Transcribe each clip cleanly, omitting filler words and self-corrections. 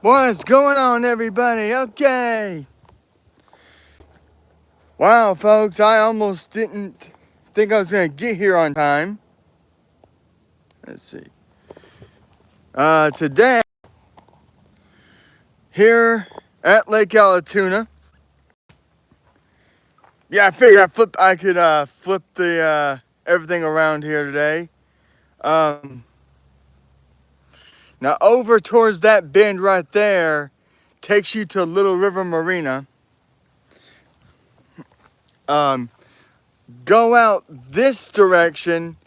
What's going on, everybody? Okay. Wow, folks, I almost didn't think I was going to get here on time. Let's see. Today, here at Lake Allatoona. Yeah, I figured I could flip the everything around here today. Now, over towards that bend right there takes you to Little River Marina. Go out this direction,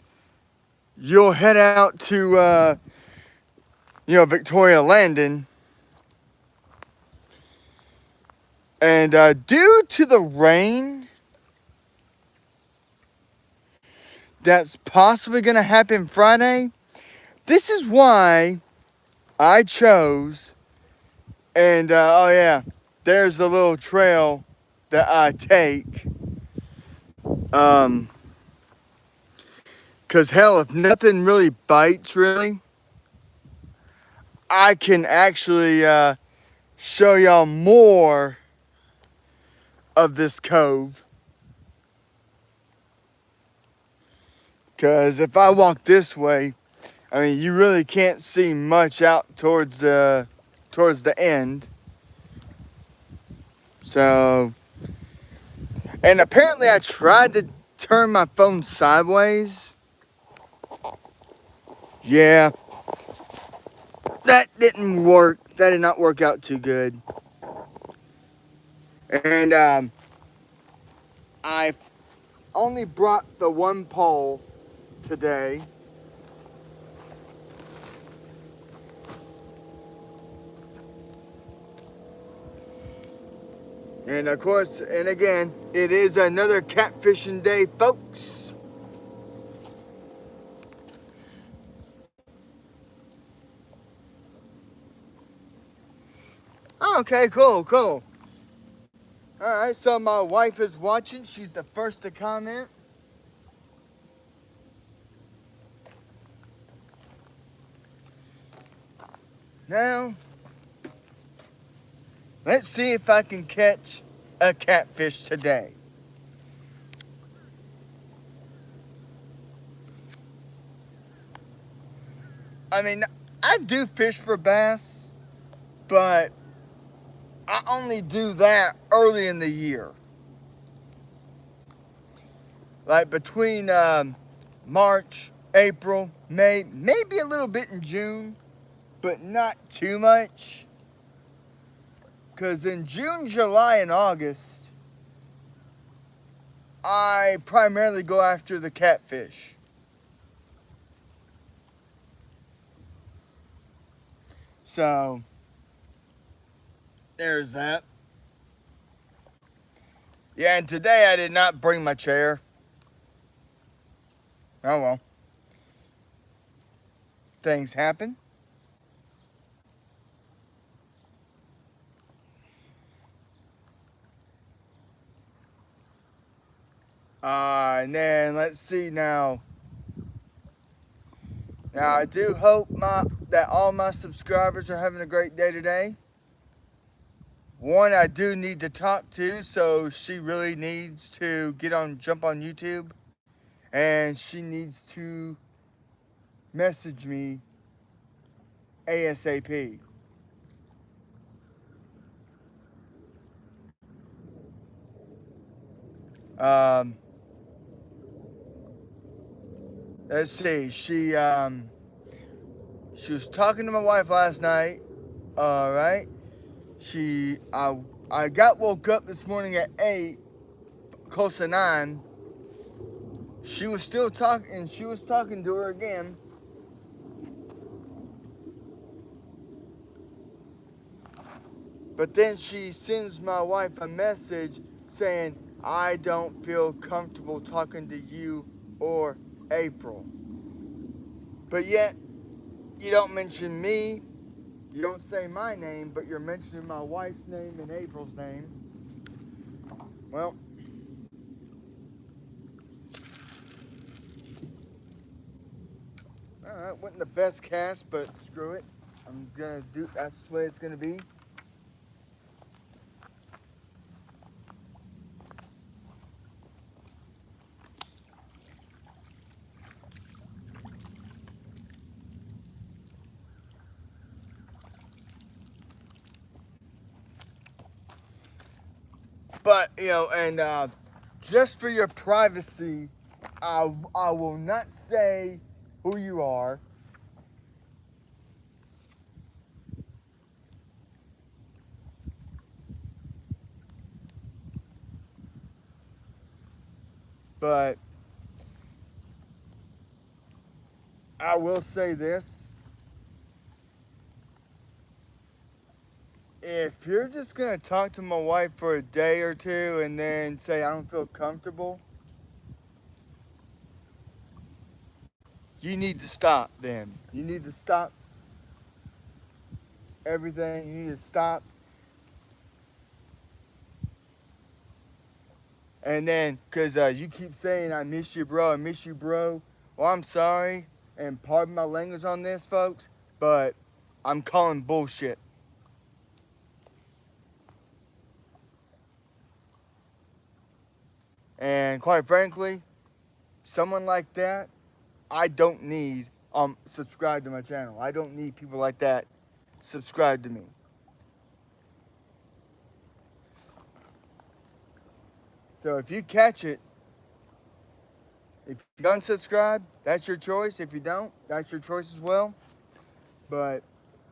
you'll head out to Victoria Landing. And due to the rain that's possibly going to happen Friday, this is why I chose. And oh yeah, there's the little trail that I take. Cause hell, if nothing really bites, really, I can actually show y'all more of this cove. Cause if I walk this way, I mean, you really can't see much out towards the end. So, and apparently I tried to turn my phone sideways. Yeah, that didn't work. That did not work out too good. And I only brought the one pole today. And of course, and again, it is another catfishing day, folks. Okay, cool. Alright, so my wife is watching. She's the first to comment. Now, let's see if I can catch a catfish today. I mean, I do fish for bass, but I only do that early in the year. Like between March, April, May, maybe a little bit in June, but not too much. Because in June, July, and August, I primarily go after the catfish. So, there's that. Yeah, and today I did not bring my chair. Oh well. Things happen. And then let's see now. Now I do hope that all my subscribers are having a great day today. One I do need to talk to, so she really needs to jump on YouTube, and she needs to message me ASAP. Um, let's see. She was talking to my wife last night. All right. I got woke up this morning at 8, close to 9. She was still talking, and she was talking to her again. But then she sends my wife a message saying, I don't feel comfortable talking to you or April. But yet, you don't mention me, you don't say my name, but you're mentioning my wife's name and April's name. Well, alright, wasn't the best cast, but screw it. I'm gonna do. That's the way it's gonna be. But and just for your privacy, I will not say who you are. But I will say this. If you're just gonna talk to my wife for a day or two and then say I don't feel comfortable, you need to stop then. You need to stop everything. You need to stop. And then, because you keep saying, I miss you, bro, I miss you, bro. Well, I'm sorry, and pardon my language on this, folks, but I'm calling bullshit. And quite frankly, someone like that, I don't need subscribe to my channel. I don't need people like that subscribe to me. So if you catch it, if you unsubscribe, that's your choice. If you don't, that's your choice as well. But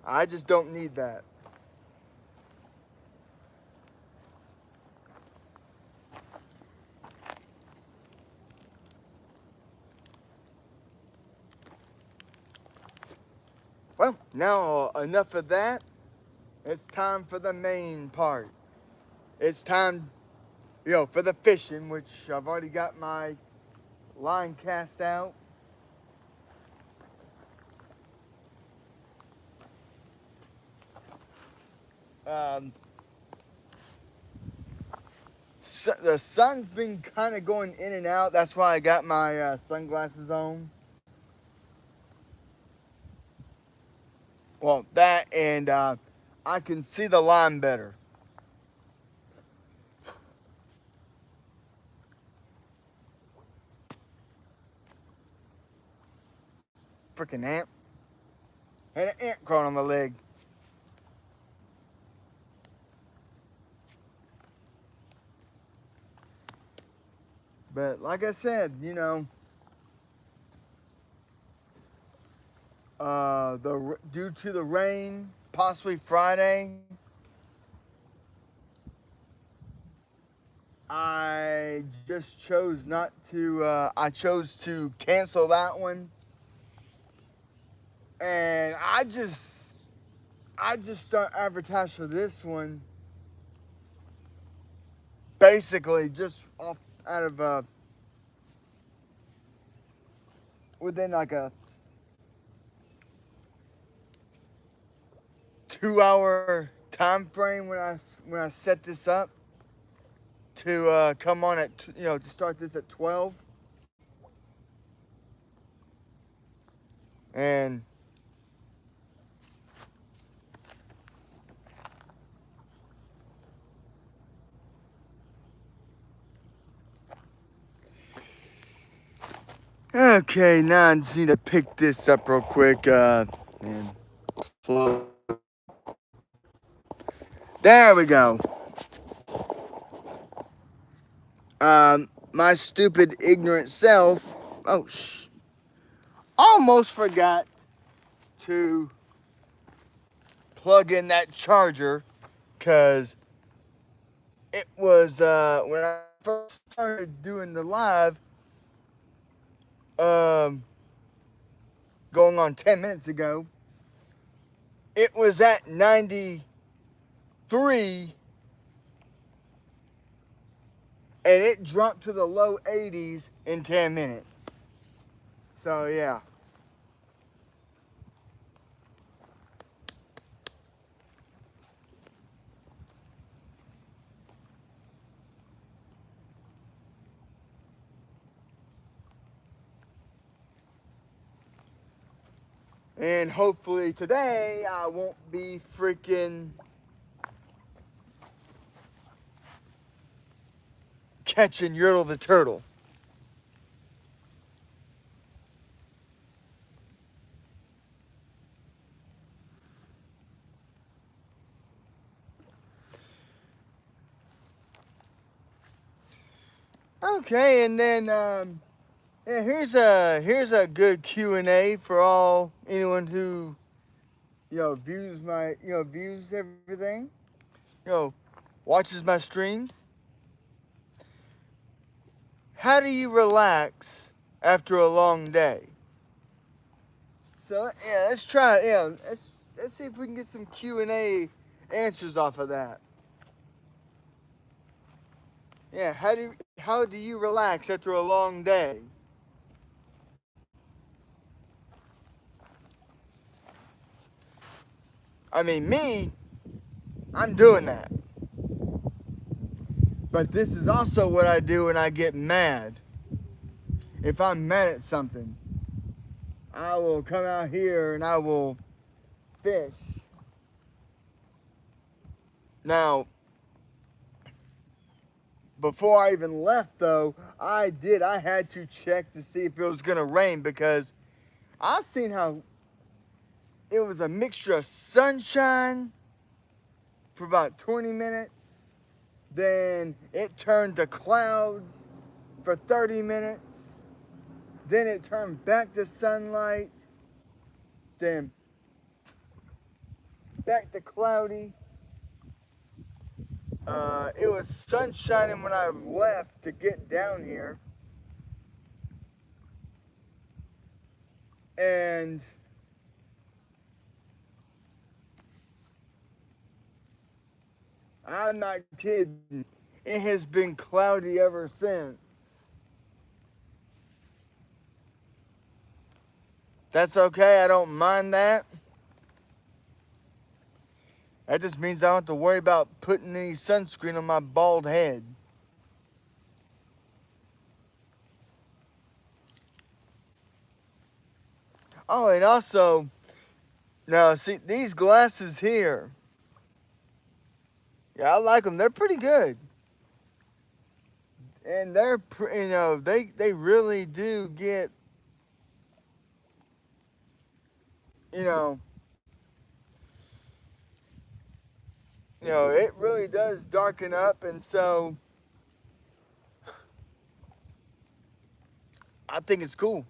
I just don't need that. Well, now enough of that. It's time for the main part. It's time, for the fishing, which I've already got my line cast out. Um, so the sun's been kind of going in and out. That's why I got my sunglasses on. Well, that and I can see the line better. Freaking ant. And an ant crawling on my leg. But like I said, due to the rain, possibly Friday, I just chose not to. I chose to cancel that one, and I just start advertise for this one. Basically, just off out of within like a 2 hour time frame when I set this up to come on at to start this at 12, and okay, now I just need to pick this up real quick and there we go. My stupid ignorant self, almost forgot to plug in that charger, because it was when I first started doing the live, going on 10 minutes ago, it was at 93, and it dropped to the low 80s in 10 minutes. So yeah. And hopefully today I won't be freaking catching Yertle the turtle. Okay, and then yeah, here's a good Q&A for anyone who views views everything, watches my streams. How do you relax after a long day? So yeah, let's try. Yeah, let's see if we can get some Q&A answers off of that. Yeah, how do you relax after a long day? I mean, I'm doing that. But this is also what I do when I get mad. If I'm mad at something, I will come out here and I will fish. Now, before I even left though, I had to check to see if it was gonna rain because I seen how it was a mixture of sunshine for about 20 minutes. Then it turned to clouds for 30 minutes. Then it turned back to sunlight. Then back to cloudy. It was sun shining when I left to get down here. And I'm not kidding. It has been cloudy ever since. That's okay. I don't mind that. That just means I don't have to worry about putting any sunscreen on my bald head. Oh, and also, now see these glasses here. Yeah, I like them. They're pretty good. And they're, they really do get, it really does darken up, and so I think it's cool.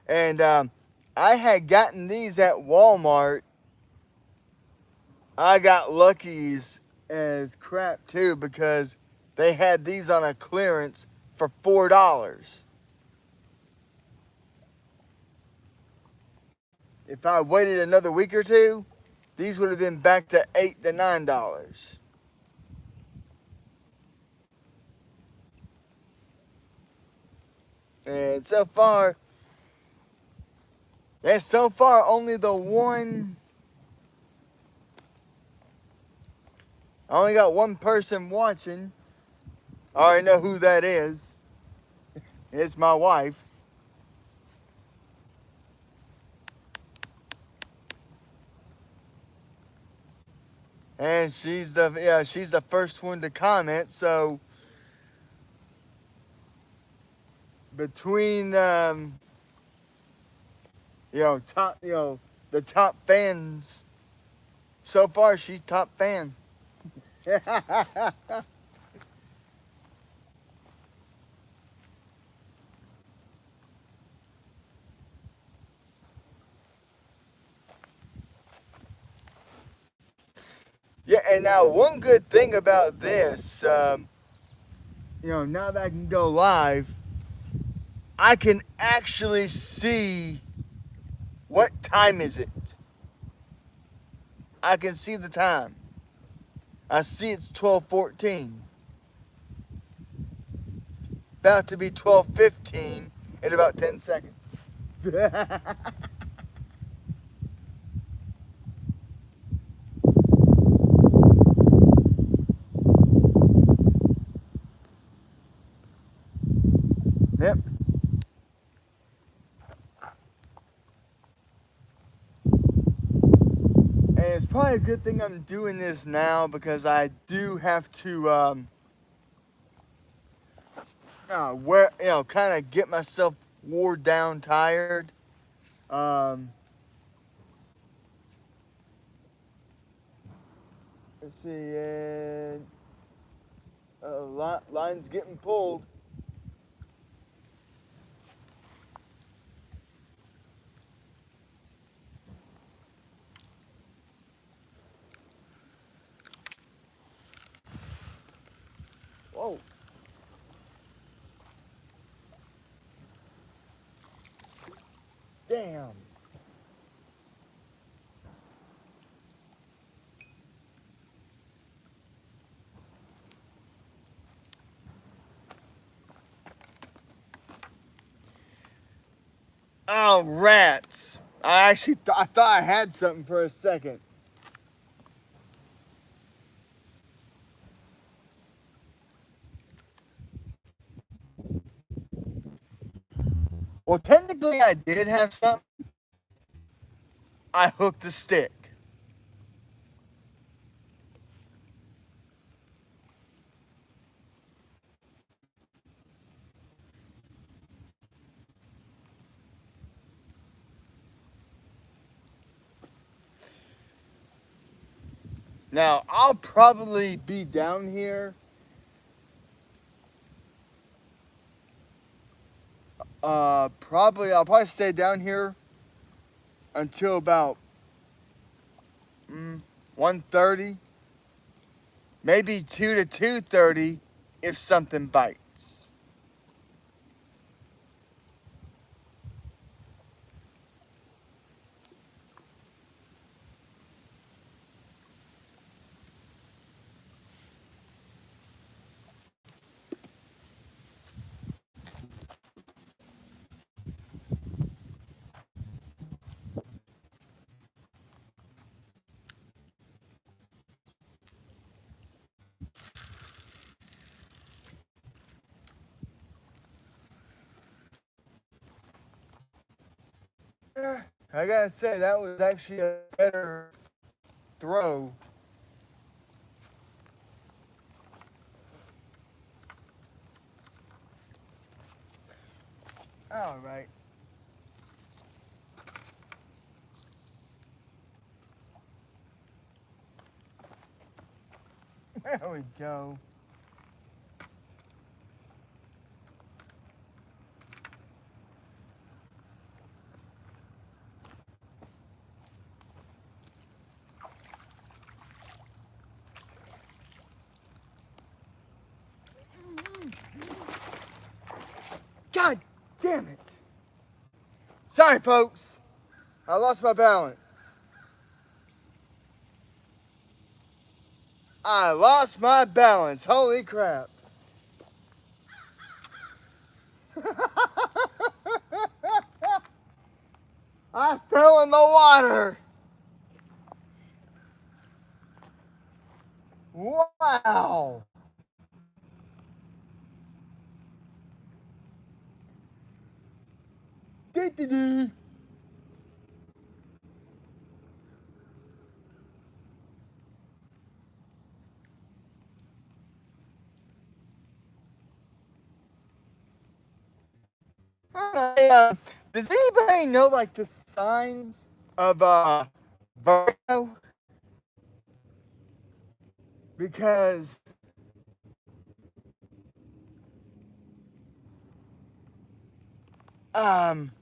And I had gotten these at Walmart. I got lucky as crap too because they had these on a clearance for $4. If I waited another week or two, these would have been back to $8 to $9. And so far only the one. I only got one person watching. I already know who that is. It's my wife. And she's the first one to comment. So between the top fans, so far she's top fan. Yeah, and now one good thing about this, now that I can go live, I can actually see what time is it. I can see the time. I see it's 12:14. About to be 12:15 in about 10 seconds. Yep. And it's probably a good thing I'm doing this now because I do have to kind of get myself wore down, tired. Um, let's see, and line's getting pulled. Whoa. Damn. Oh, rats. I thought I had something for a second. Well, technically I did have something. I hooked a stick. Now, I'll probably be down here. I'll probably stay down here until about 1:30, maybe 2 to 2:30 if something bites. I gotta say, that was actually a better throw. All right. There we go. God damn it. Sorry, folks. I lost my balance. I lost my balance. Holy crap. I fell in the water. Wow. Dee-dee-dee. Does anybody know like the signs of vertigo? Because um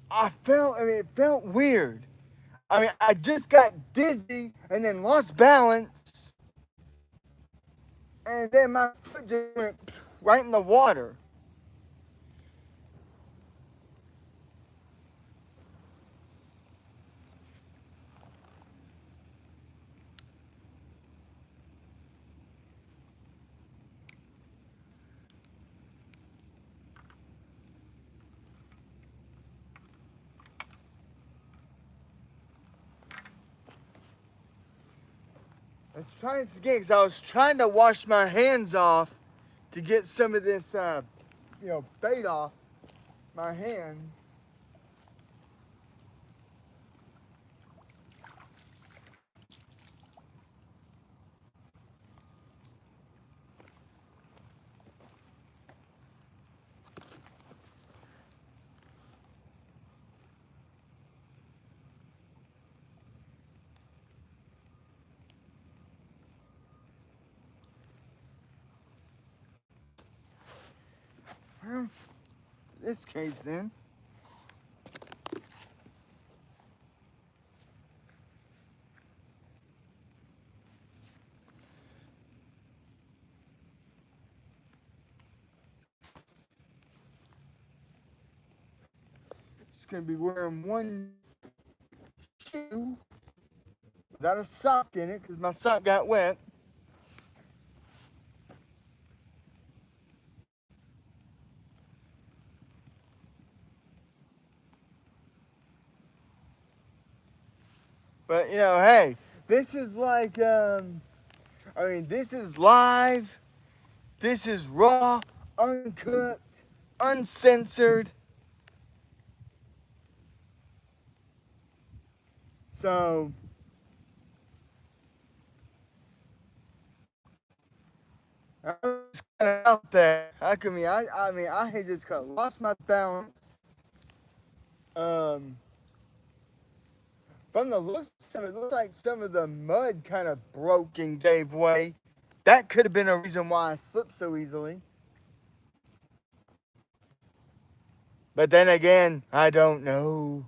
it felt weird. I mean, I just got dizzy and then lost balance, and then my foot just went right in the water. Let's try this again because I was trying to wash my hands off to get some of this, bait off my hands. Well, in this case then. Just gonna be wearing one shoe without a sock in it because my sock got wet. But hey, this is like, this is live. This is raw, uncooked, uncensored. So, I was kind of out there. I had just kind of lost my balance. From the looks of it, looks like some of the mud kind of broke and gave way. That could have been a reason why I slipped so easily. But then again, I don't know.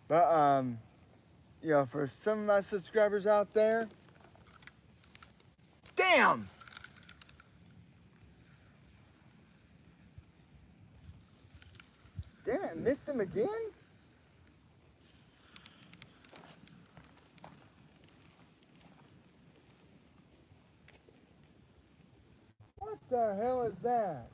But for some of my subscribers out there, damn! Damn it, missed him again? What the hell is that?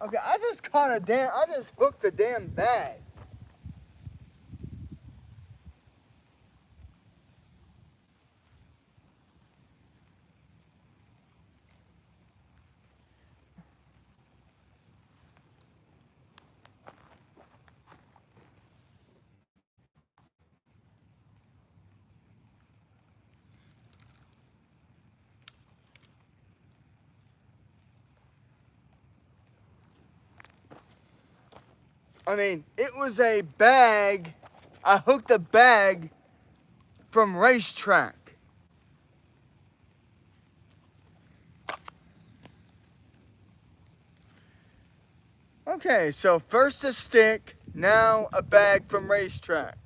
Okay, I just hooked a damn bag. It was a bag. I hooked a bag from Racetrack. Okay, so first a stick, now a bag from Racetrack.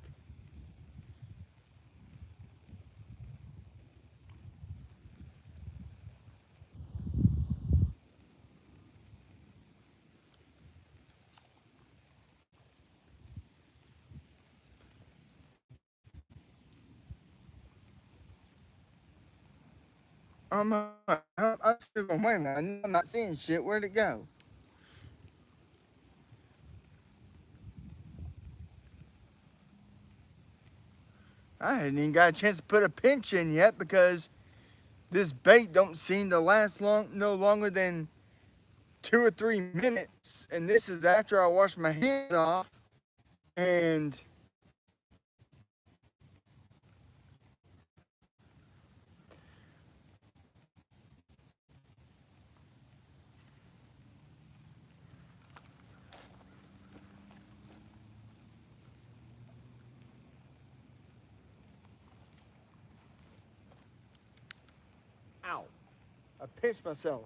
I'm still going, wait a minute, I'm not seeing shit. Where'd it go? I hadn't even got a chance to put a pinch in yet because this bait don't seem to last no longer than 2 or 3 minutes. And this is after I wash my hands off. And Ow. I pinched myself.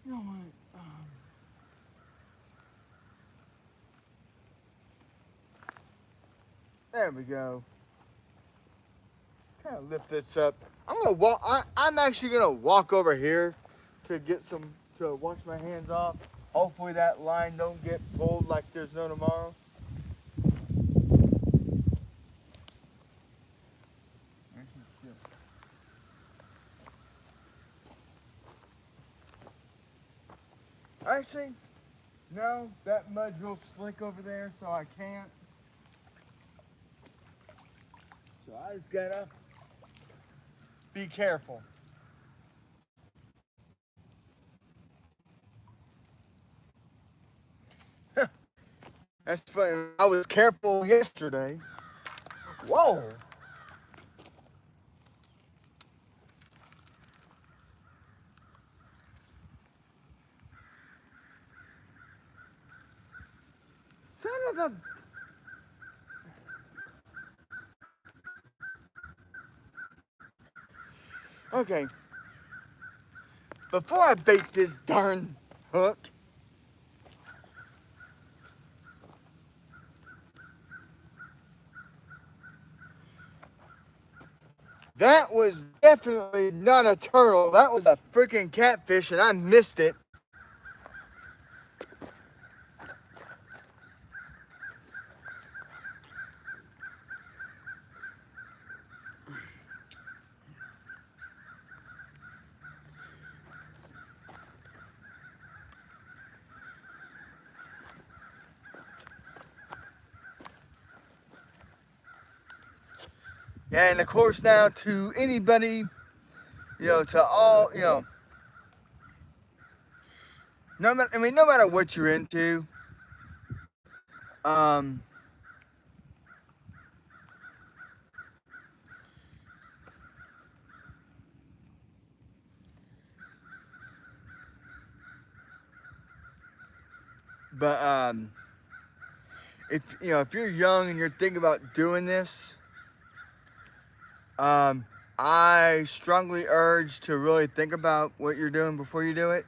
You know what? There we go. Kind of lift this up. I'm gonna walk. I'm actually gonna walk over here to get some to wash my hands off. Hopefully that line don't get pulled like there's no tomorrow. Actually, no, that mud's real slick over there, so I can't. So I just gotta be careful. That's funny. I was careful yesterday. Whoa. Son of a... Okay. Before I bait this darn hook, that was definitely not a turtle. That was a freaking catfish, and I missed it. And of course, now to anybody, to all, no matter what you're into, um, but if you're young and you're thinking about doing this, I strongly urge to really think about what you're doing before you do it.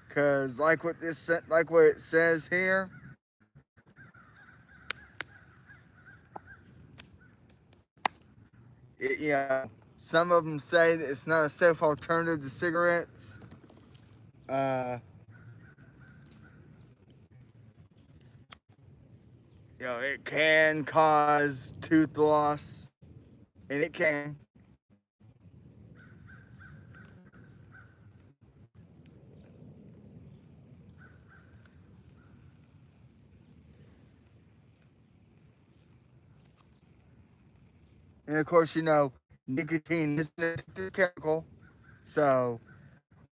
Cause like what it says here, some of them say that it's not a safe alternative to cigarettes. It can cause tooth loss, and it can. And of course, nicotine is an addictive chemical. So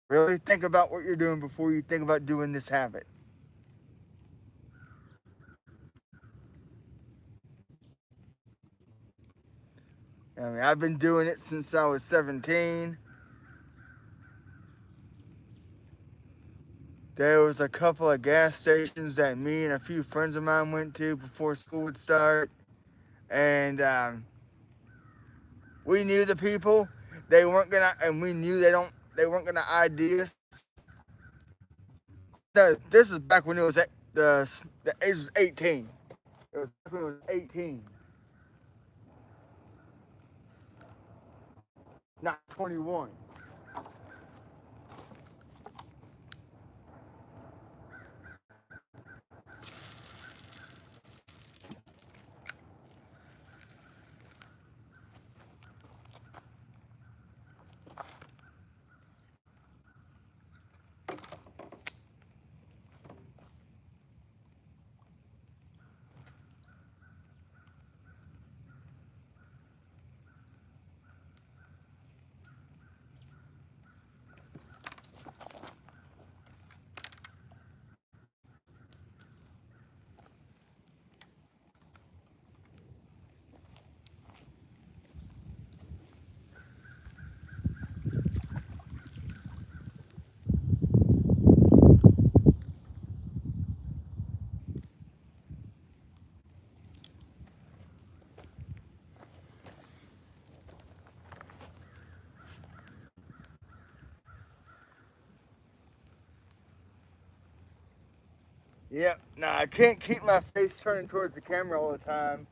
really think about what you're doing before you think about doing this habit. I've been doing it since I was 17. There was a couple of gas stations that me and a few friends of mine went to before school would start. And we knew the people. They weren't gonna, and we knew they weren't gonna ID us. This was back when it was the age was 18. It was back when it was 18, not 21. Yep. Nah, I can't keep my face turning towards the camera all the time.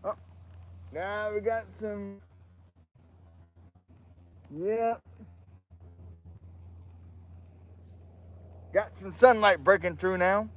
Oh, now we got some. Yep. Got some sunlight breaking through now.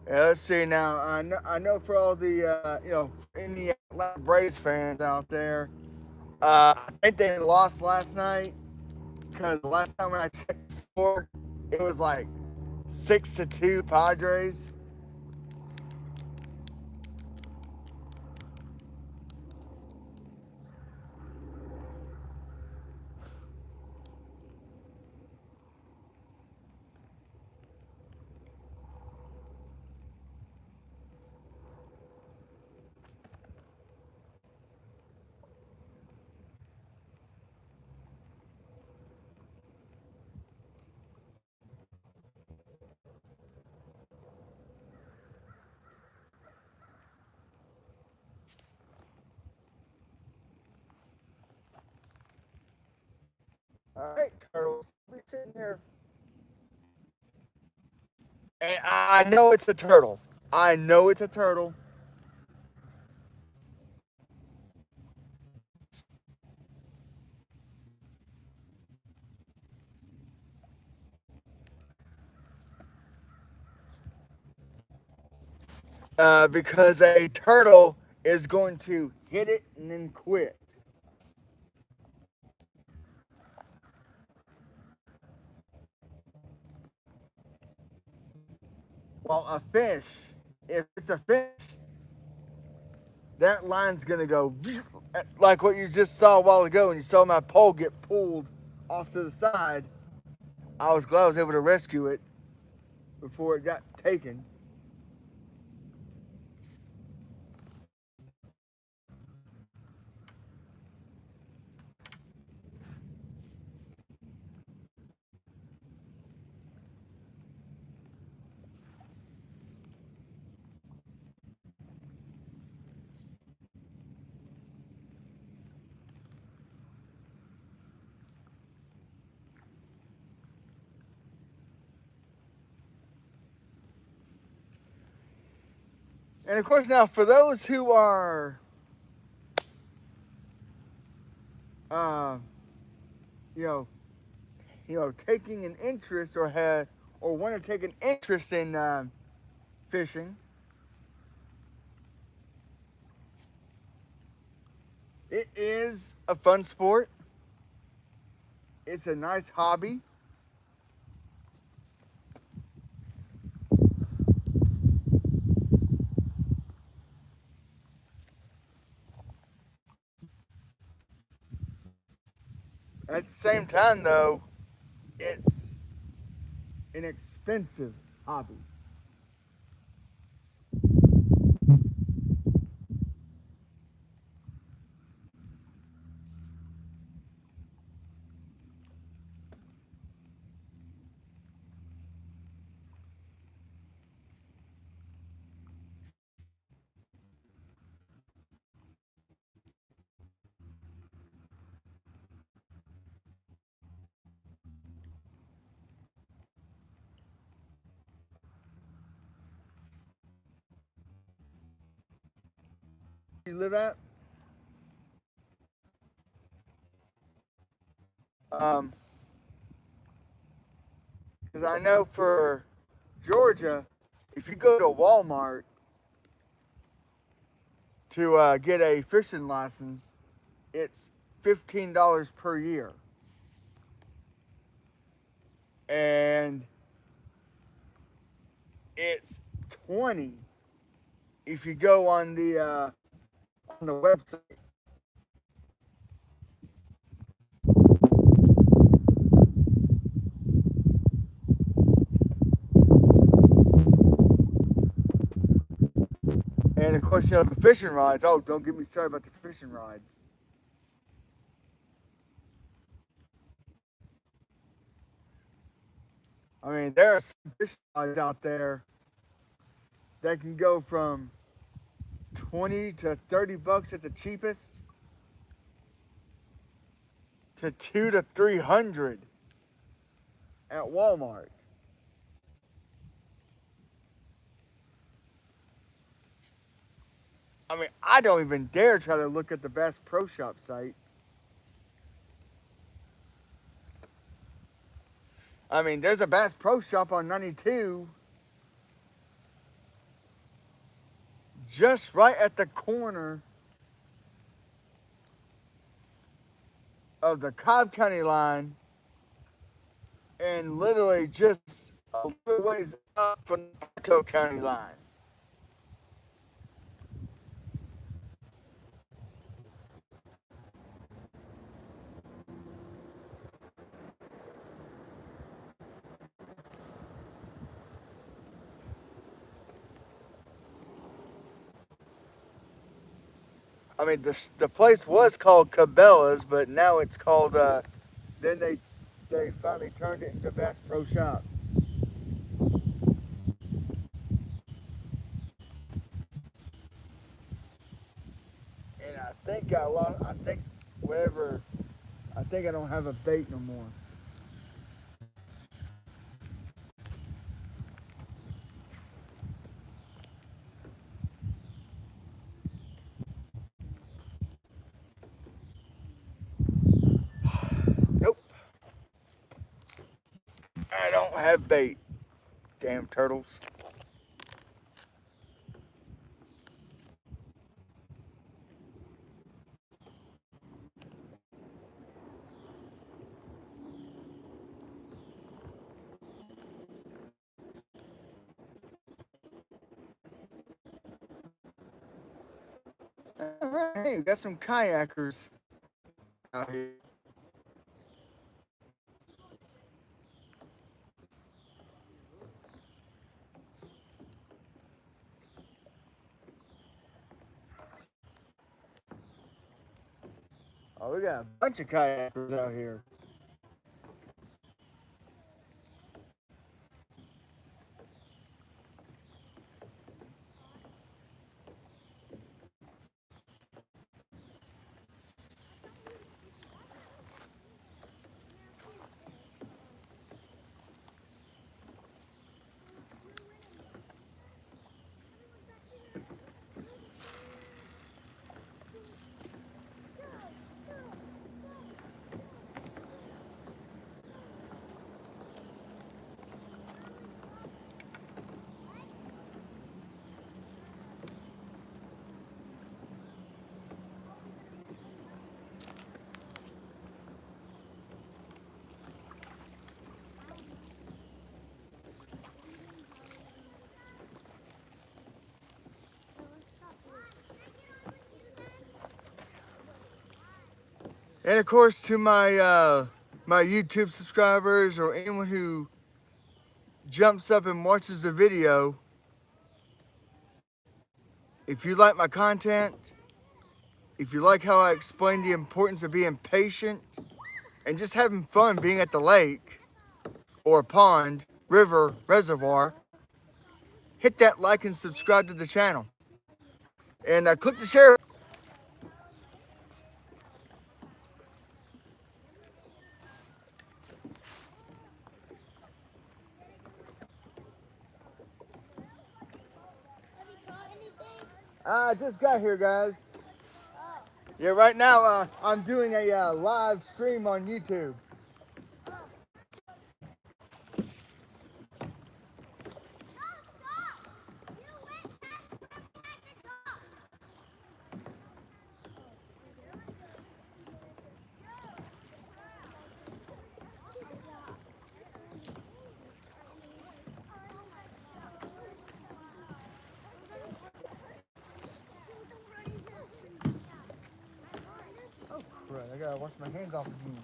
Yeah, let's see now. I know for all the any Atlanta Braves fans out there, I think they lost last night because the last time when I checked the score, it was like 6-2 Padres. All right, Turtles, we sitting here, and I know it's a turtle. I know it's a turtle. Because a turtle is going to hit it and then quit. While a fish, if it's a fish, that line's gonna go like what you just saw a while ago when you saw my pole get pulled off to the side. I was glad I was able to rescue it before it got taken. And of course, now for those who are, uh, you know, taking an interest or had or want to take an interest in fishing, it is a fun sport. It's a nice hobby. At the same time, though, it's an expensive hobby. You live at? Um, because I know for Georgia, if you go to Walmart to get a fishing license, it's $15 per year, and it's $20 if you go on the website. And of course, you know, the fishing rods. Oh, don't get me started about the fishing rods. I mean, there are some fishing rods out there that can go from 20 to 30 bucks at the cheapest to 2 to 300 at Walmart. I mean, I don't even dare try to look at the Bass Pro Shop site. I mean, there's a Bass Pro Shop on 92 just right at the corner of the Cobb County line and literally just a little ways up from the Bartow County line. I mean, the place was called Cabela's, but now it's called. Then they finally turned it into Bass Pro Shop. And I think I lost. I think whatever. I think I don't have a bait no more. Nope. I don't have bait. Damn turtles. Hey, we got some kayakers out here. Oh, we got a bunch of kayakers out here. And of course, to my YouTube subscribers or anyone who jumps up and watches the video, if you like my content, if you like how I explain the importance of being patient and just having fun being at the lake or pond, river, reservoir, hit that like and subscribe to the channel. And click the share. I just got here, guys. Yeah, right now I'm doing a live stream on YouTube. right. I gotta wash my hands off again.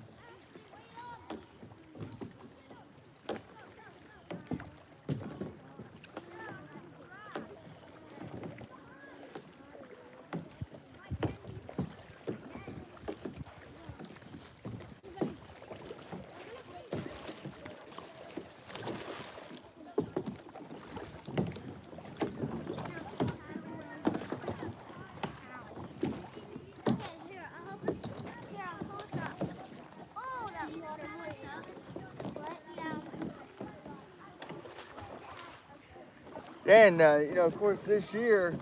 And you know, of course, this year,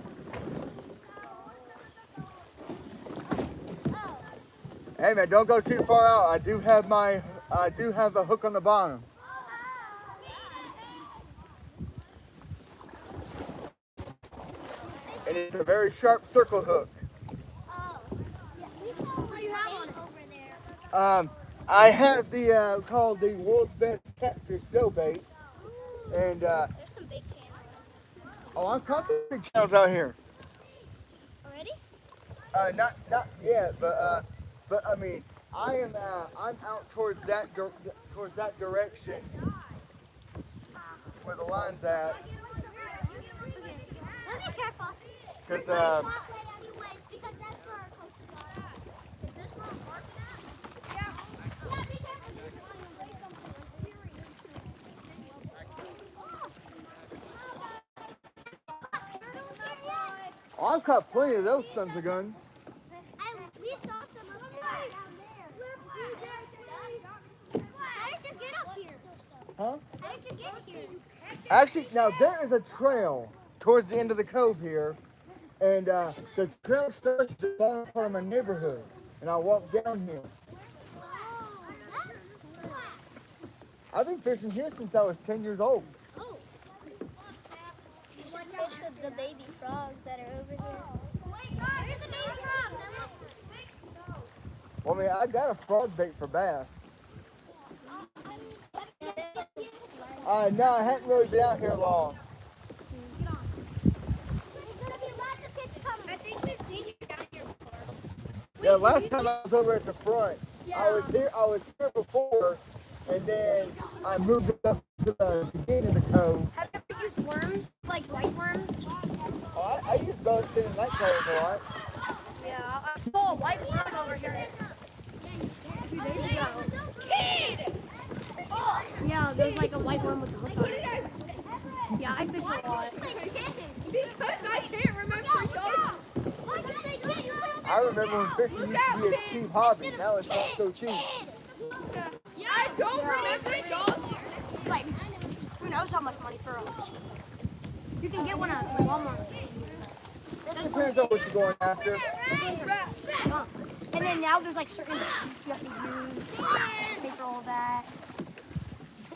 hey man, don't go too far out. I do have a hook on the bottom. And it's a very sharp circle hook. I have the called the world's best catfish dough bait, and There's some big channels. oh, I'm caught some big channels out here. Already? Not yet, but I mean, I'm out towards that direction where the line's at. Okay. Let me be careful. Because That way anyways, because that's where our coach is at. Is this where I'm marking at? Yeah. Yeah, be careful. oh, I've caught plenty of those sons of guns. We saw some up there, down there. How did you get up here? Huh? How did you get here? Actually, now there is a trail towards the end of the cove here, and the trail starts to the bottom part of my neighborhood, and I walk down here. Oh, that's cool. I've been fishing here since I was 10 years old. Oh. You should fish with the baby frogs that are over here. There's a baby frog. Well, I mean, I got a frog bait for bass. No, I hadn't really been out here long. I think we've seen you down here before. Yeah, last time I was over at the front. I was here before, and then I moved up to the beginning of the cove. Have you ever used worms, like white worms? Oh, I use those in night crawlers a lot. Yeah, I saw a white worm over here a few days ago. Yeah, there's like a white worm with a hook on it. Yeah, I fish a lot. Because I can't remember y'all. I remember when fishing used to be a cheap hobby. Now it's not so cheap. Yeah, I don't remember y'all. It's like, who knows how much money for a fish? You can get one at Walmart. It depends on what you're going after. And then now there's like certain baits you have to use, pay for all that.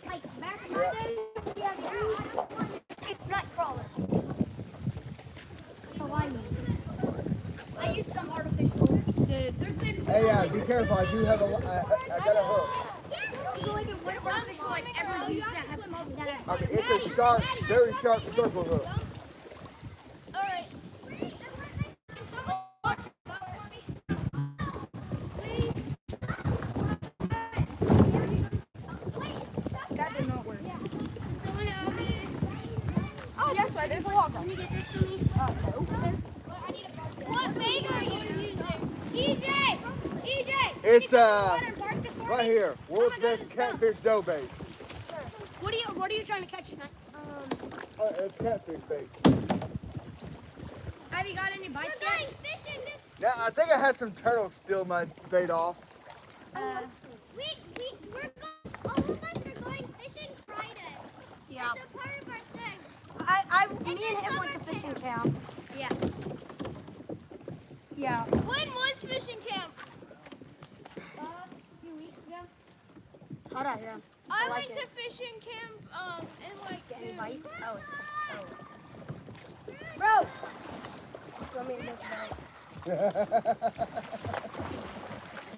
Like back in my day, we had to use night crawler. So I use some artificial. There's been Hey, be careful. I do have I got a hook. there's only been one artificial I've ever used that have I mean, it's a sharp, very sharp circle hook. Alright. That did not work. Oh, yes, right. There's a log. Can you get this for me? What bait are you using? EJ! It's right here. World's best catfish dough bait. What are you trying to catch tonight? It's catfish bait. Have you got any bites yet? Now I think I had some turtles steal my bait off. We're going, all of us are going fishing Friday. Yeah. It's a part of our thing. Me and him went to fishing camp. Yeah. Yeah. When was fishing camp? A few weeks ago. It's hot out here. I like went to fishing camp in like Any June. bites? Oh. Bro! You want me to make a bite? Yeah.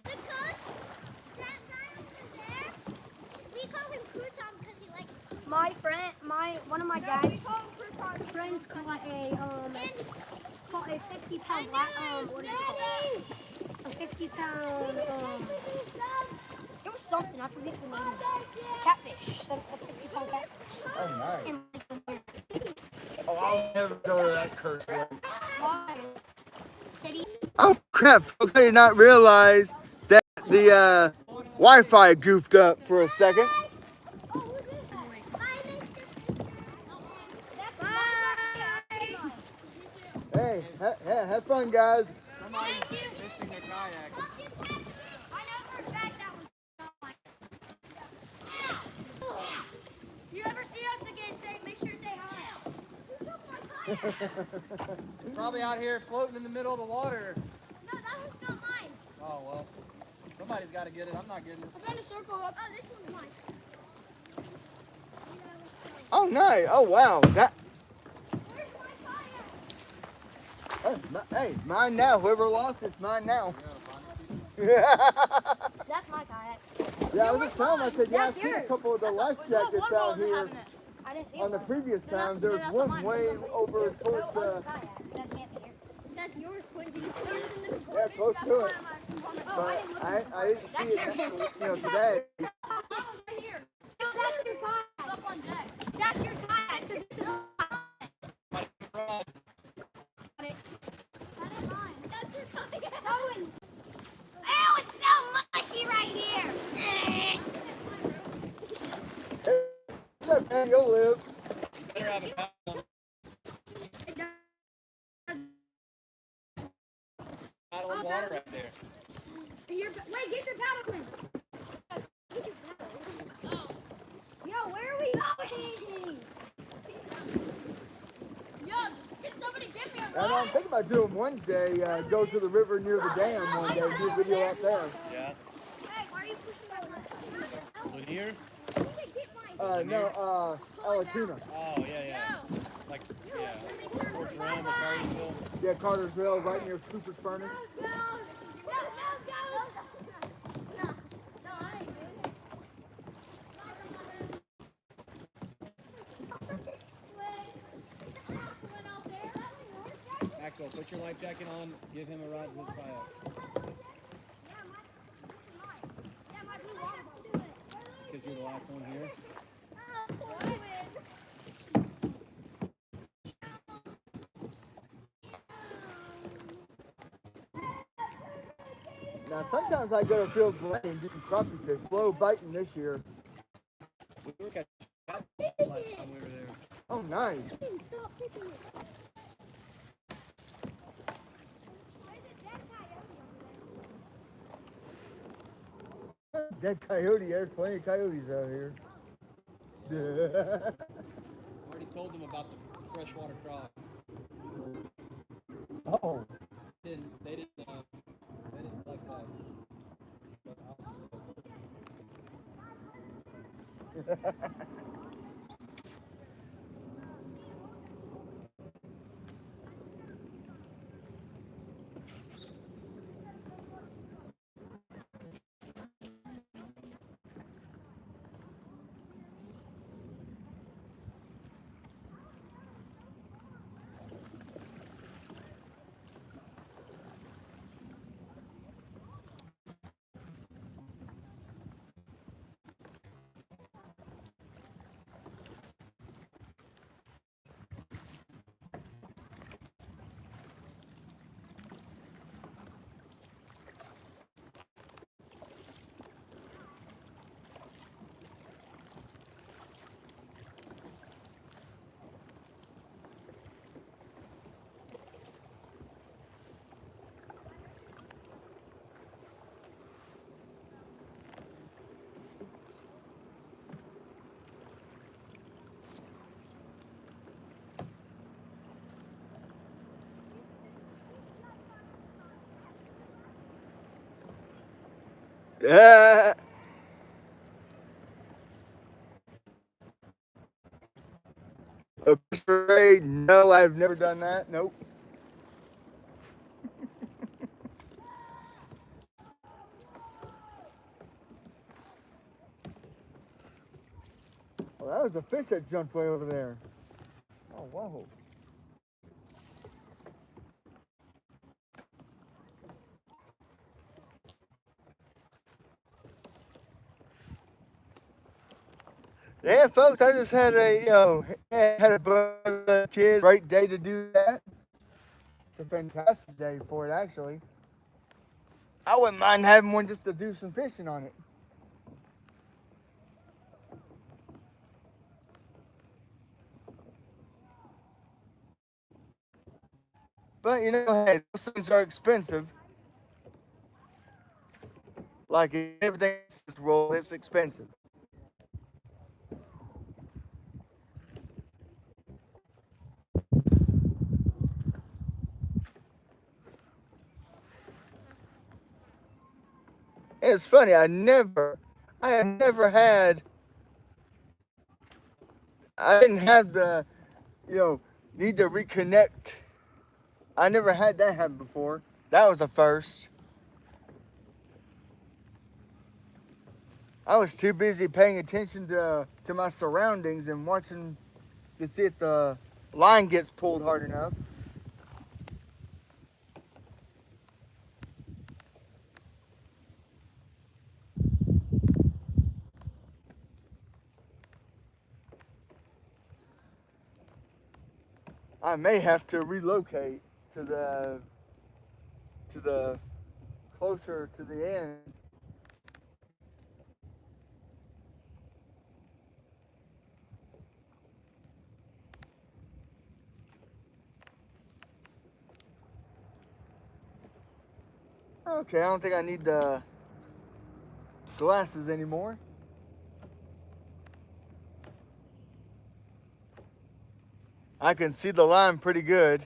The coach, that guy over there, we call him Crouton because he likes one of my dad's friends caught a 50-pound, what do you call it? A 50-pound something. I forget the name of it. Catfish. That's what you call catfish. Oh, nice. And Oh, I'll never go to that curse lake. why? City. Oh, crap. I did not realize that the Wi-Fi goofed up for a second. Hey, have fun, guys. Somebody's missing their kayak. I know for a fact that was not mine. You ever see us again, make sure to say hi. It's probably out here floating in the middle of the water. No, that one's not mine. Oh, well. Somebody's got to get it. I'm not getting it. I found a circle up. Oh, this one's mine. Oh, nice. Oh, wow. That. Where's my kayak? Hey, mine now. Whoever lost it's mine now. That's my kayak. Yeah, I was just telling him, I said, yeah, I've That's seen a yours. couple of the life jackets out here I didn't see on the one. previous No, times. that's- There was no, that's not one mine. way over That towards, wasn't kayak. That can't be yours. That's yours, Quentin. You put yours in the yeah, compartment. close to it. Oh, I But didn't look. I didn't see it, today. Oh, right here. No, that's your kayak. It's up on deck. That's your kayak. So this is mine. That is mine. That's your kayak. Owen. Ow, it's so mushy right here. It's okay, you'll live. Better have a paddle on the water right there. Wait, get your paddle, Quinn. Yo, where are we going? Yo, can somebody give me a And I'm ride? thinking about doing one day, go to the river near the dam one day, do a video out there. Yeah. Hey, why are you pushing that? Lanier? No, Alatuna. Oh, yeah. Like, yeah. Towards Rome or Cartersville. Yeah, Cartersville, right near Cooper's Furnace. No, I ain't doing it. Maxwell, put your life jacket on. Give him a ride to his kayak. Because you're the last one here. Now, sometimes I go to Fields Lane and do some crappie fish. Slow biting this year. We were catching catfish last time we were there. Oh, nice. Dead coyote. There's plenty of coyotes out here. I already told them about the freshwater crocs. Oh. They didn't like that. But Yeah. A fish parade? No, I've never done that. Nope. Well, that was a fish that jumped way over there. Oh, whoa. Yeah, folks, I just had had a bunch of kids. Great day to do that. It's a fantastic day for it, actually. I wouldn't mind having one just to do some fishing on it. But hey, those things are expensive. Like everything in this world, it's expensive. It's funny. I have never had. I didn't have the, you know, need to reconnect. I never had that happen before. That was a first. I was too busy paying attention to my surroundings and watching to see if the line gets pulled hard enough. I may have to relocate to the closer to the end. Okay, I don't think I need the glasses anymore. I can see the line pretty good.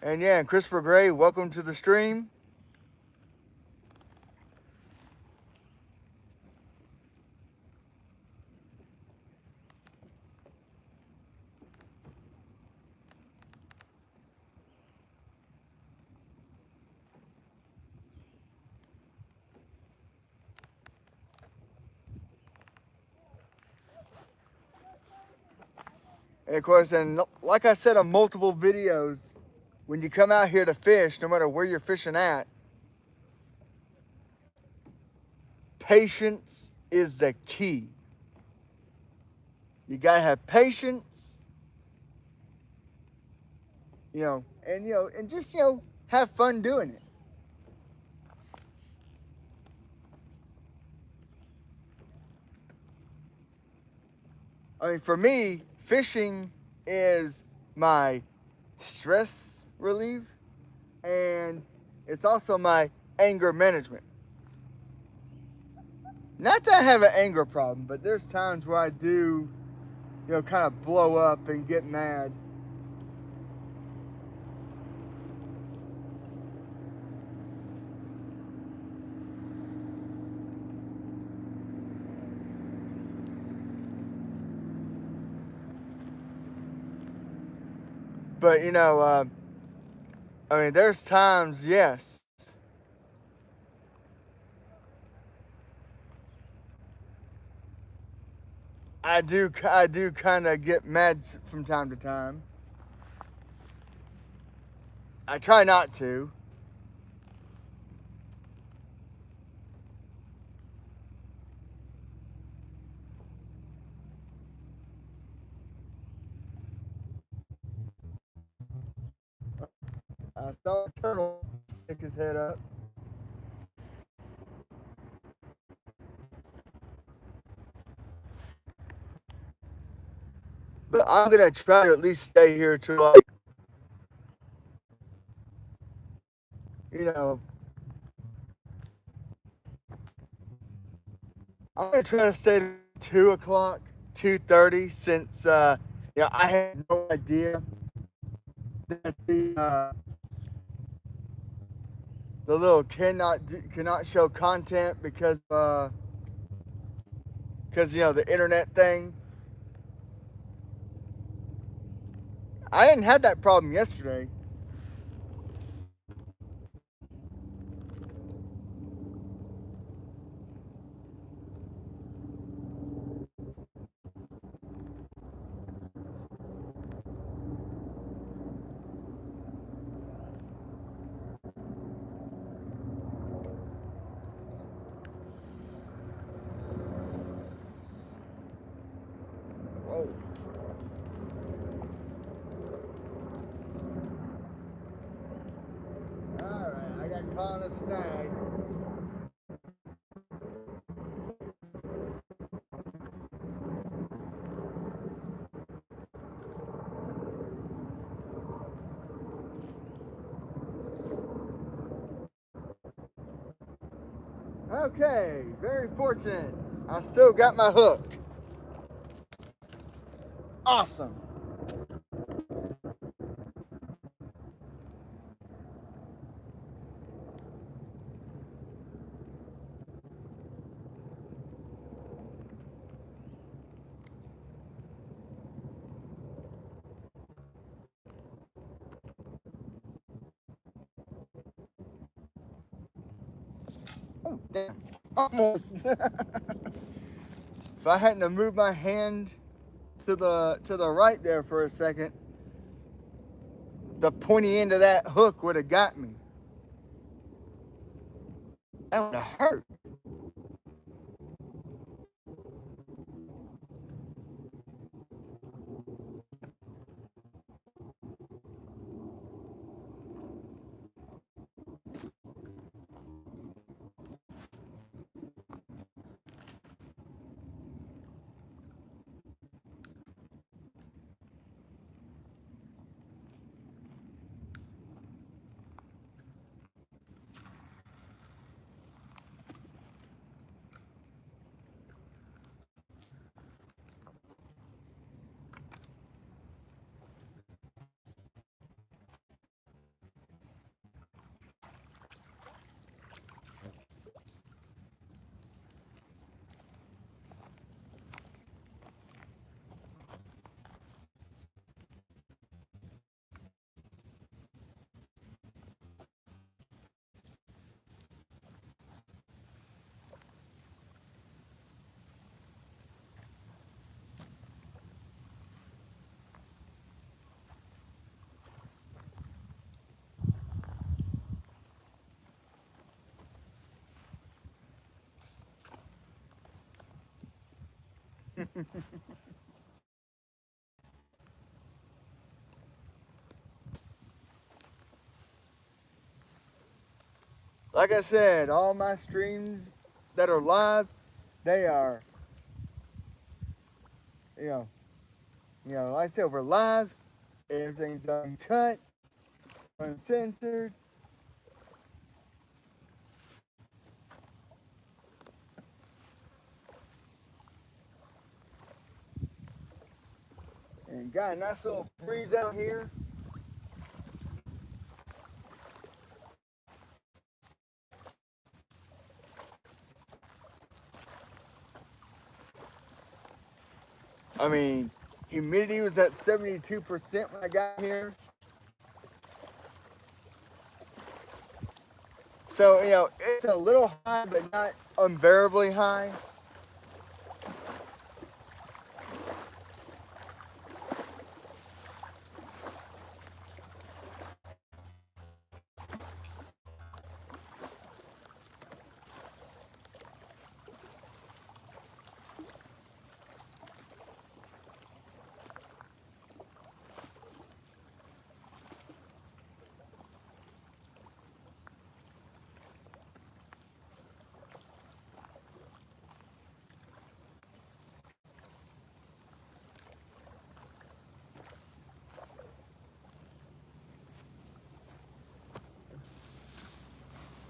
And yeah, Christopher Gray, welcome to the stream. And of course, and like I said on multiple videos, when you come out here to fish, no matter where you're fishing at, patience is the key. You gotta have patience, and just have fun doing it. I mean, for me, fishing is my stress relief, and it's also my anger management. Not that I have an anger problem, but there's times where I do, kind of blow up and get mad. But I mean, there's times, yes. I do kind of get mad from time to time. I try not to. I saw a turtle stick his head up. But I'm gonna try to at least stay here till you know, I'm gonna try to stay to 2 o'clock, 2:30, since I had no idea that the little cannot show content because the internet thing. I didn't have that problem yesterday. upon a snag. Okay, very fortunate. I still got my hook. Awesome. Oh, damn. Almost. If I hadn't have moved my hand to the right there for a second, the pointy end of that hook would have got me. That would have hurt. Like I said, all my streams that are live, they are, you know, like I said, we're live. Everything's uncut, uncensored. And got a nice little breeze out here. I mean, humidity was at 72% when I got here. So, you know, it's a little high, but not unbearably high.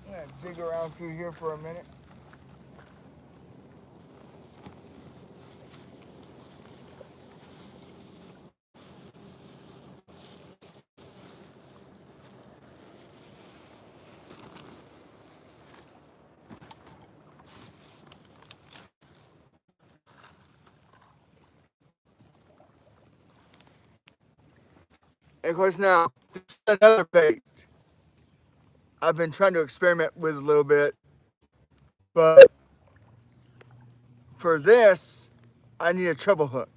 I'm gonna dig around through here for a minute. And of course now, this is another bait I've been trying to experiment with a little bit, but for this, I need a treble hook.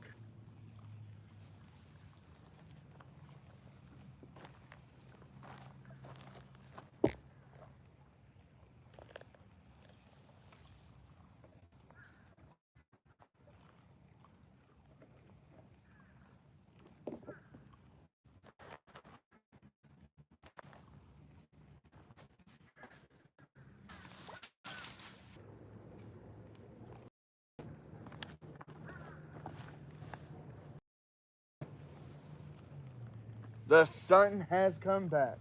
The sun has come back.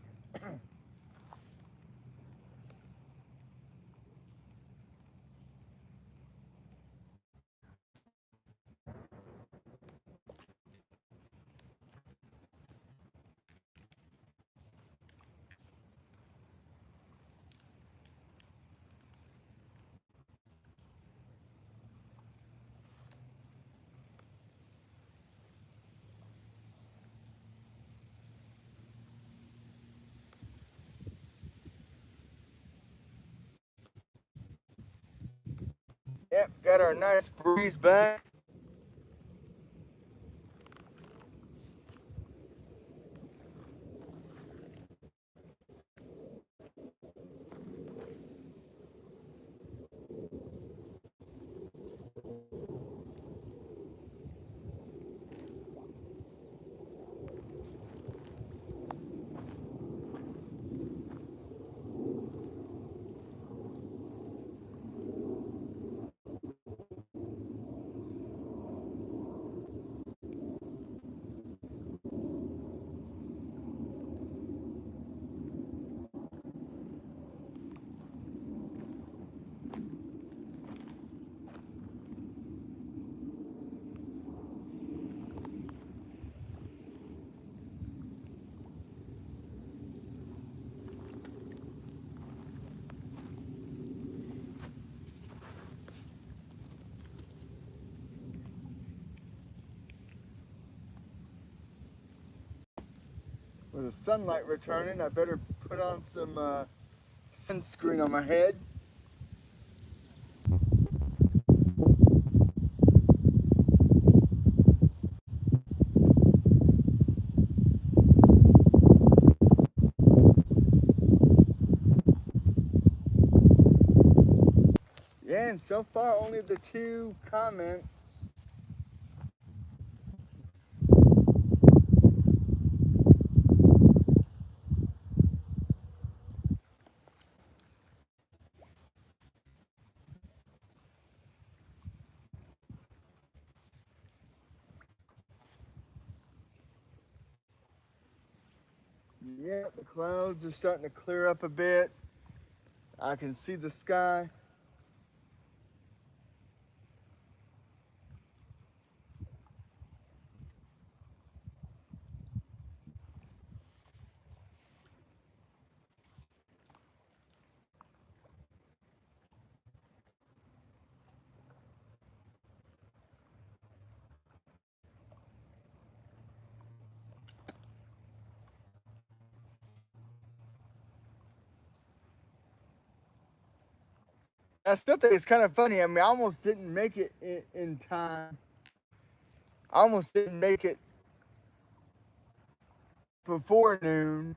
Yep, got our nice breeze back. With the sunlight returning, I better put on some sunscreen on my head. Yeah, and so far only the 2 comments. Yeah, the clouds are starting to clear up a bit. I can see the sky. I still think it's kind of funny. I mean, I almost didn't make it in time. I almost didn't make it before noon.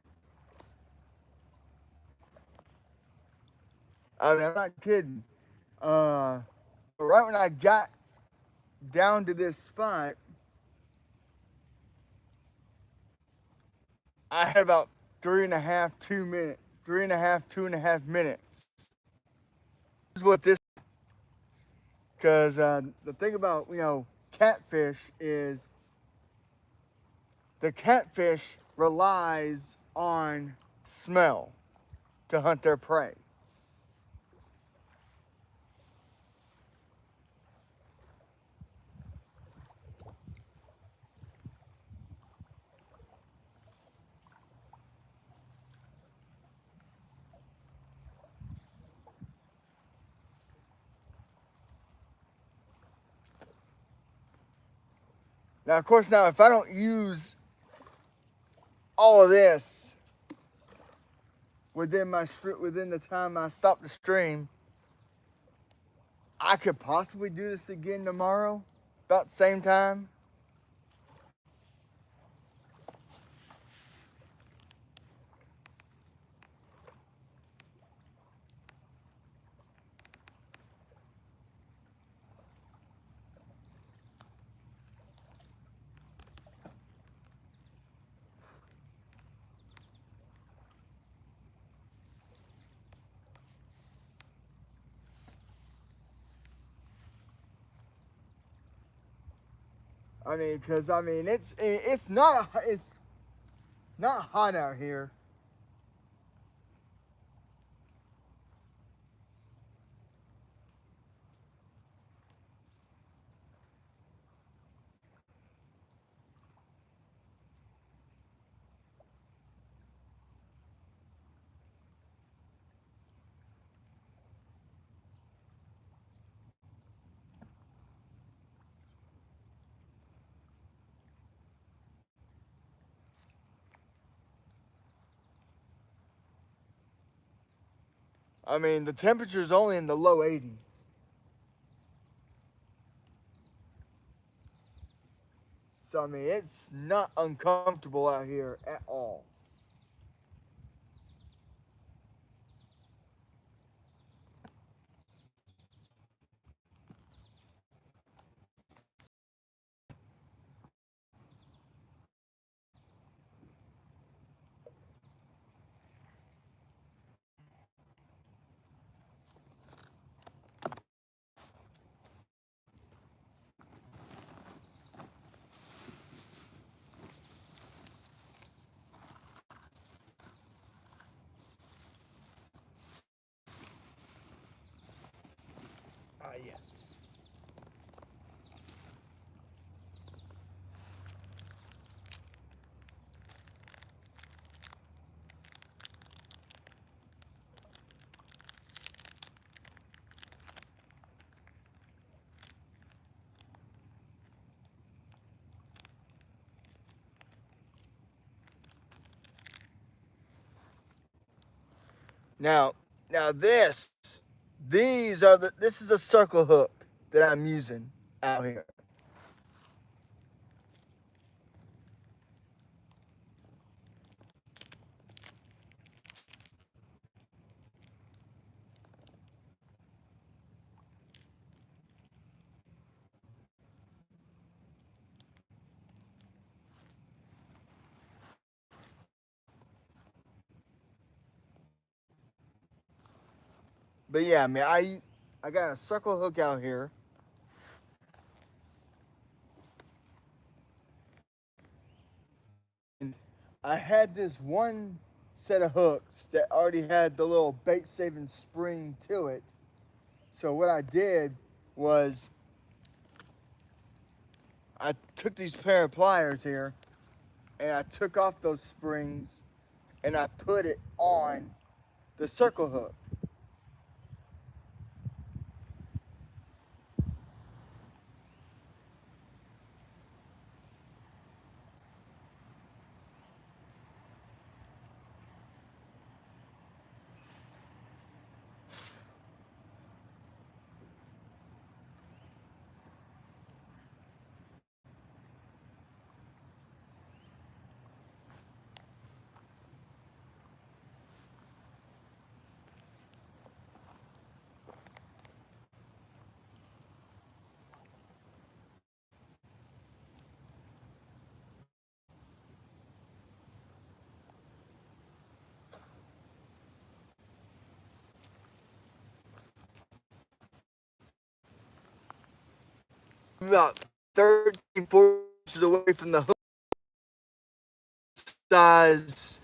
I mean, I'm not kidding. But right when I got down to this spot, I had about 2.5 minutes. This is what this, because the thing about, catfish is the catfish relies on smell to hunt their prey. Now, of course, if I don't use all of this within the time I stop the stream, I could possibly do this again tomorrow, about the same time. I mean, because it's not it's not hot out here. I mean, the temperature's only in the low 80s. So, I mean, it's not uncomfortable out here at all. Ah, yes. Now, this is a circle hook that I'm using out here. But yeah, I mean, I got a circle hook out here. And I had this one set of hooks that already had the little bait saving spring to it. So what I did was I took these pair of pliers here and I took off those springs and I put it on the circle hook. About 13, 14 inches away from the hook size.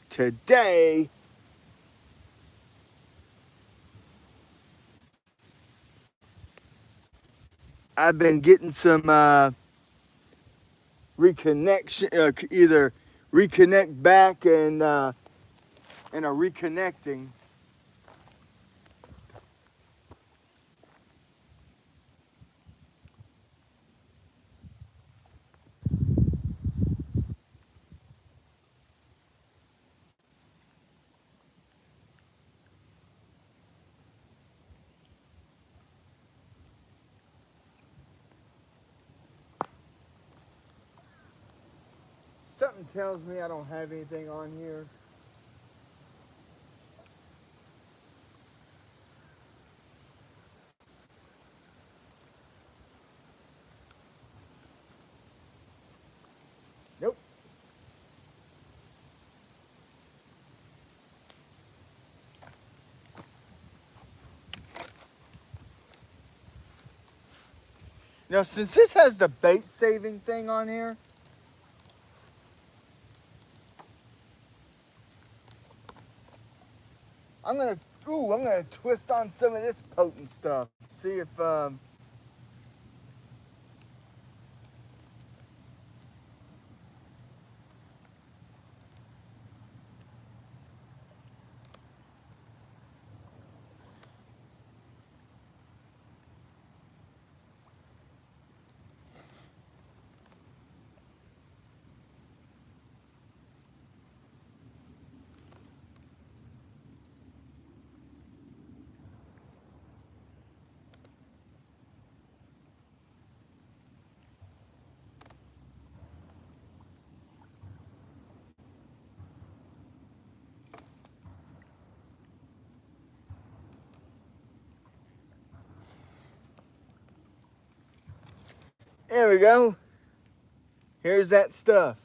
Today, I've been getting some reconnection, either reconnect back and a reconnecting. Something tells me I don't have anything on here. Nope. Now, since this has the bait saving thing on here, I'm gonna twist on some of this potent stuff. See if there we go. Here's that stuff.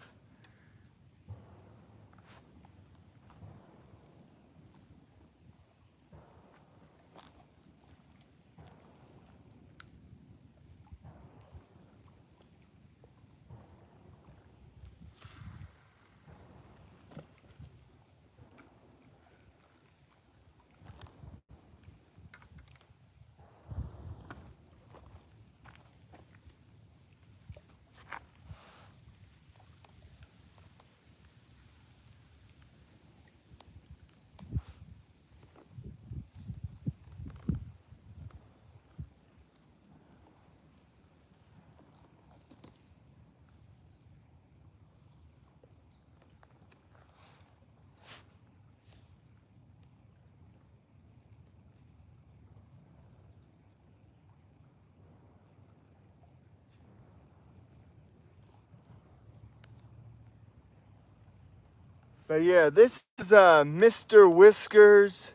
But yeah, this is Mr. Whiskers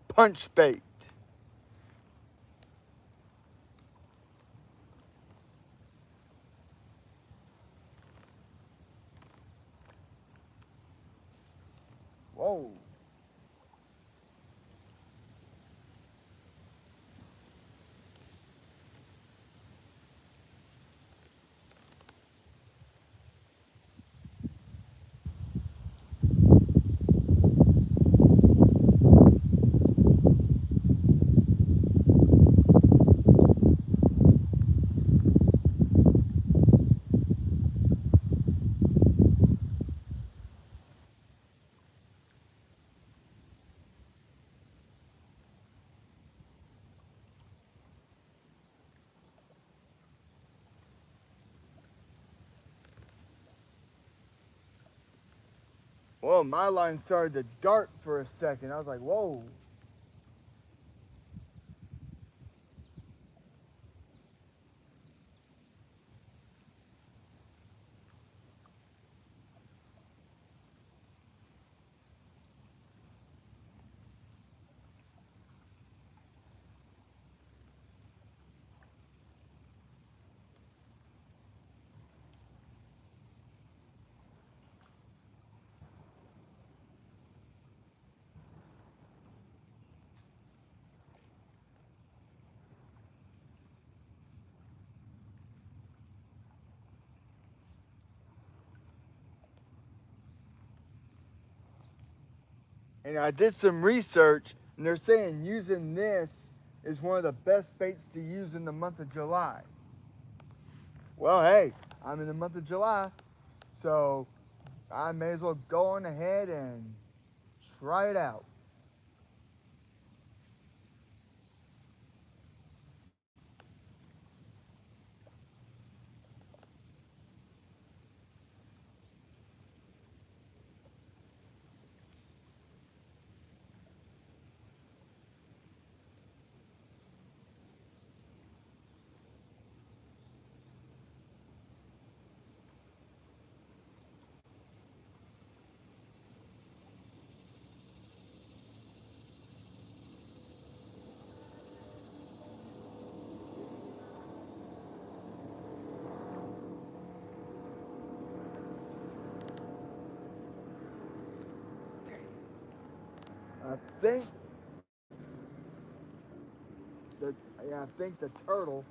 punch bait. Whoa. Well, my line started to dart for a second. I was like, whoa. And I did some research, and they're saying using this is one of the best baits to use in the month of July. Well, hey, I'm in the month of July, so I may as well go on ahead and try it out. I think I think the turtle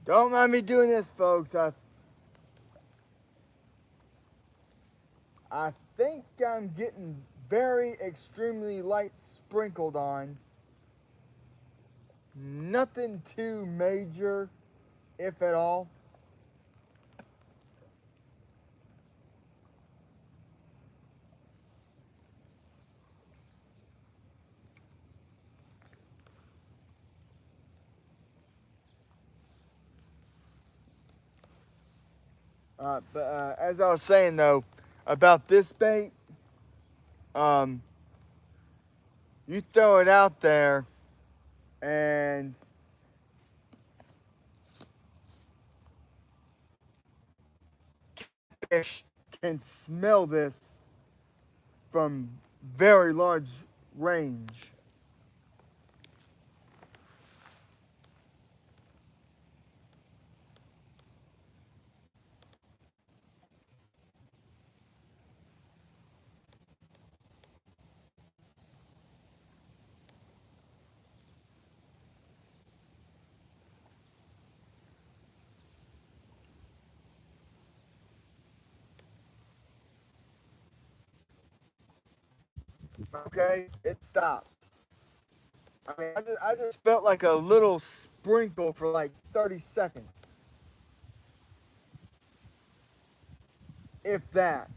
Don't mind me doing this, folks. I think I'm getting very extremely light sprinkled on. Nothing too major, if at all. But as I was saying though, about this bait, you throw it out there and fish can smell this from very large range. Okay, it stopped. I mean, I just felt like a little sprinkle for like 30 seconds, if that.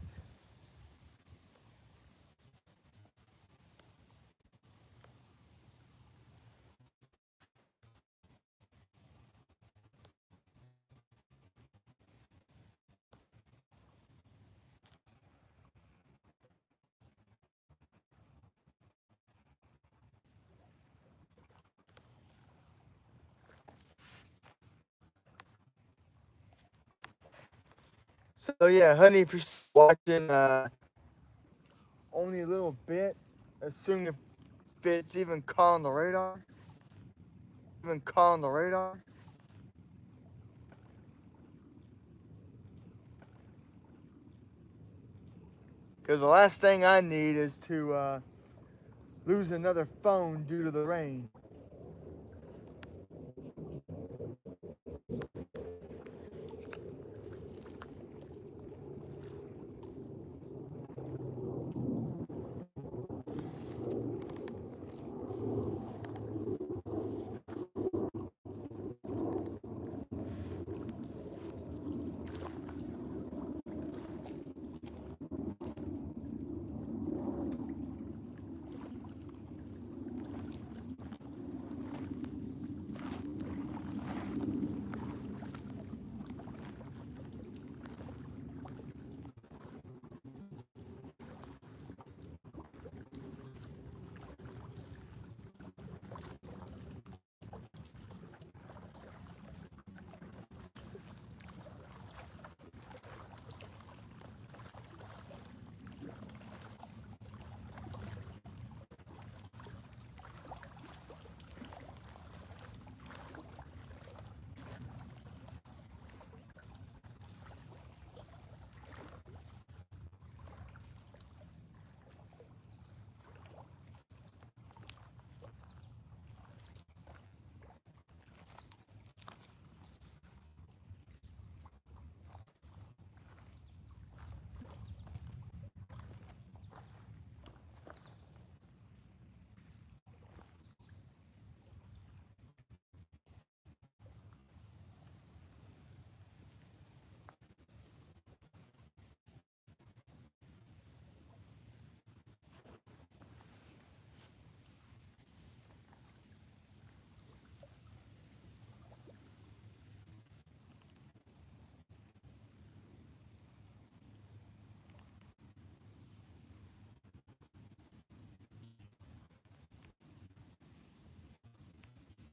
So yeah, honey, if you're watching, only a little bit, assuming if it's even caught on the radar, because the last thing I need is to lose another phone due to the rain.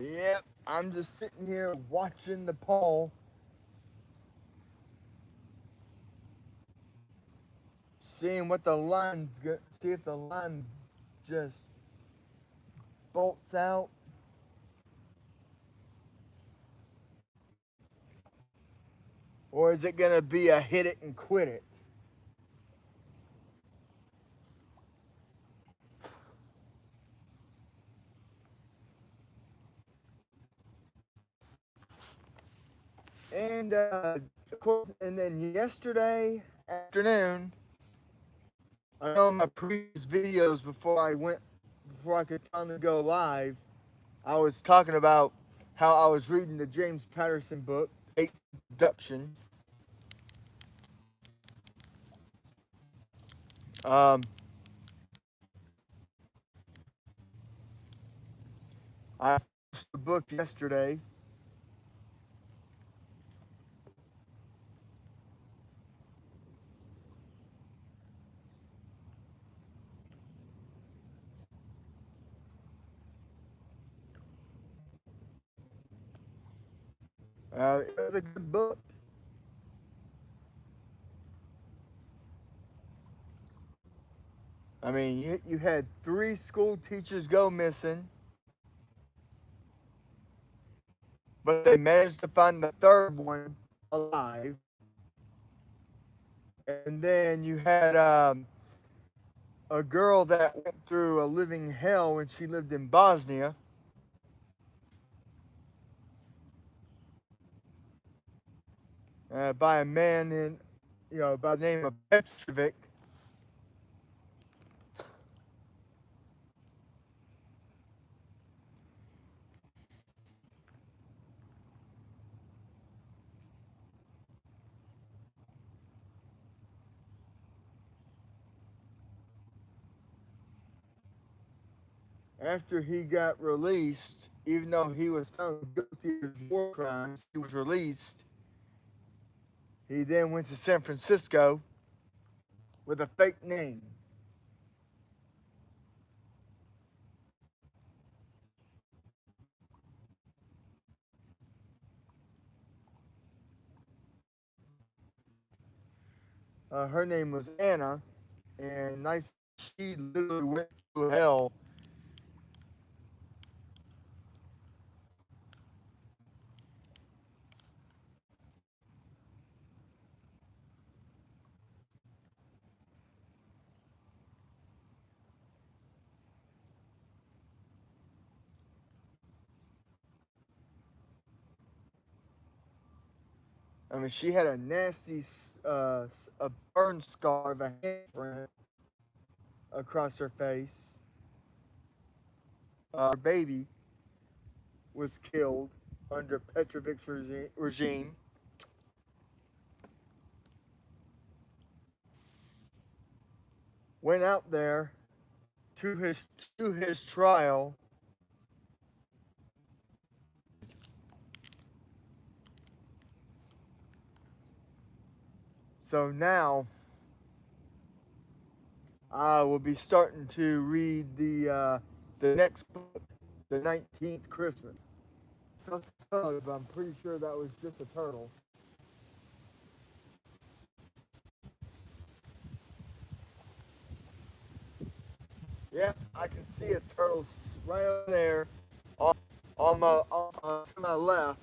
Yep, I'm just sitting here watching the pole, seeing what the line's good. See if the line just bolts out, or is it gonna be a hit it and quit it? And of course, and then yesterday afternoon, I know in my previous videos before I could finally go live, I was talking about how I was reading the James Patterson book, Eighth Production. Um, I finished the book yesterday. It was a good book. I mean, you had 3 school teachers go missing, but they managed to find the third one alive. And then you had a girl that went through a living hell when she lived in Bosnia. By a man by the name of Petrovic. After he got released, even though he was found guilty of war crimes, he was released. He then went to San Francisco with a fake name. Her name was Anna, and she literally went to hell. I mean, she had a nasty a burn scar of a handprint across her face. Her baby was killed under Petrovic's regime. Went out there to his trial. So now I will be starting to read the next book, the 19th Christmas. I'm pretty sure that was just a turtle. Yeah, I can see a turtle right over there to my left.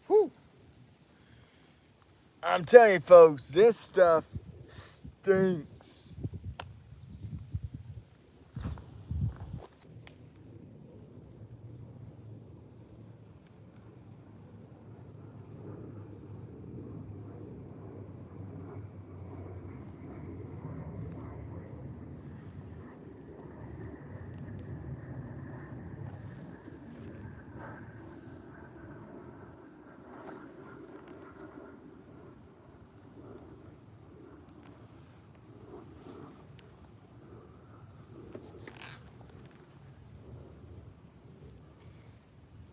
Whew. I'm telling you, folks, this stuff stinks.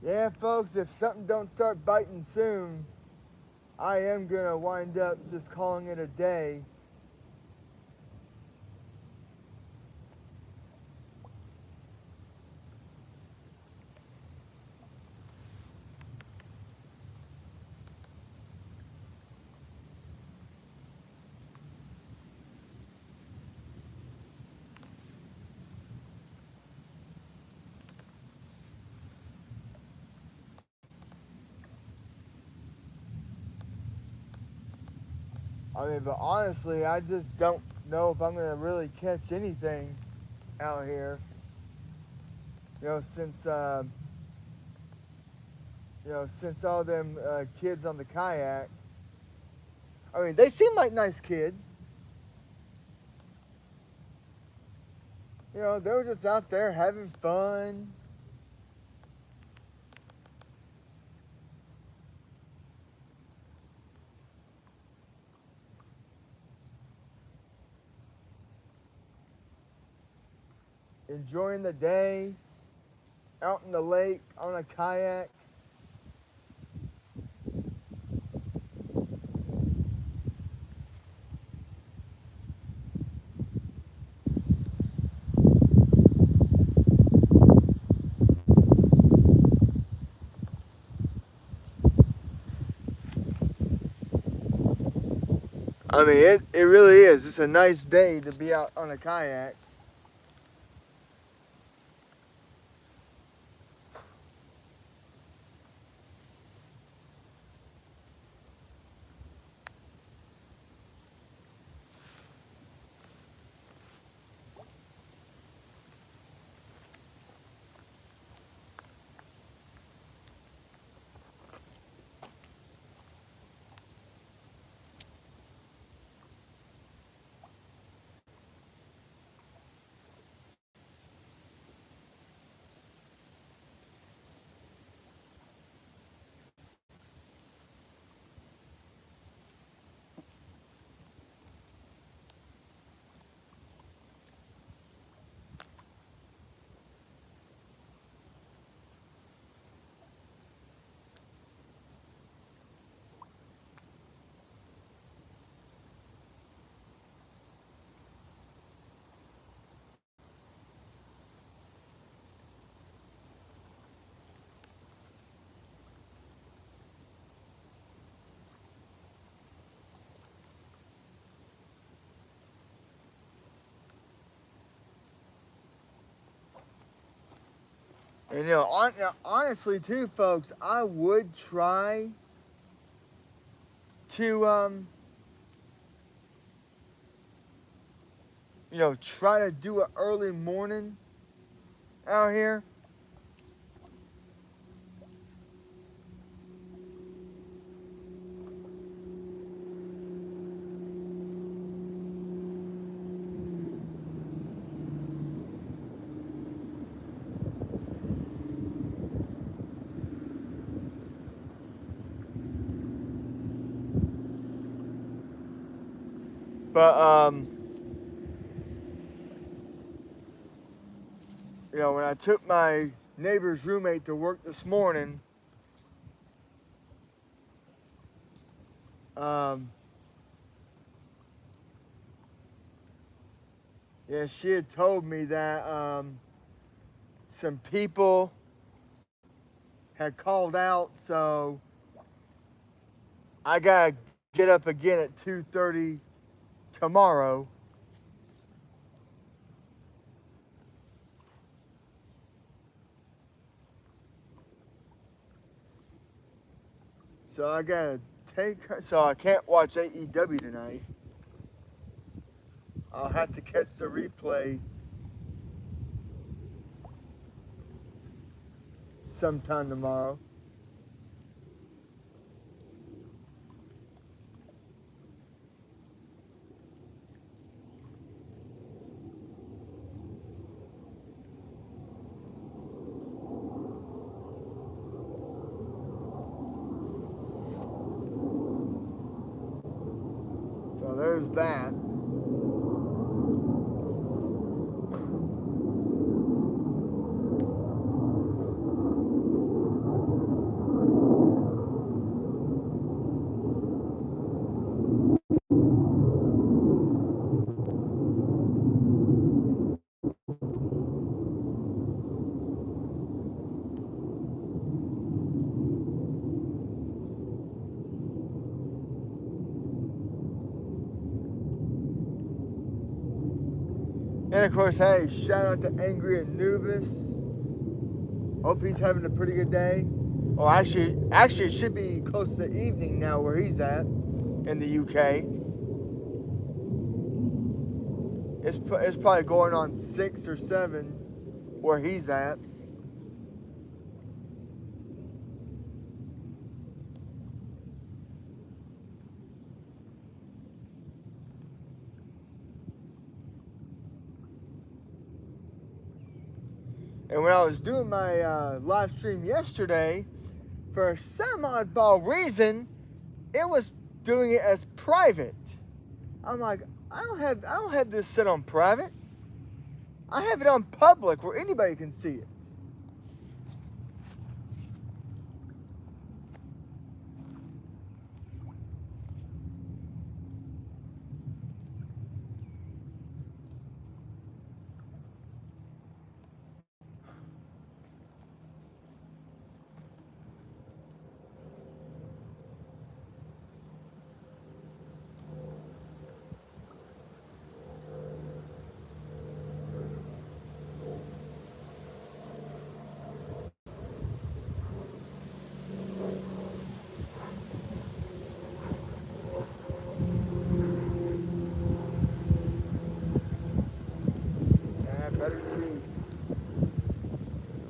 Yeah, folks, if something don't start biting soon, I am gonna wind up just calling it a day. I mean, but honestly, I just don't know if I'm gonna really catch anything out here. Since since all them kids on the kayak. I mean, they seem like nice kids. They were just out there having fun. Enjoying the day out in the lake on a kayak. I mean, it really is. It's a nice day to be out on a kayak. And honestly, too, folks, I would try to try to do an early morning out here. But when I took my neighbor's roommate to work this morning, she had told me that some people had called out, so I gotta get up again at 2:30 tomorrow. So I gotta take her, so I can't watch AEW tonight. I'll have to catch the replay sometime tomorrow. So there's that. And of course, hey, shout out to Angry Anubis. Hope he's having a pretty good day. Oh, actually, it should be close to evening now where he's at in the UK. It's probably going on 6 or 7 where he's at. And when I was doing my live stream yesterday, for some oddball reason, it was doing it as private. I'm like, I don't have this set on private. I have it on public where anybody can see it. And I better see.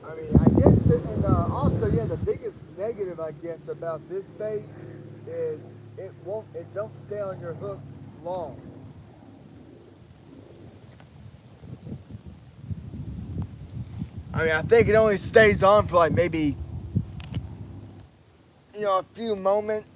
I mean, I guess, and also, yeah, the biggest negative, I guess, about this bait is it don't stay on your hook long. I mean, I think it only stays on for like maybe, a few moments.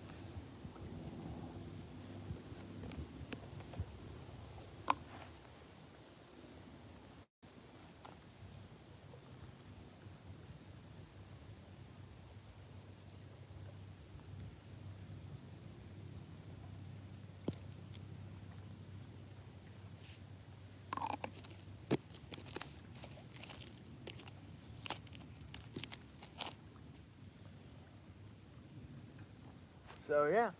So, yeah.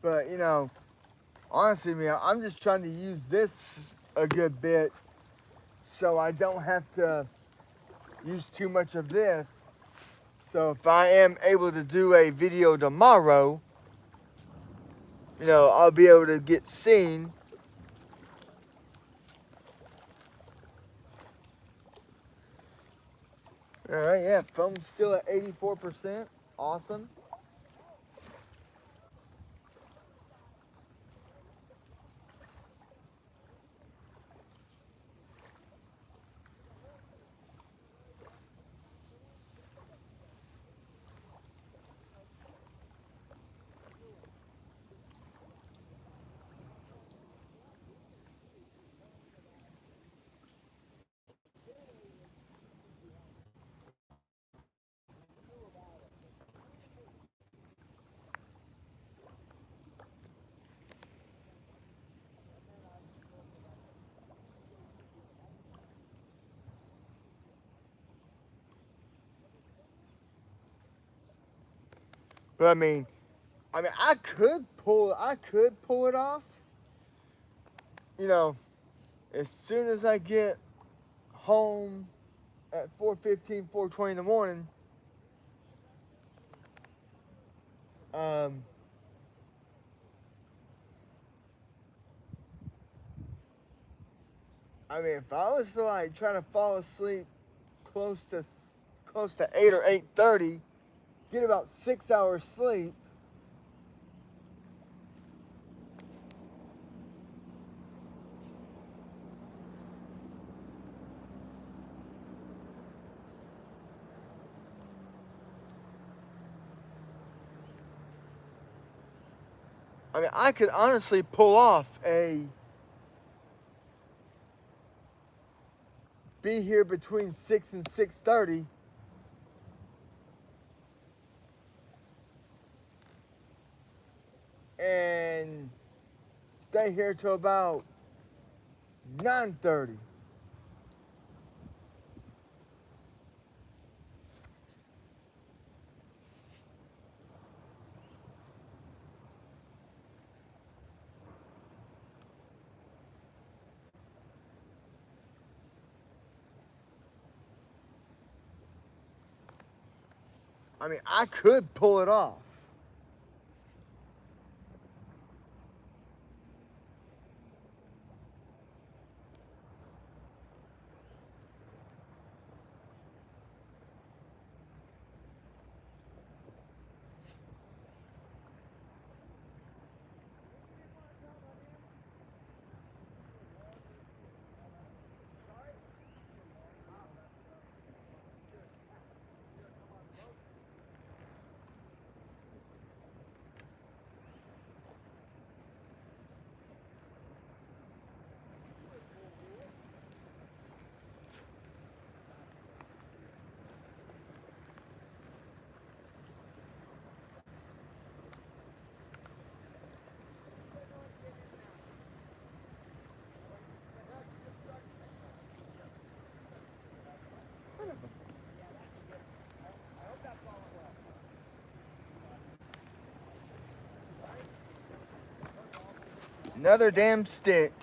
But, honestly, man, I'm just trying to use this a good bit so I don't have to use too much of this. So if I am able to do a video tomorrow, I'll be able to get seen. All right, yeah, foam's still at 84%. Awesome. But I mean, I could pull it off. As soon as I get home at 4:15, 4:20 in the morning. If I was to like try to fall asleep close close to 8 or 8:30, get about 6 hours sleep. I mean, I could honestly pull off be here between 6 and 6:30. And stay here till about 9:30. I mean, I could pull it off. Another damn stick.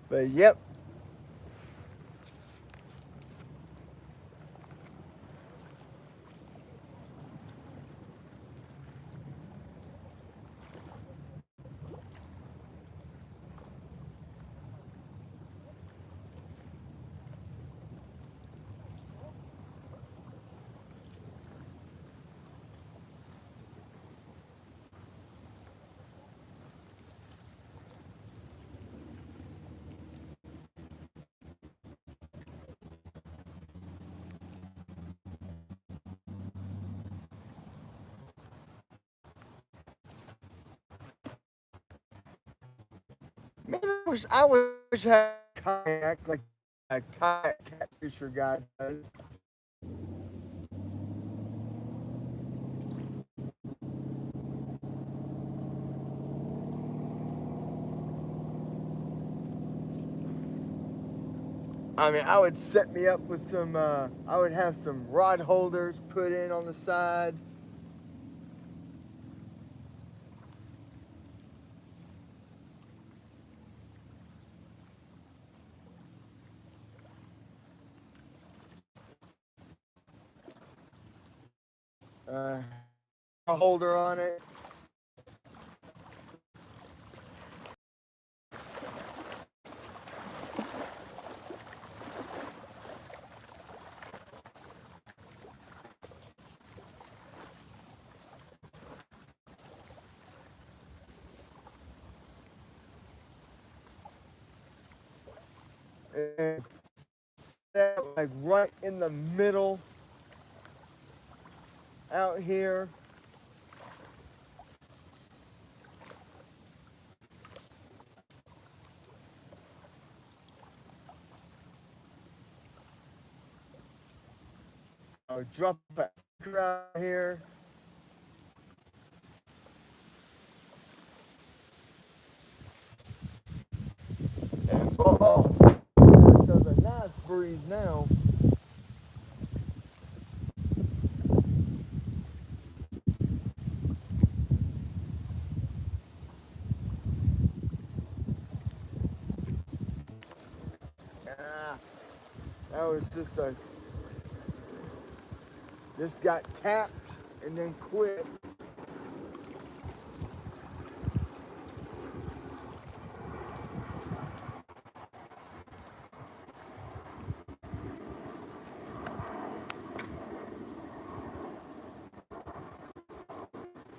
But yep. Man, I wish I had a kayak like a kayak catfisher guy does. I mean, I would set me up with some. I would have some rod holders put in on the side. A holder on it. And set like right in the middle out here. I'll drop an anchor out here. And so the nice breeze now. Ah, that was just a. This got tapped and then quit.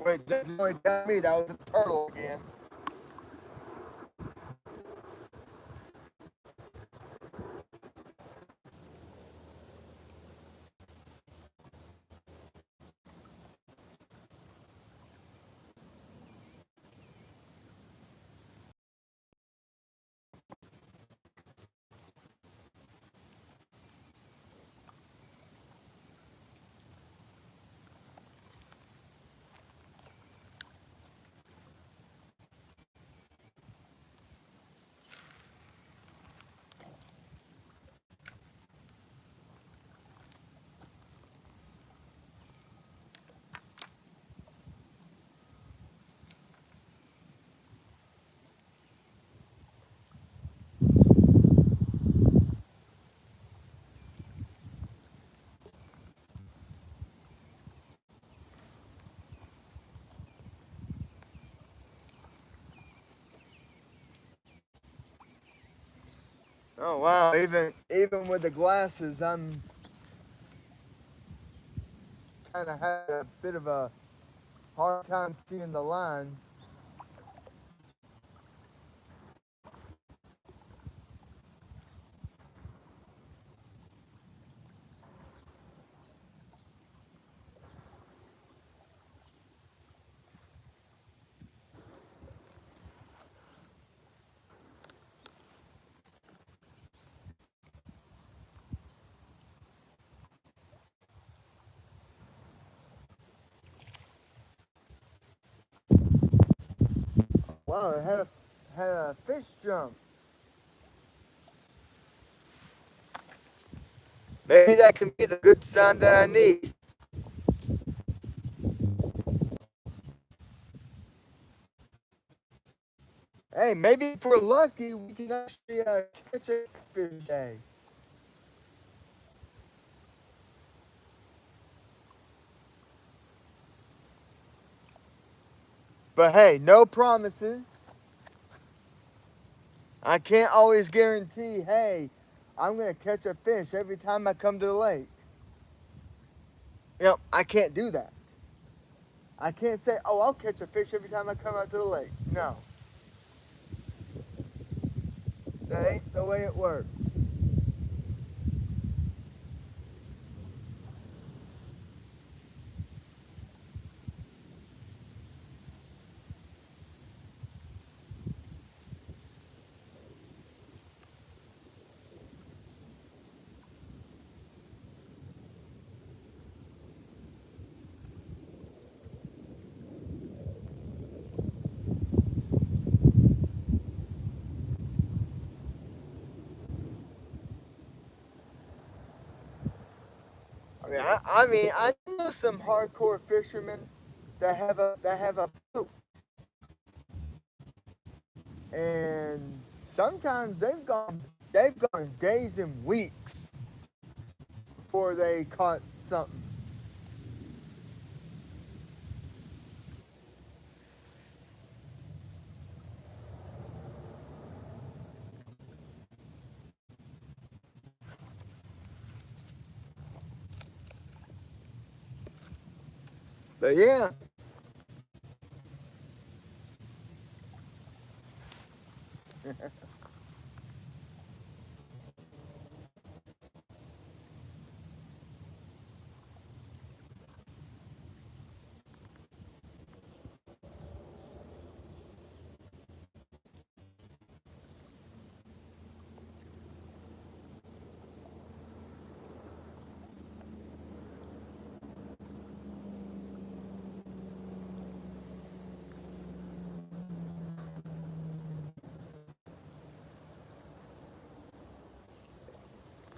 Wait, that only got me. That was a turtle again. Oh wow! Even with the glasses, I'm kind of had a bit of a hard time seeing the line. Wow! It had a fish jump. Maybe that can be the good sign that I need. Hey, maybe if we're lucky, we can actually catch a fish day. But hey, no promises. I can't always guarantee, hey, I'm going to catch a fish every time I come to the lake. I can't do that. I can't say, oh, I'll catch a fish every time I come out to the lake. No. That ain't the way it works. I mean, I know some hardcore fishermen that have a boat, and sometimes they've gone days and weeks before they caught something. But yeah,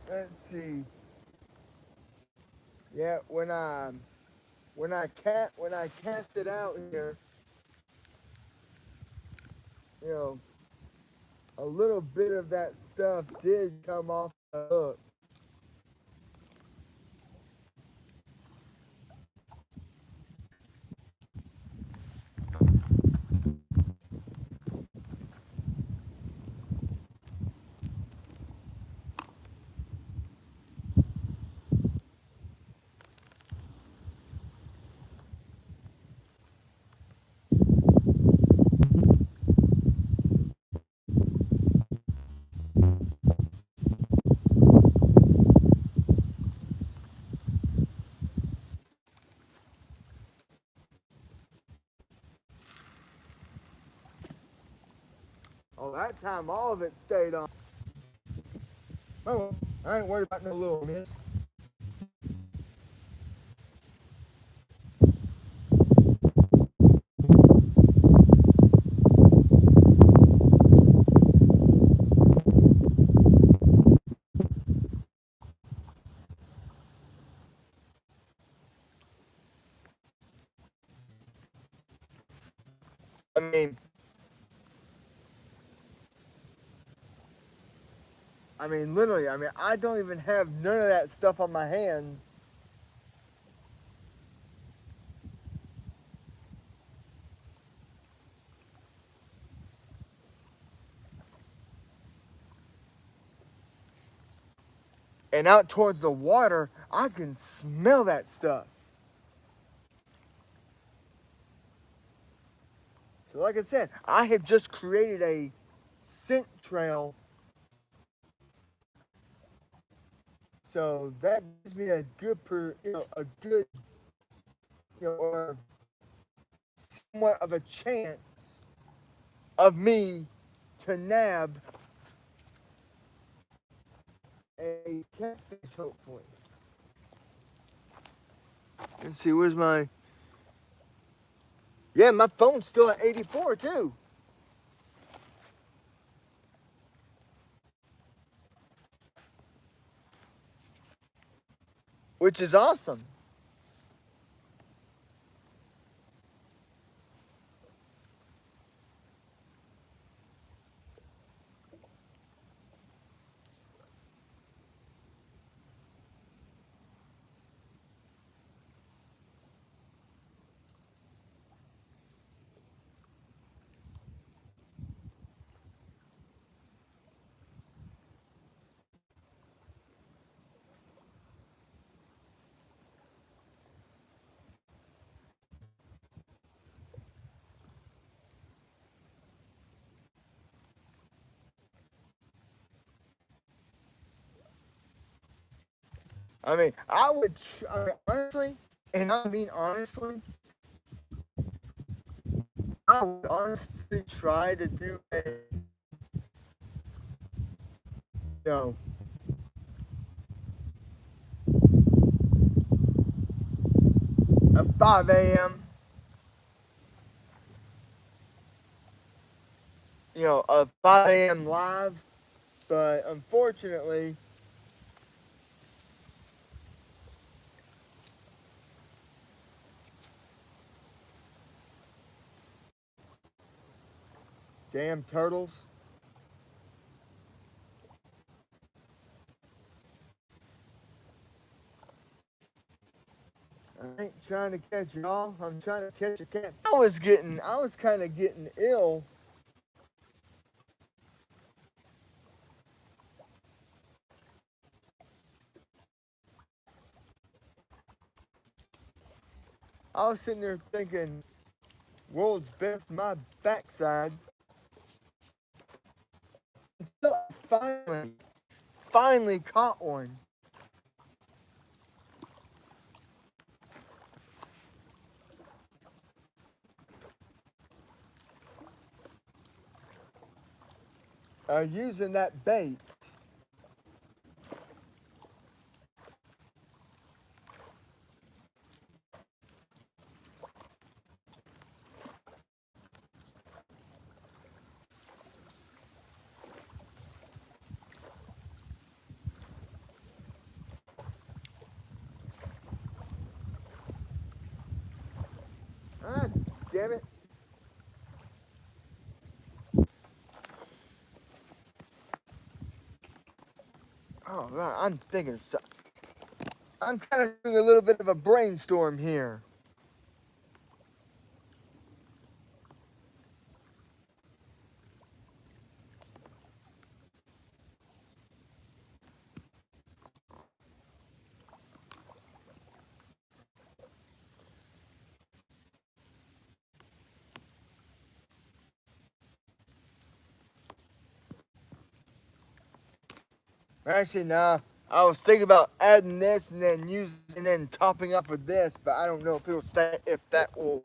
let's see. Yeah, when I cast it out here, you know, a little bit of that stuff did come off the hook. Oh, that time all of it stayed on. Oh, I ain't worried about no little miss. I mean, literally. I don't even have none of that stuff on my hands. And out towards the water, I can smell that stuff. So, like I said, I have just created a scent trail. So that gives me a good, or somewhat of a chance of me to nab a catfish, hopefully. Let's see, where's my... Yeah, my phone's still at 84, too. Which is awesome. Honestly, and I mean honestly, I would honestly try to do know, a 5 a.m., a 5 a.m. live, but unfortunately, Damn turtles. I ain't trying to catch y'all. I'm trying to catch a cat. I was kind of getting ill. I was sitting there thinking, world's best, my backside. Finally caught one. Using that bait. Ah, damn it. Oh, man, I'm kind of doing a little bit of a brainstorm here. Actually, nah. I was thinking about adding this and then topping up with this, but I don't know if it'll stay. If that will.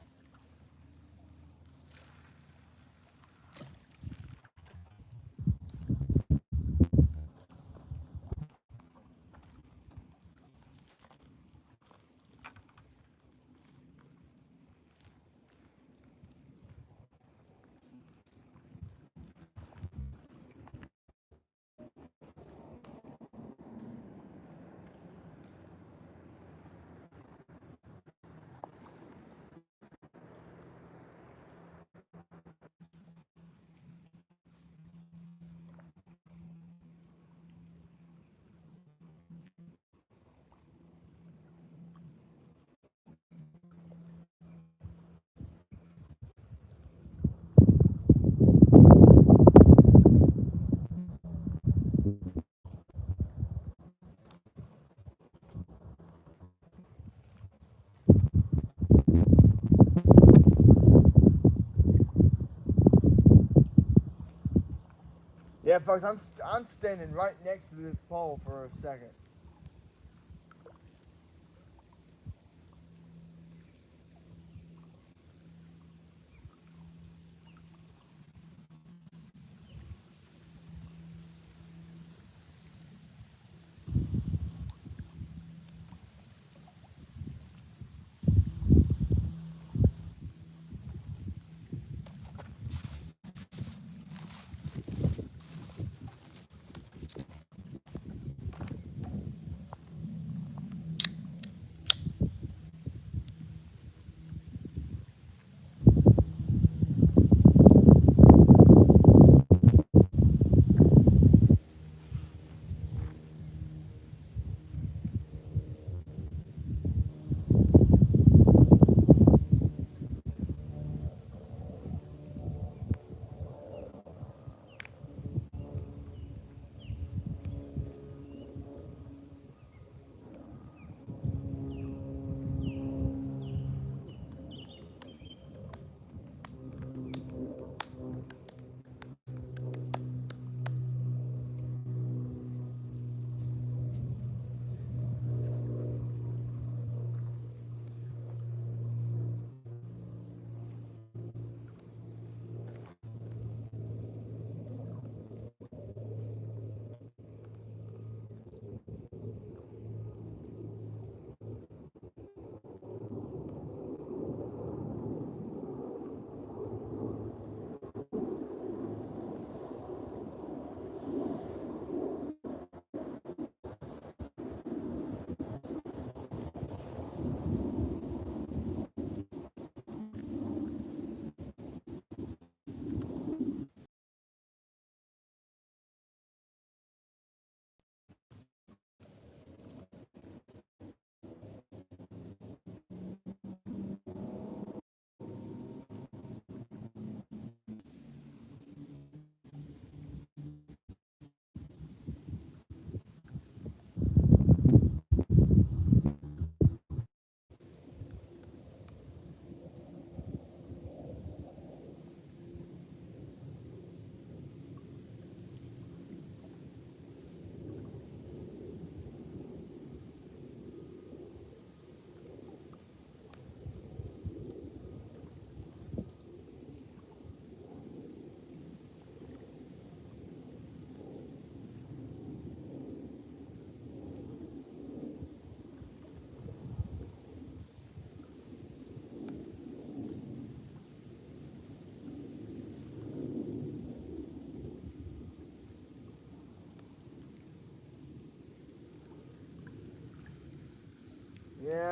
Yeah, folks, I'm standing right next to this pole for a second.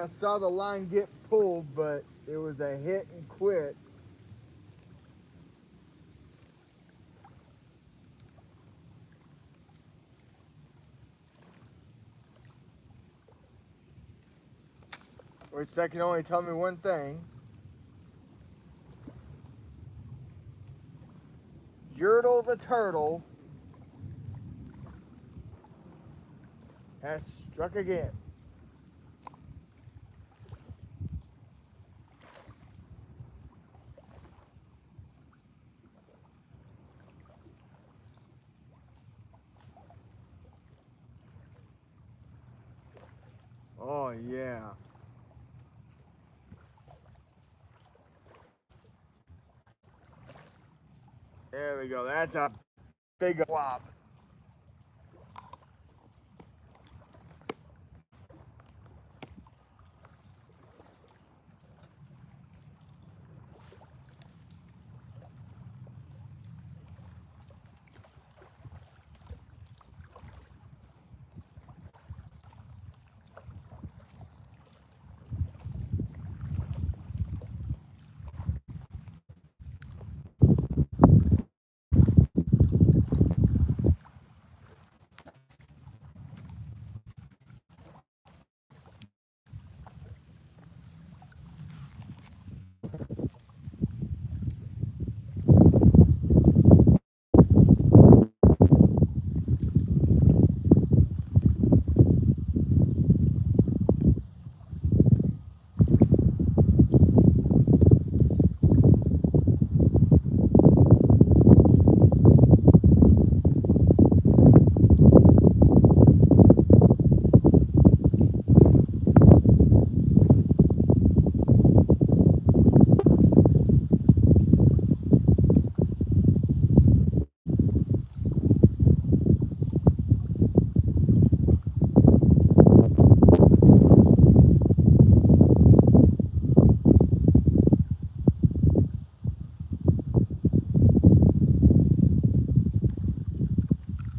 I saw the line get pulled, but it was a hit and quit. Which that can only tell me one thing. Yertle the turtle has struck again. Oh yeah. There we go. That's a big flop.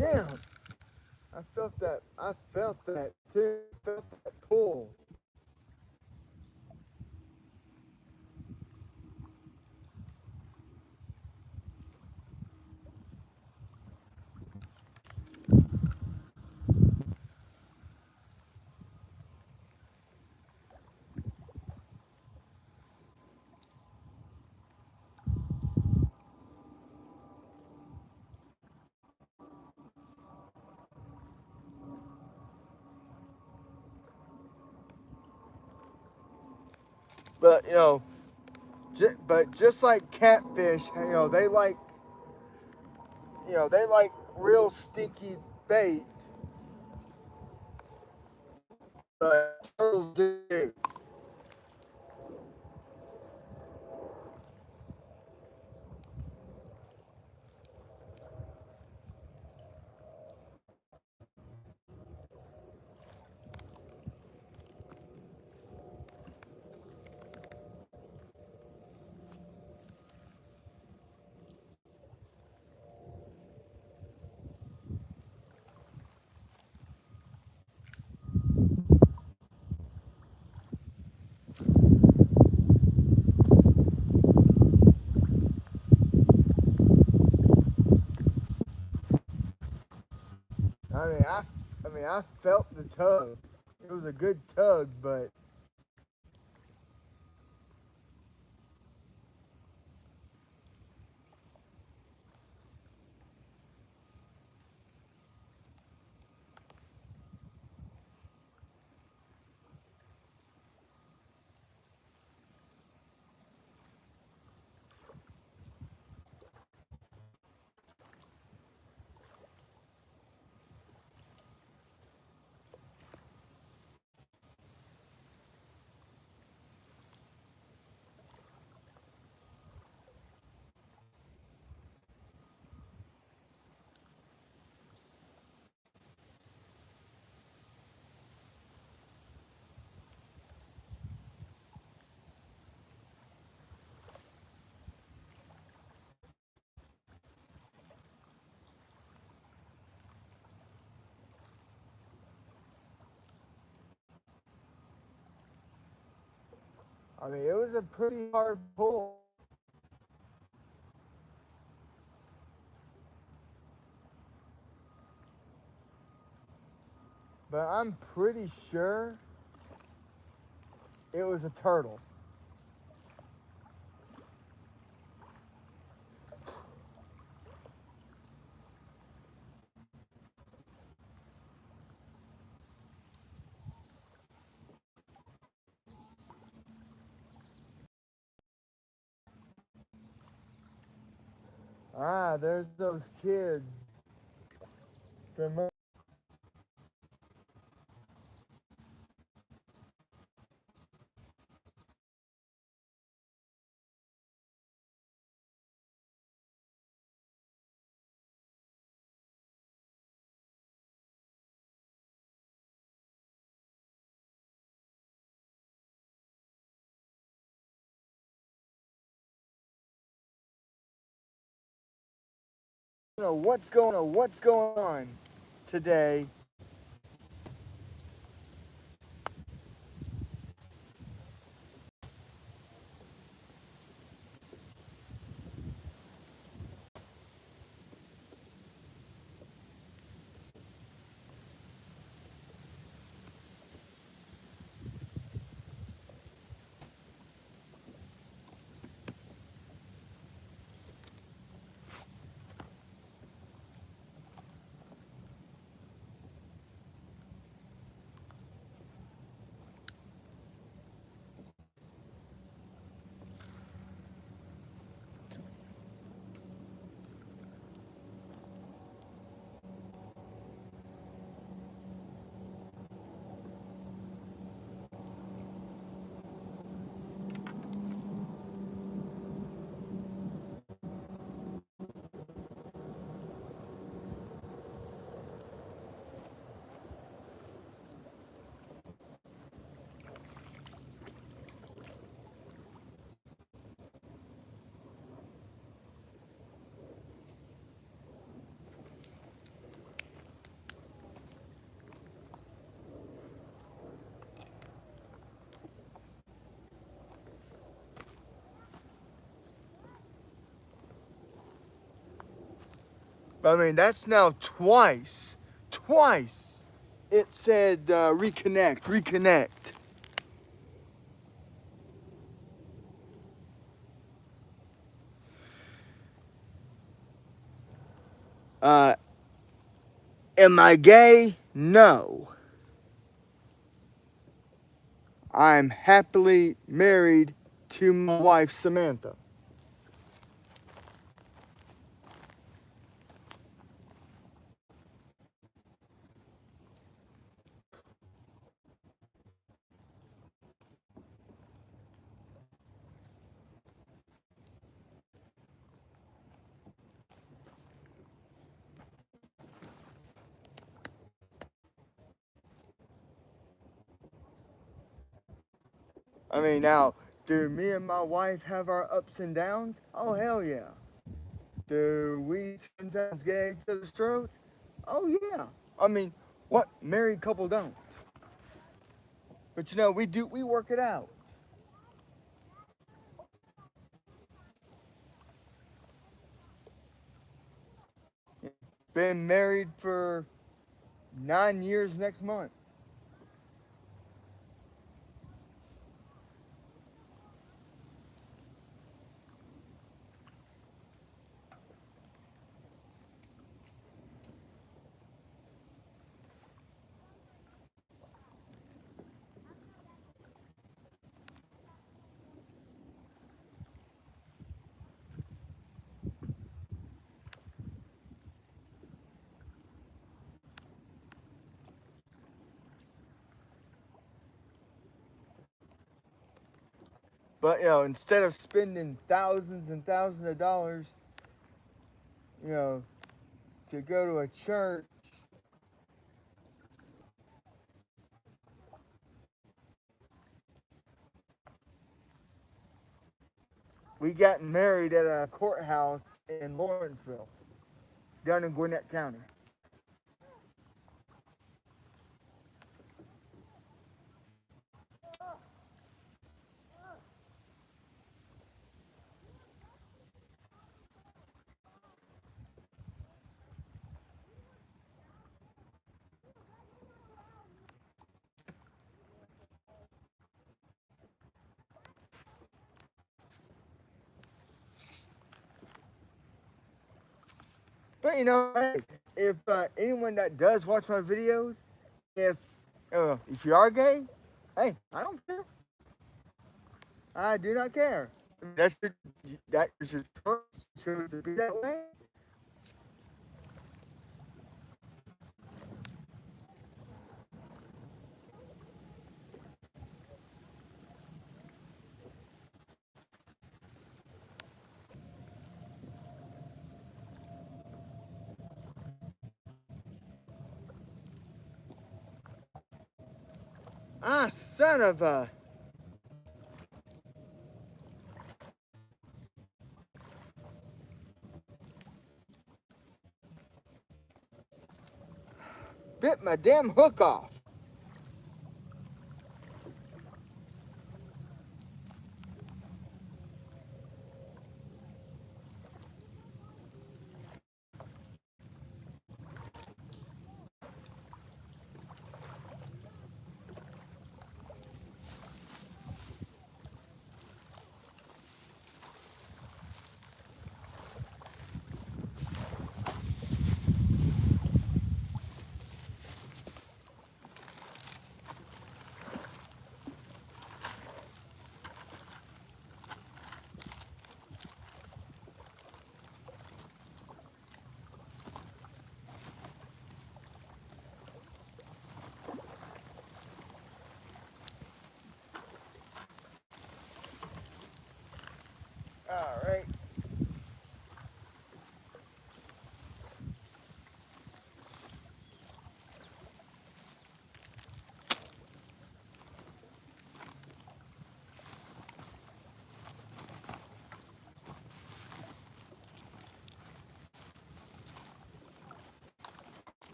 Damn. I felt that. I felt that too. Felt that pull. But but just like catfish, they like, they like real stinky bait. But turtles do. I felt the tug. It was a good tug, but I mean, it was a pretty hard pull. But I'm pretty sure it was a turtle. Ah, there's those kids. What's going on today. I mean, that's now twice. Twice. It said reconnect. Uh, am I gay? No. I'm happily married to my wife, Samantha. I mean, now, do me and my wife have our ups and downs? Oh, hell yeah. Do we sometimes get each other's throats? Oh, yeah. I mean, what married couple don't? But we work it out. Been married for 9 years next month. But instead of spending thousands and thousands of dollars, you know, to go to a church, we got married at a courthouse in Lawrenceville, down in Gwinnett County. But you know, hey, if anyone that does watch my videos, if if you are gay, hey, I don't care. I do not care. I mean, that is your choice. You chose to be that way. Ah, son of a. Bit my damn hook off. All right.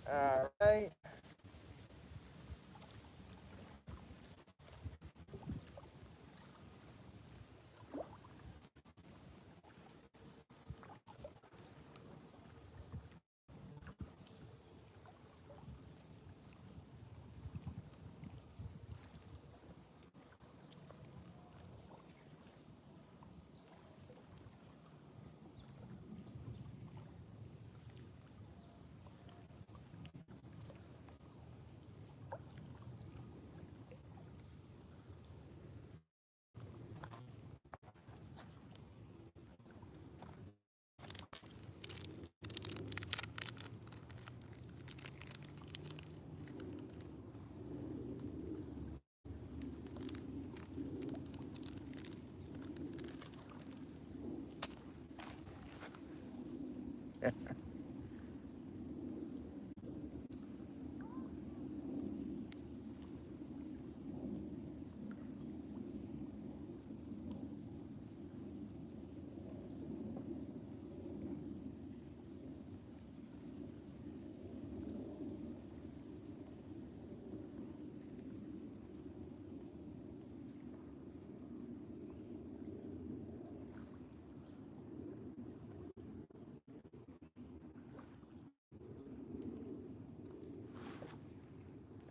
All right.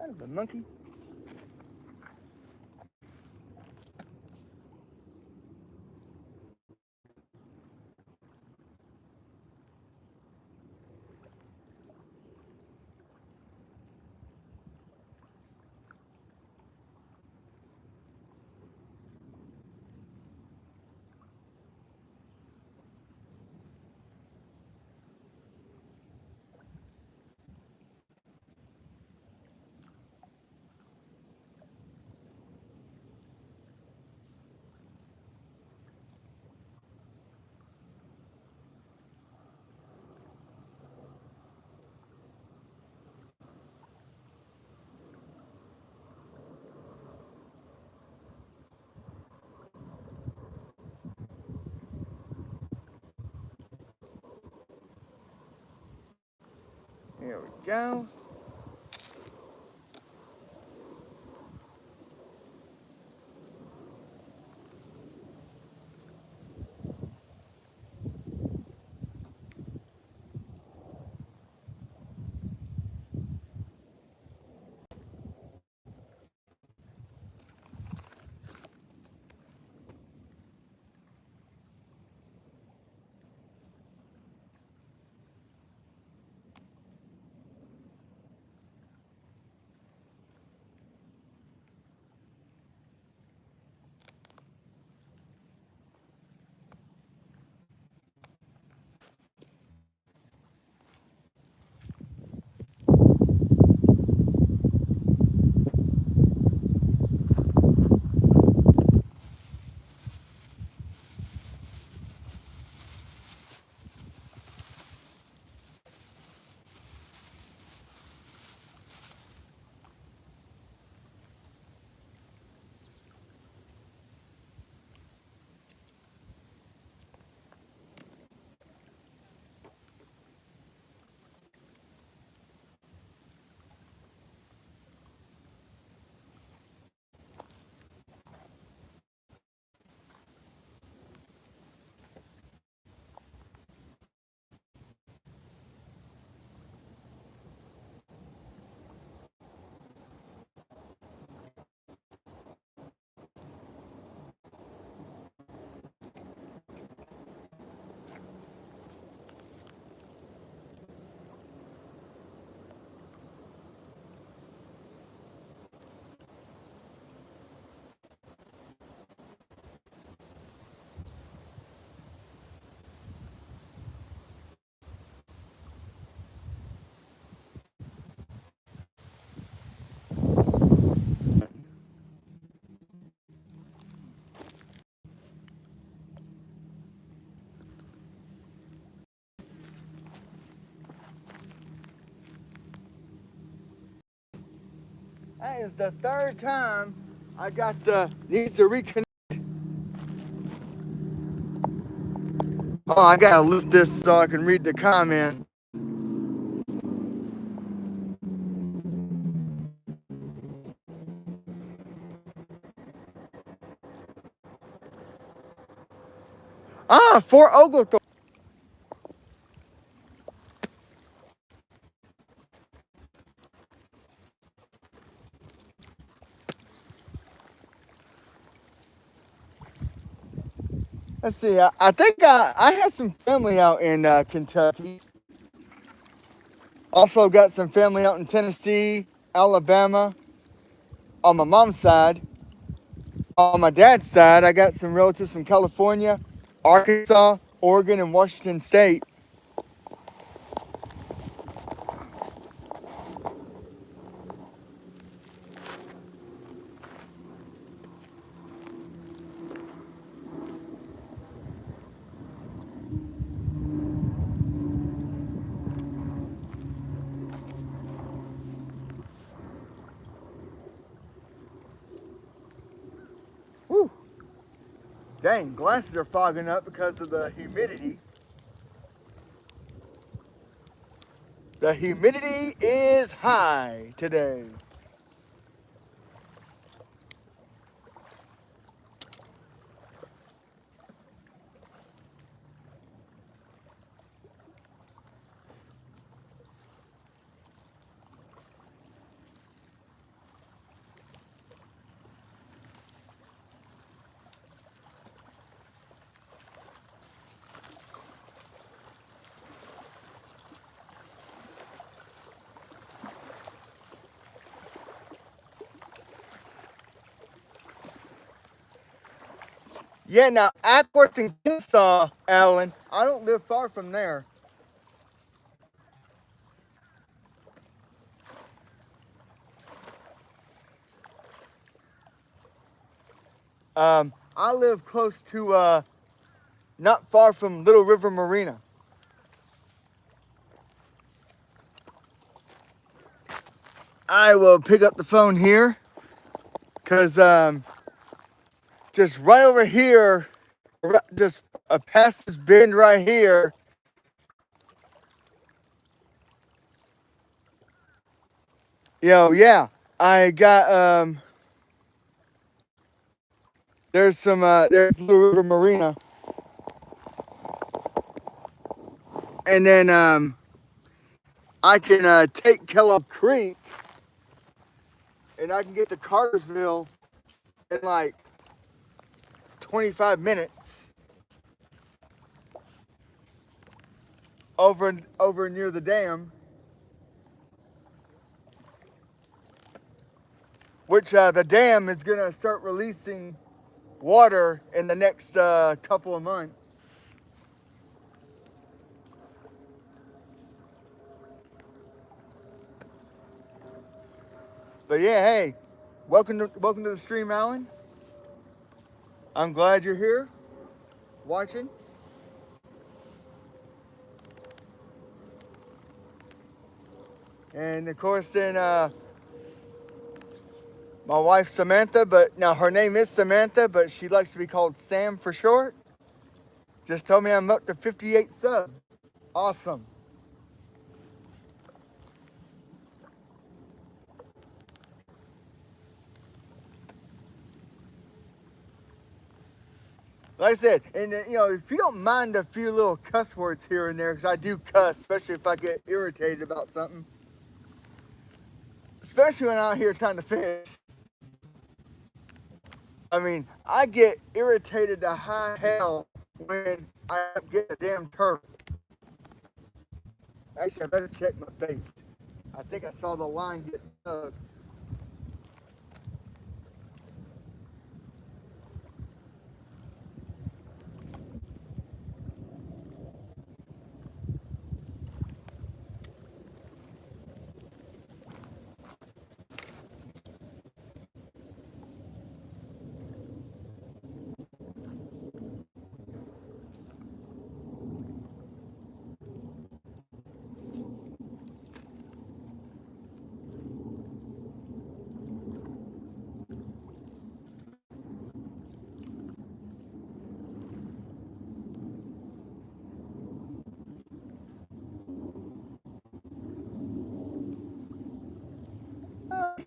Son of a monkey. Here we go. That is the third time I got the needs to reconnect. Oh, I gotta lift this so I can read the comment. Fort Oglethorpe. Let's see. I think I have some family out in Kentucky. Also got some family out in Tennessee, Alabama, on my mom's side. On my dad's side, I got some relatives from California, Arkansas, Oregon, and Washington State. Whew. Dang, glasses are fogging up because of the humidity. The humidity is high today. Yeah, now Ackworth and Kennesaw, Alan, I don't live far from there. I live close to, not far from Little River Marina. I will pick up the phone here, because just right over here, just past this bend right here, yeah, I got, there's Little River Marina. And then I can take Kellogg Creek and I can get to Cartersville in like 25 minutes over near the dam, which the dam is gonna start releasing water in the next couple of months. But yeah, hey, welcome to the stream, Alan. I'm glad you're here, watching. And of course, then my wife Samantha, but now her name is Samantha, but she likes to be called Sam for short. Just told me I'm up to 58 subs. Awesome. Like I said, and if you don't mind a few little cuss words here and there, because I do cuss, especially if I get irritated about something. Especially when I'm out here trying to fish. I mean, I get irritated to high hell when I get a damn turtle. Actually, I better check my bait. I think I saw the line get tugged.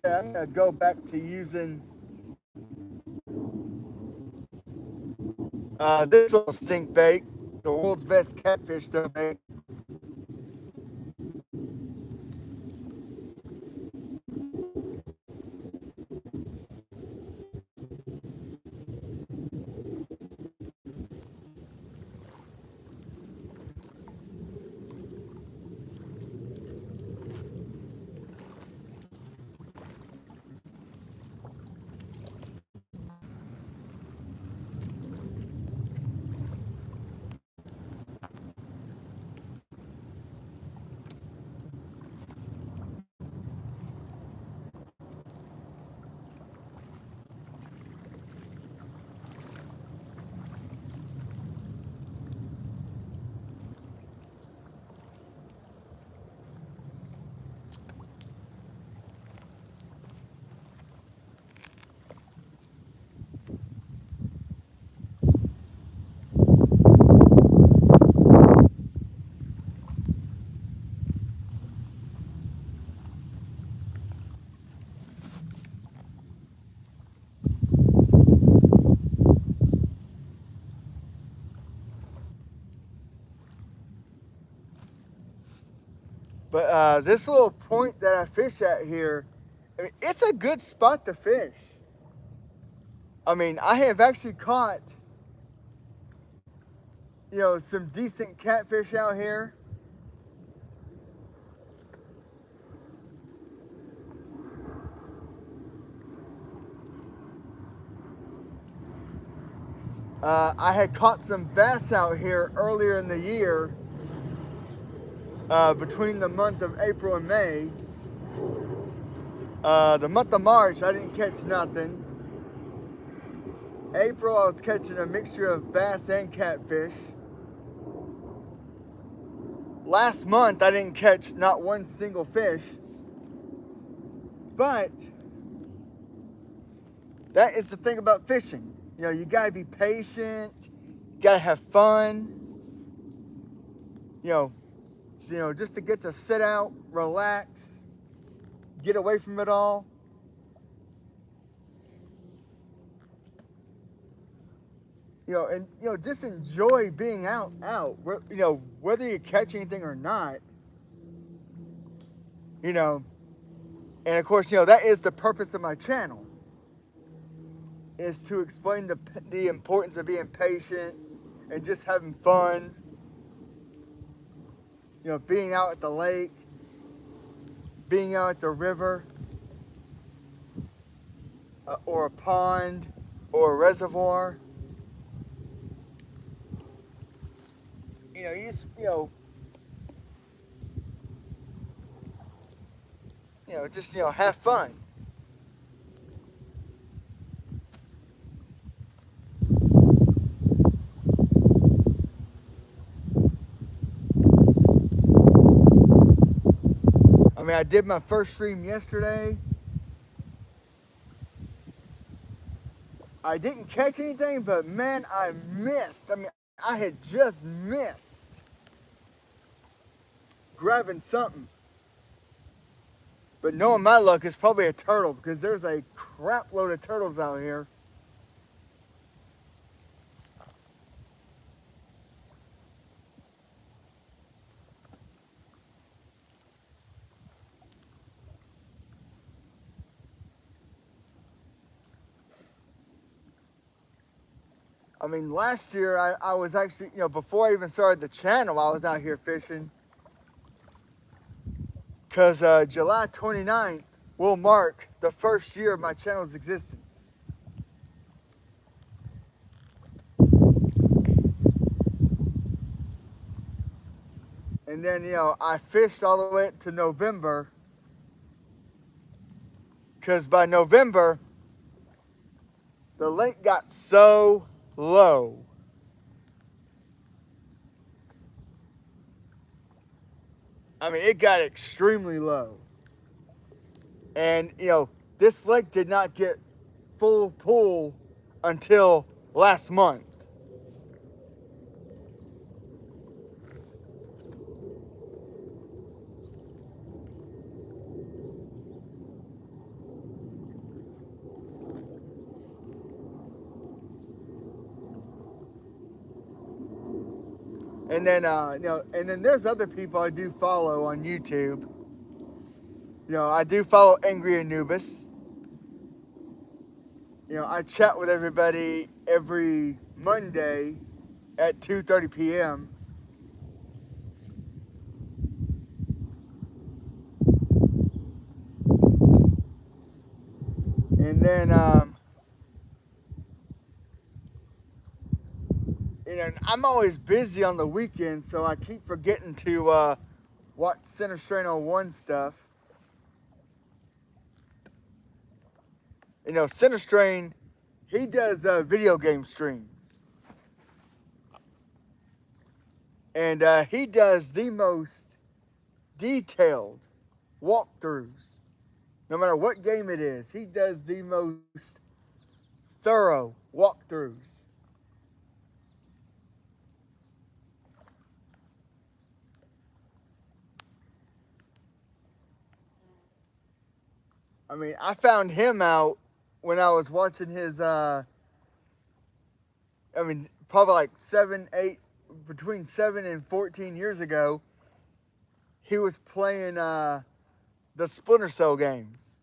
Okay, I'm gonna go back to using this little stink bait, the world's best catfish dough bait. But this little point that I fish at here, I mean, it's a good spot to fish. I mean, I have actually caught, some decent catfish out here. I had caught some bass out here earlier in the year, between the month of April and May. The month of March, I didn't catch nothing. April, I was catching a mixture of bass and catfish. Last month, I didn't catch not one single fish. But that is the thing about fishing. You gotta be patient. You gotta have fun. Just to get to sit out, relax, get away from it all. Just enjoy being out. Whether you catch anything or not. And of course, that is the purpose of my channel, is to explain the importance of being patient and just having fun. Being out at the lake, being out at the river, or a pond, or a reservoir. Just have fun. I mean, I did my first stream yesterday. I didn't catch anything, but man, I missed. I mean, I had just missed grabbing something. But knowing my luck, it's probably a turtle, because there's a crap load of turtles out here. I mean, last year I was actually, before I even started the channel, I was out here fishing. Because July 29th will mark the first year of my channel's existence. And then, I fished all the way to November. Because by November, the lake got so low. I mean, it got extremely low. And, this lake did not get full pull until last month. And then and then there's other people I do follow on YouTube. I do follow Angry Anubis. I chat with everybody every Monday at 2:30 p.m. And then I'm always busy on the weekends, so I keep forgetting to watch Center Strain on One stuff. Center Strain, he does video game streams. And he does the most detailed walkthroughs. No matter what game it is, he does the most thorough walkthroughs. I mean, I found him out when I was watching his, probably like 7, 8, between 7 and 14 years ago, he was playing the Splinter Cell games.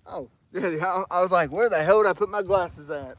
Oh, yeah, I was like, where the hell did I put my glasses at?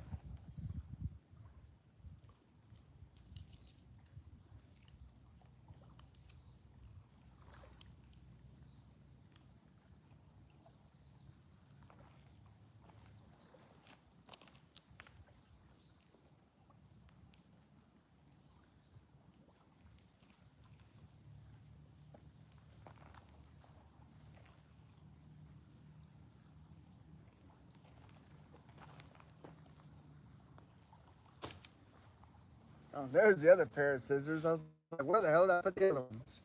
Oh, there's the other pair of scissors. I was like, where the hell did I put the other ones?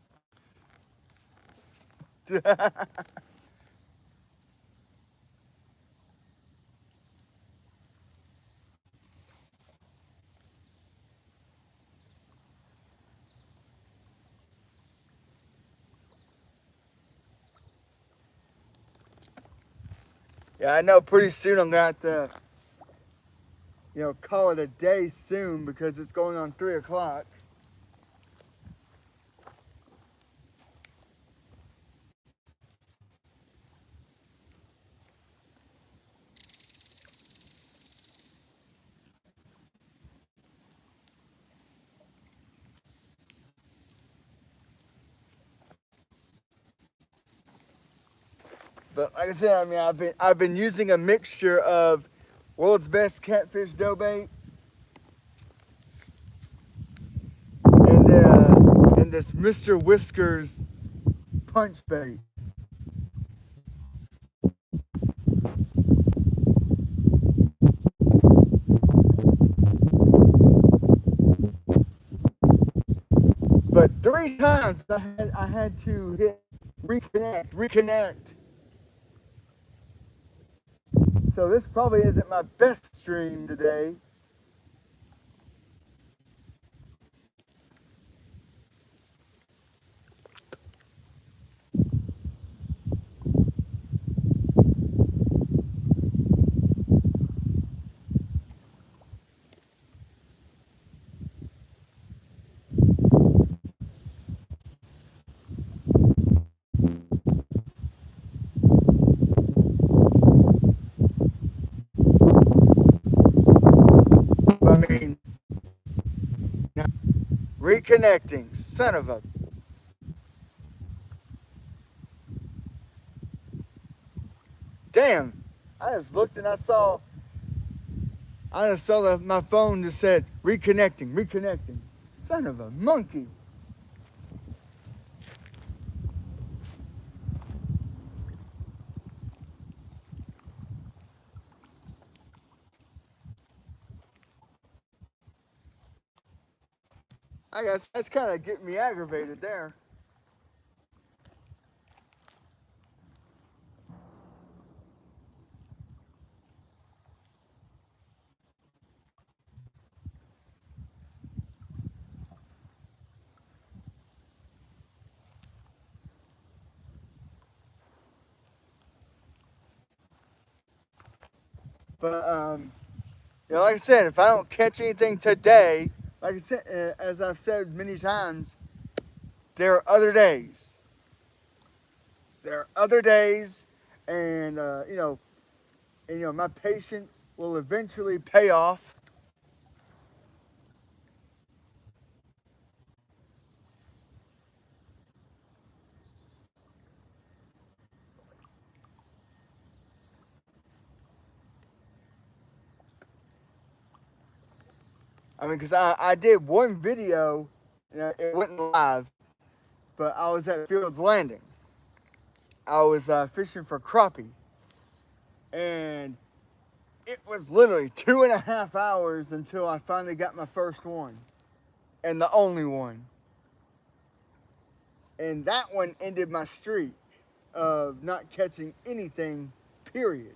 Yeah, I know pretty soon I'm going to have to, call it a day soon because it's going on 3 o'clock. But like I said, I mean, I've been using a mixture of World's Best Catfish Dough Bait and this Mr. Whiskers Punch Bait. But 3 times I had to hit reconnect. So this probably isn't my best stream today. I mean, reconnecting, son of a. Damn, I just looked and I just saw that my phone just said reconnecting. Son of a monkey. I guess that's kind of getting me aggravated there. But like I said, if I don't catch anything today, like I said, as I've said many times, there are other days. There are other days, and my patience will eventually pay off. I mean, because I did one video, it went live, but I was at Fields Landing. I was fishing for crappie, and it was literally 2.5 hours until I finally got my first one, and the only one. And that one ended my streak of not catching anything, period.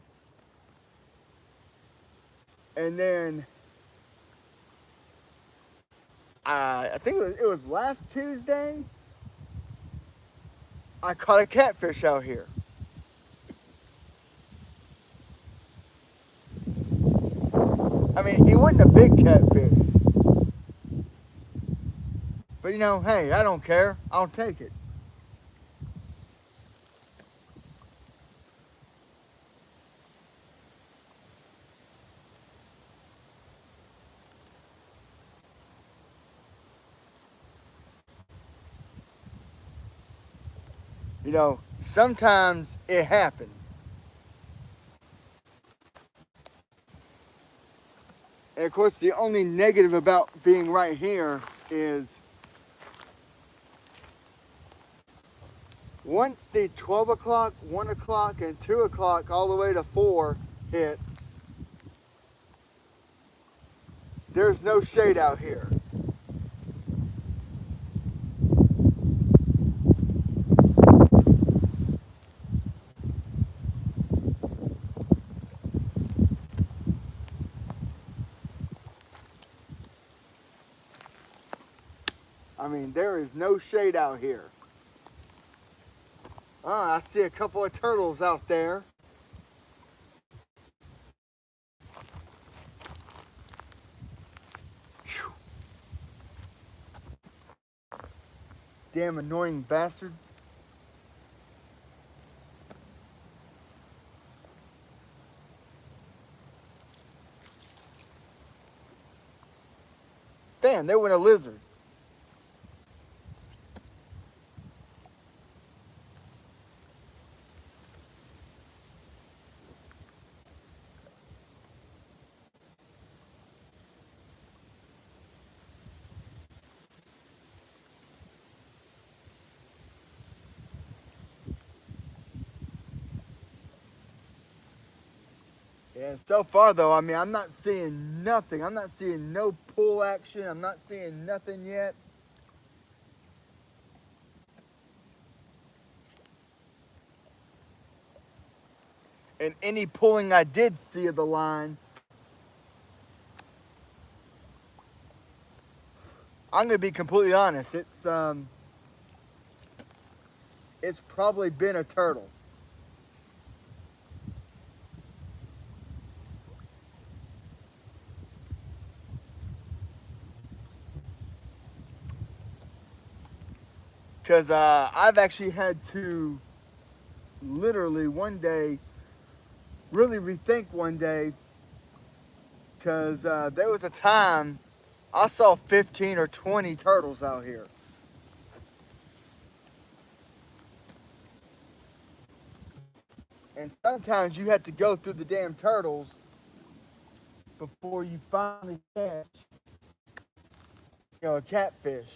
And then I think it was last Tuesday, I caught a catfish out here. I mean, he wasn't a big catfish. But hey, I don't care. I'll take it. Sometimes it happens. And of course, the only negative about being right here is once the 12 o'clock, 1 o'clock, and 2 o'clock, all the way to 4 hits, there's no shade out here. I mean, there is no shade out here. I see a couple of turtles out there. Whew. Damn annoying bastards. Bam, there went a lizard. Yeah, so far though, I mean, I'm not seeing nothing. I'm not seeing no pull action. I'm not seeing nothing yet. And any pulling I did see of the line, I'm gonna be completely honest. It's probably been a turtle. Because I've actually had to literally one day really rethink one day, because there was a time I saw 15 or 20 turtles out here. And sometimes you have to go through the damn turtles before you finally catch, a catfish.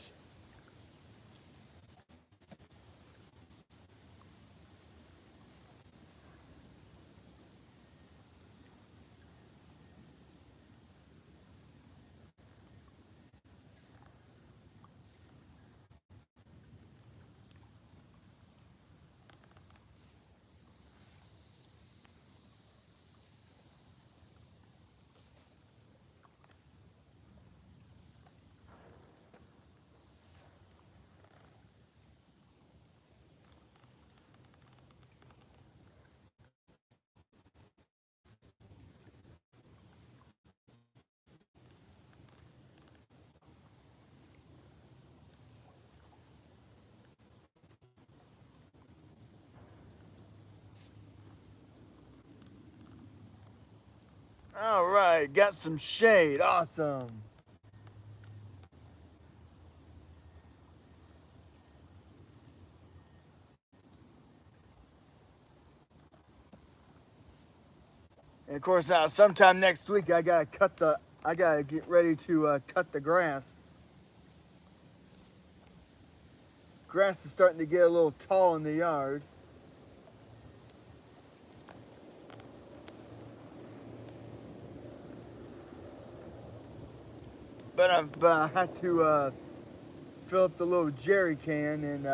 All right, got some shade. Awesome. And of course, sometime next week I gotta get ready to cut the grass. Grass is starting to get a little tall in the yard. But I had to fill up the little jerry can and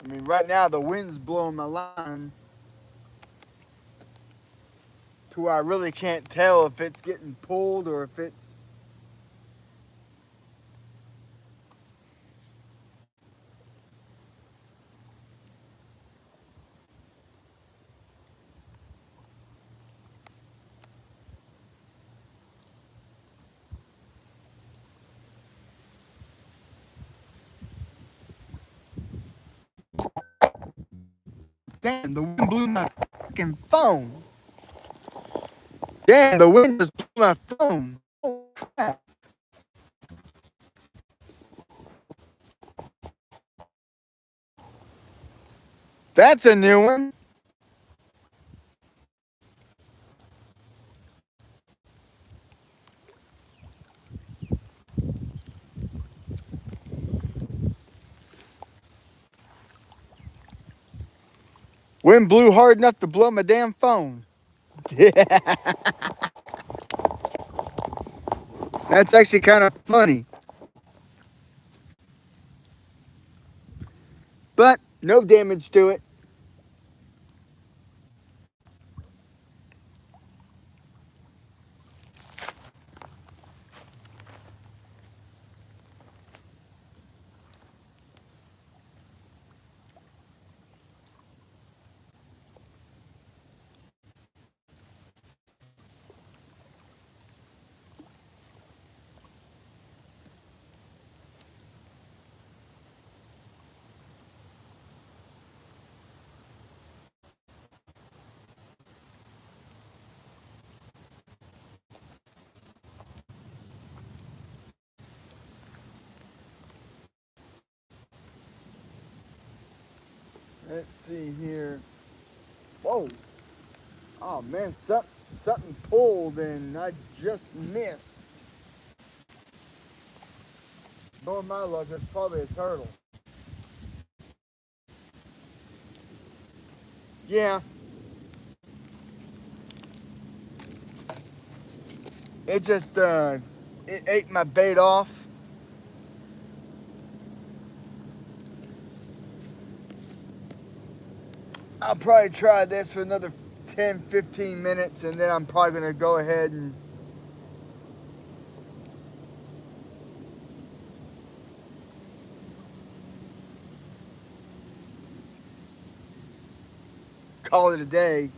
I mean, right now the wind's blowing my line to where I really can't tell if it's getting pulled or if it's. Damn, the wind blew my fucking phone. Damn, the wind just blew my phone. Oh, crap. That's a new one. Wind blew hard enough to blow my damn phone. That's actually kind of funny. But no damage to it. Let's see here. Whoa. Oh man, something pulled and I just missed. Knowing my luck, it's probably a turtle. Yeah. It just it ate my bait off. I'll probably try this for another 10-15 minutes and then I'm probably gonna go ahead and call it a day.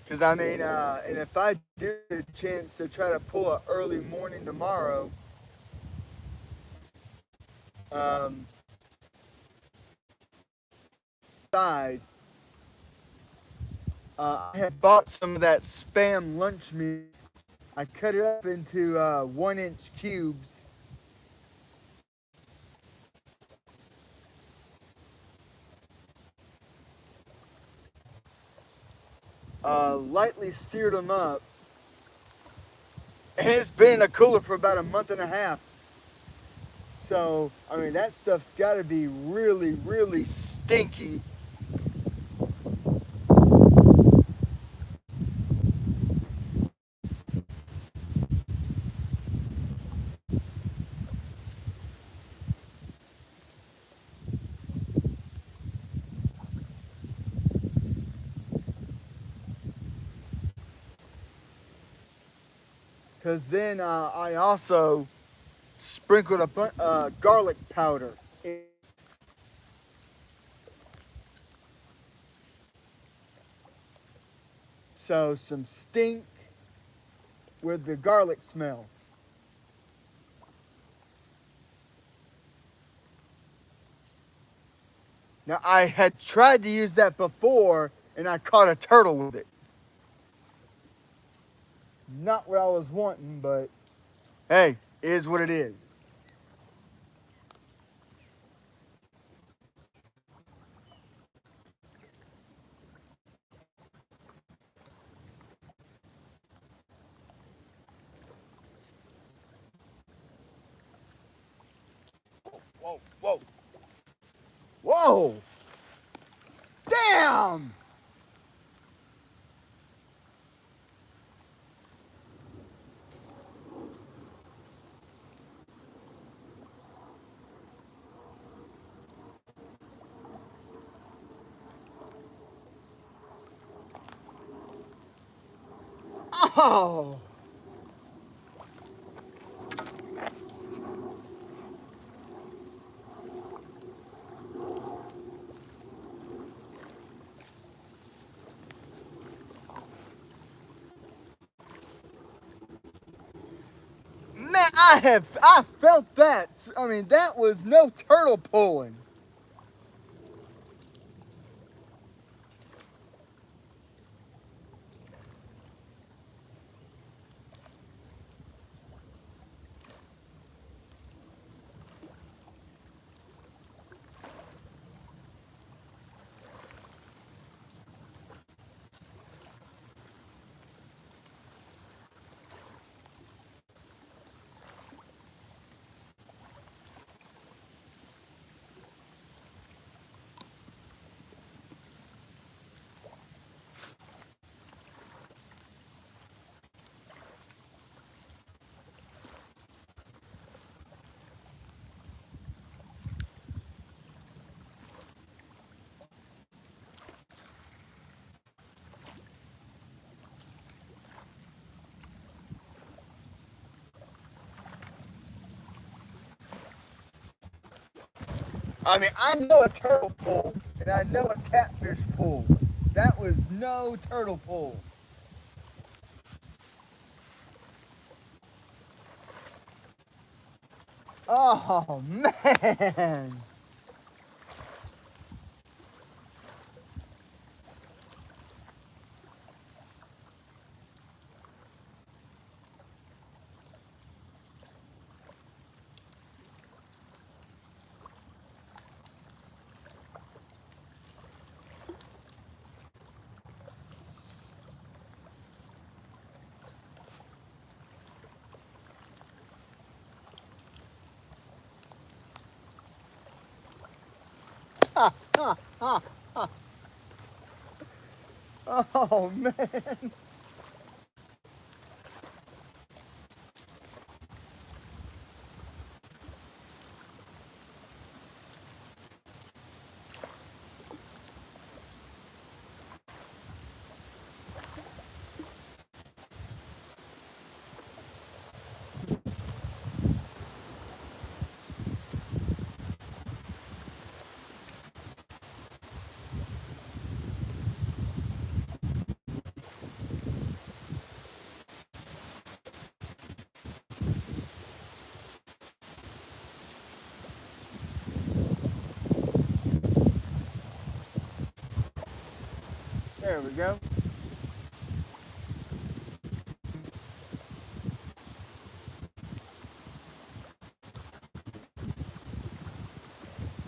Because I mean, and if I do get a chance to try to pull an early morning tomorrow, side, I had bought some of that Spam lunch meat. I cut it up into 1-inch cubes. Lightly seared them up. And it's been in a cooler for about a month and a half. So, I mean, that stuff's got to be really, really stinky. Because then I also sprinkled a garlic powder. So some stink with the garlic smell. Now I had tried to use that before and I caught a turtle with it. Not what I was wanting, but hey, it is what it is. Whoa, whoa. Whoa! Damn! Oh! Man, I felt that. I mean, that was no turtle pulling. I mean, I know a turtle pull, and I know a catfish pull. That was no turtle pull. Oh, man. Oh, man. There we go.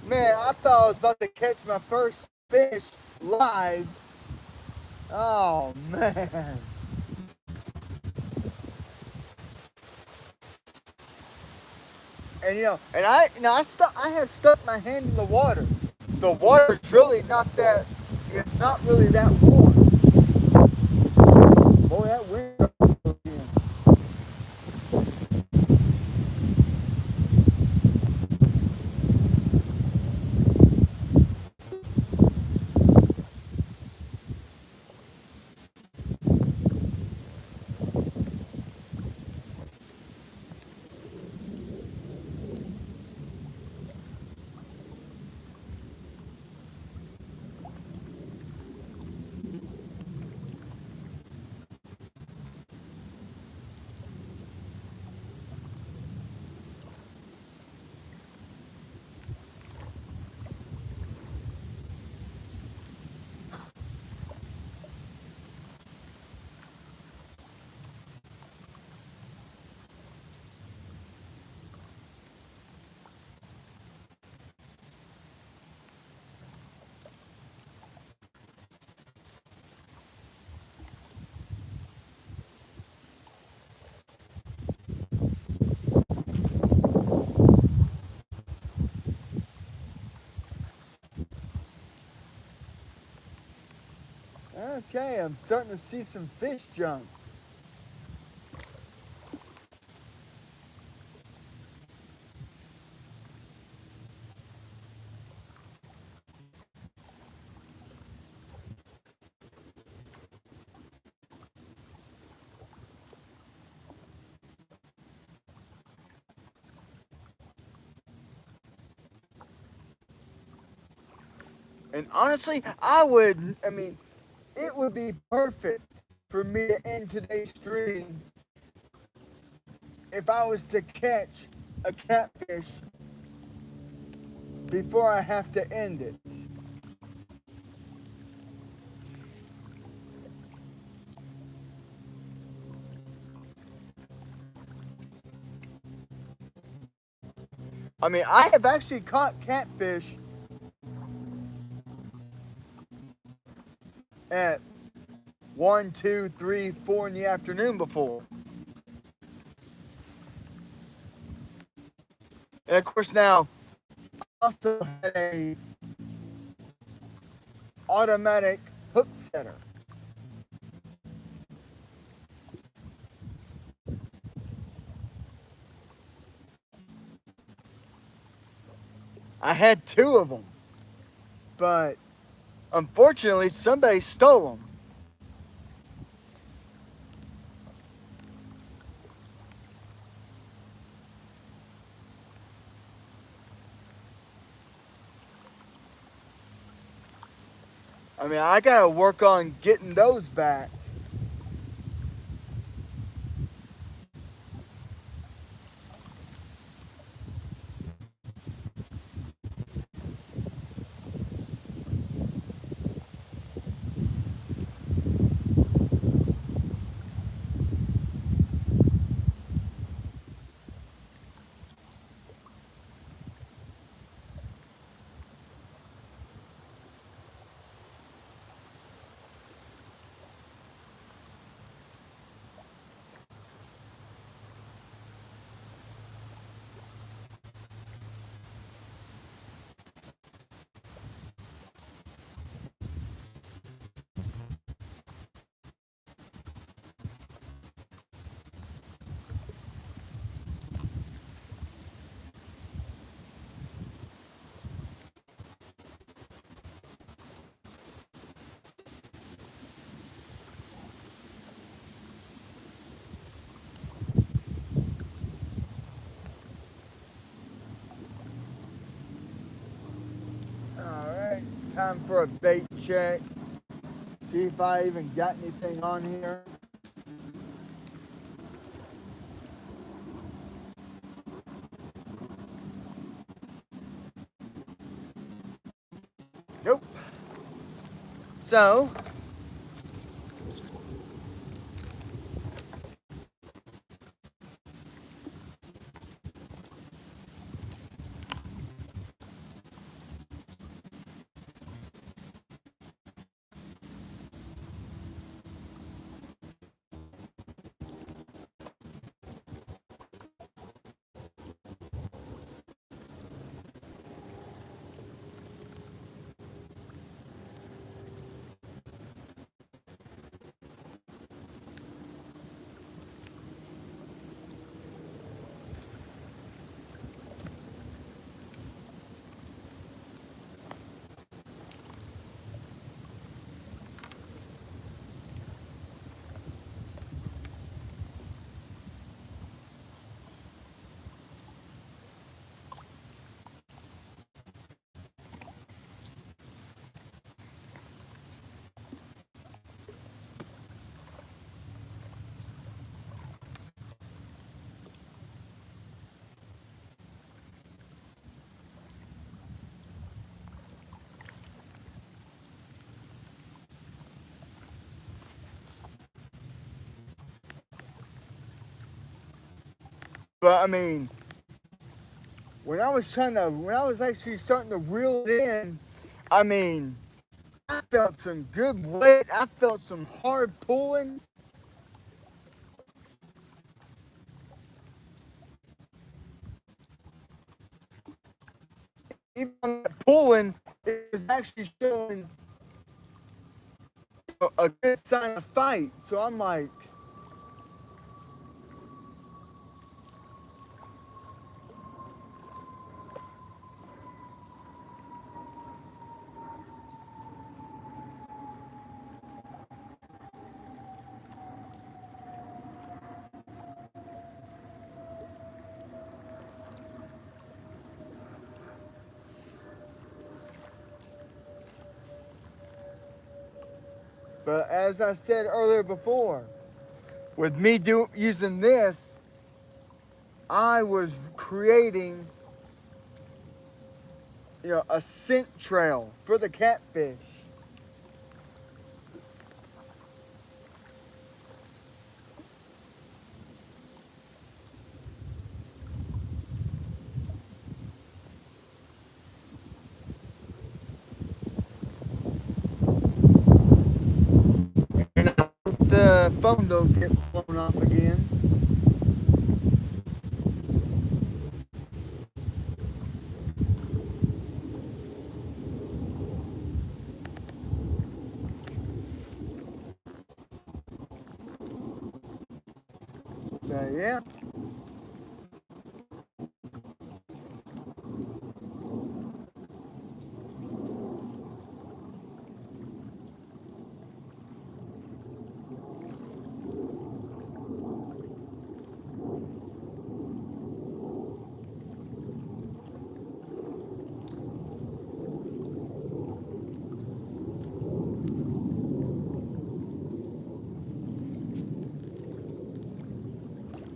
Man, I thought I was about to catch my first fish live. Oh, man. And I have stuck my hand in the water. The water's really not that, it's not really that warm. Boy, that wind. Okay, I'm starting to see some fish jump. And honestly, it would be perfect for me to end today's stream if I was to catch a catfish before I have to end it. I mean, I have actually caught catfish at 1, 2, 3, 4 in the afternoon before. And of course now, I also had a automatic hook setter. I had 2 of them, but unfortunately somebody stole them. I mean, I gotta work on getting those back. Alright, time for a bait check. See if I even got anything on here. Nope. So, But I mean, when I was actually starting to reel it in, I mean, I felt some good weight. I felt some hard pulling. Even on that pulling, it was actually showing a good sign of fight. So I'm like, but as I said earlier before, with me using this, I was creating, a scent trail for the catfish. And I hope the phone don't get blown off again. But yeah.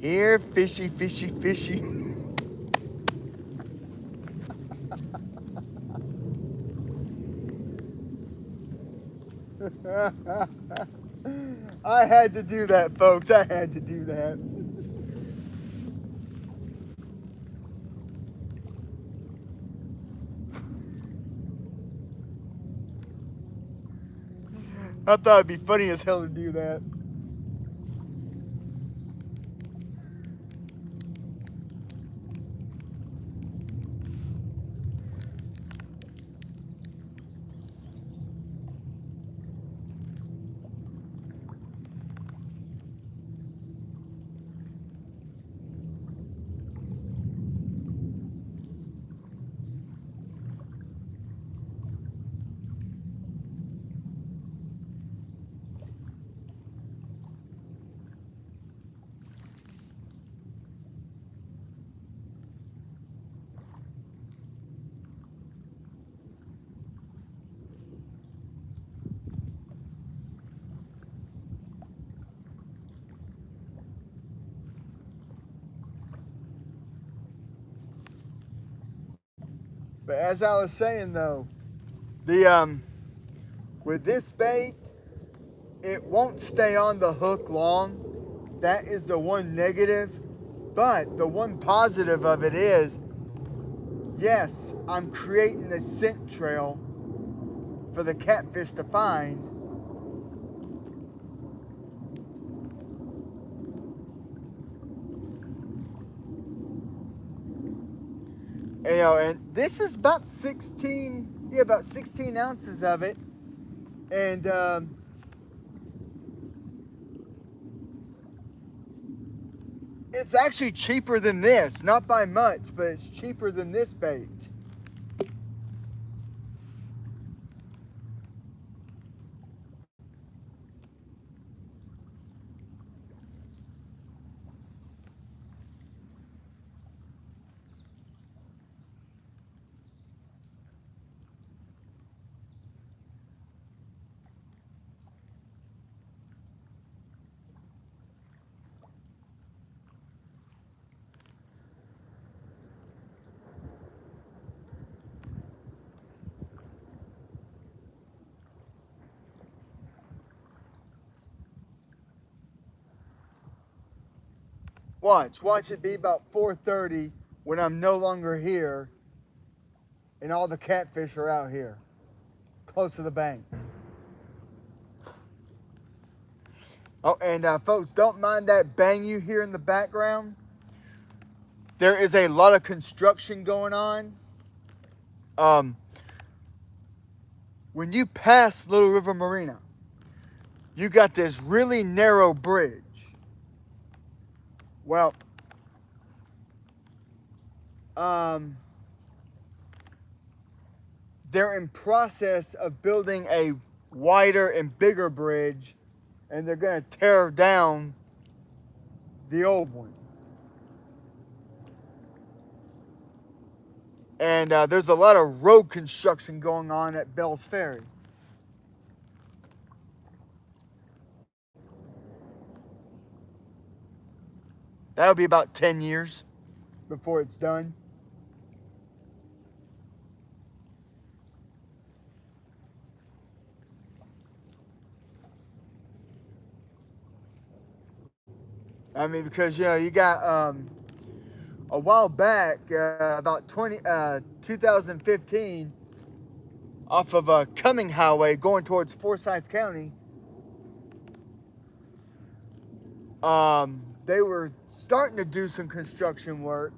Here, fishy, fishy, fishy. I had to do that, folks. I had to do that. I thought it'd be funny as hell to do that. But as I was saying though, the with this bait, it won't stay on the hook long. That is the one negative. But the one positive of it is, yes, I'm creating a scent trail for the catfish to find. And this is about 16 ounces of it. And it's actually cheaper than this. Not by much, but it's cheaper than this bait. Watch it be about 4:30 when I'm no longer here and all the catfish are out here, close to the bank. Oh, and folks, don't mind that bang you hear in the background. There is a lot of construction going on. When you pass Little River Marina, you got this really narrow bridge. Well, they're in process of building a wider and bigger bridge, and they're going to tear down the old one. And there's a lot of road construction going on at Bell's Ferry. That'll be about 10 years before it's done. I mean, because, you got a while back, about 2015, off of Cumming Highway going towards Forsyth County, they were starting to do some construction work.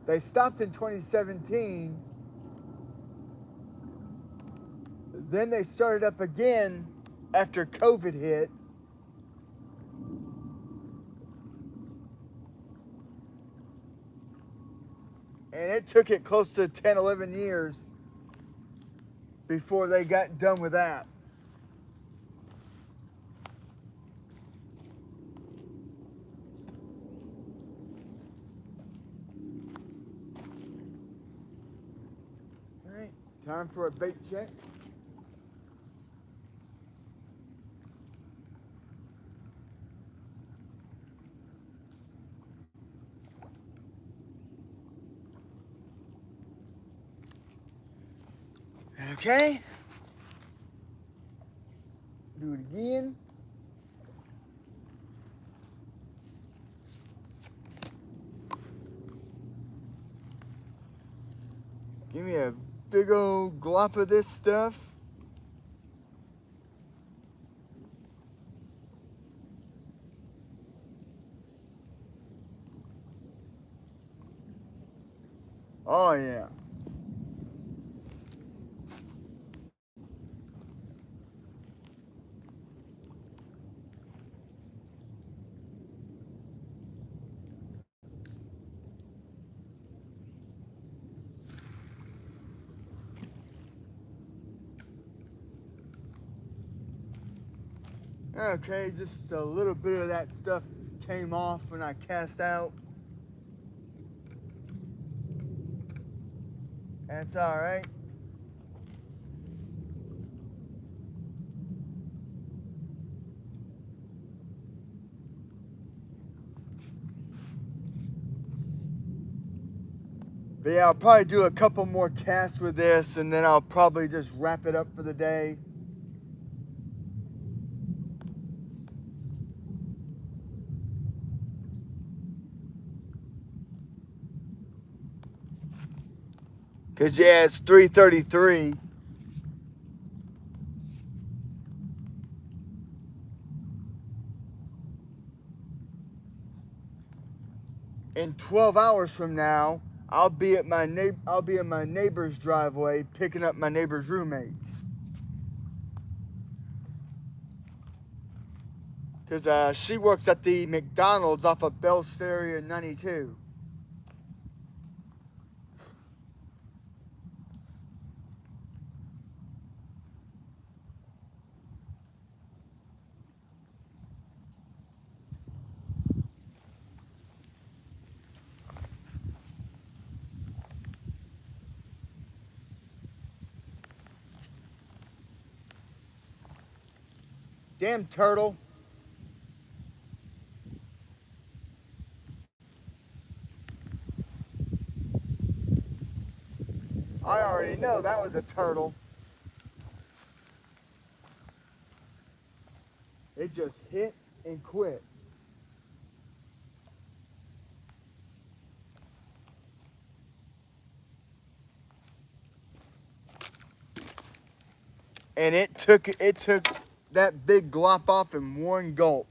They stopped in 2017. Then they started up again after COVID hit. And it took it close to 10, 11 years before they got done with that. All right, time for a bait check. Okay. Do it again. Give me a big old glop of this stuff. Oh yeah. Okay, just a little bit of that stuff came off when I cast out. That's all right. But yeah, I'll probably do a couple more casts with this, and then I'll probably just wrap it up for the day. Cause yeah, it's 3:33. In 12 hours from now, I'll be in my neighbor's driveway picking up my neighbor's roommate. Cause she works at the McDonald's off of Bell's Ferry and 92. Damn turtle. I already know that was a turtle. It just hit and quit. and it took that big glop off in one gulp.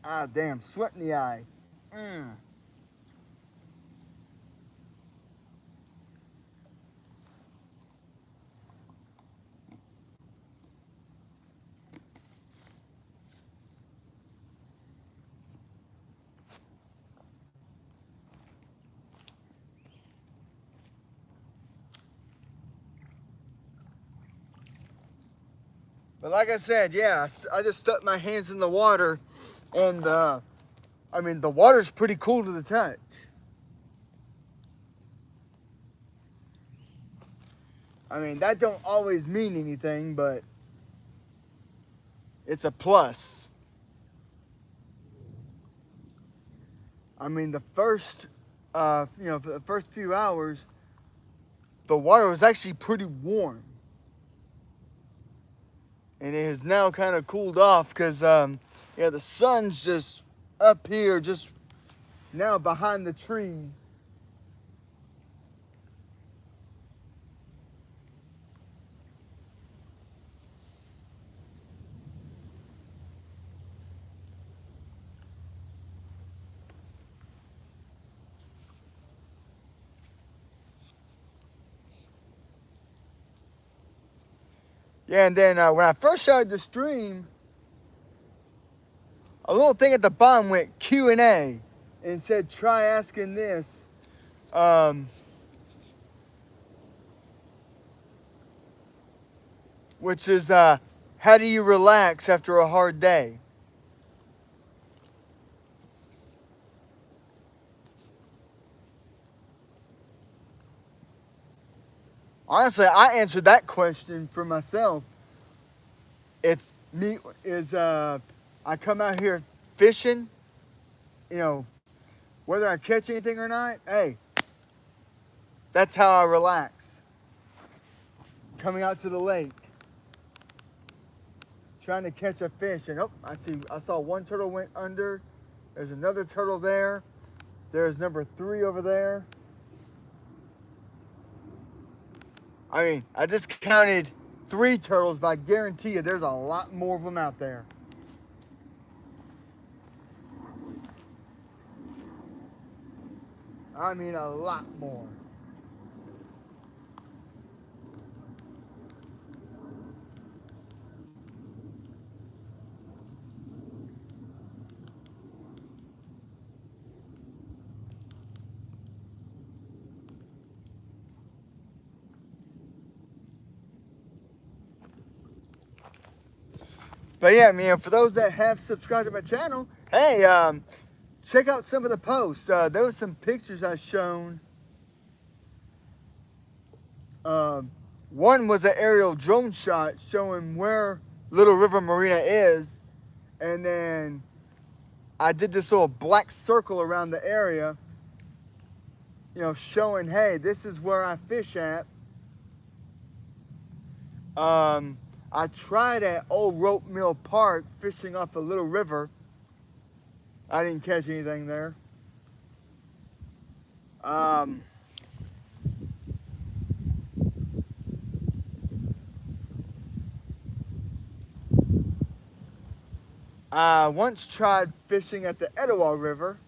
Ah, damn, sweat in the eye. But like I said, yeah, I just stuck my hands in the water, and I mean, the water's pretty cool to the touch. I mean, that don't always mean anything, but it's a plus. I mean, the first, for the first few hours, the water was actually pretty warm. And it has now kind of cooled off because, the sun's just up here, just now behind the trees. Yeah, and then when I first started the stream, a little thing at the bottom went Q&A and said, try asking this. Which is, how do you relax after a hard day? Honestly, I answered that question for myself. It's me, I come out here fishing, whether I catch anything or not, hey, that's how I relax. Coming out to the lake, trying to catch a fish, and I saw one turtle went under. There's another turtle there. There's number 3 over there. I mean, I just counted 3 turtles, but I guarantee you there's a lot more of them out there. I mean, a lot more. But yeah, for those that have subscribed to my channel, hey, check out some of the posts. There was some pictures I shown. One was an aerial drone shot showing where Little River Marina is, and then I did this little black circle around the area, you know, showing, hey, this is where I fish at. I tried at Old Rope Mill Park fishing off a little river. I didn't catch anything there. I once tried fishing at the Etowah River.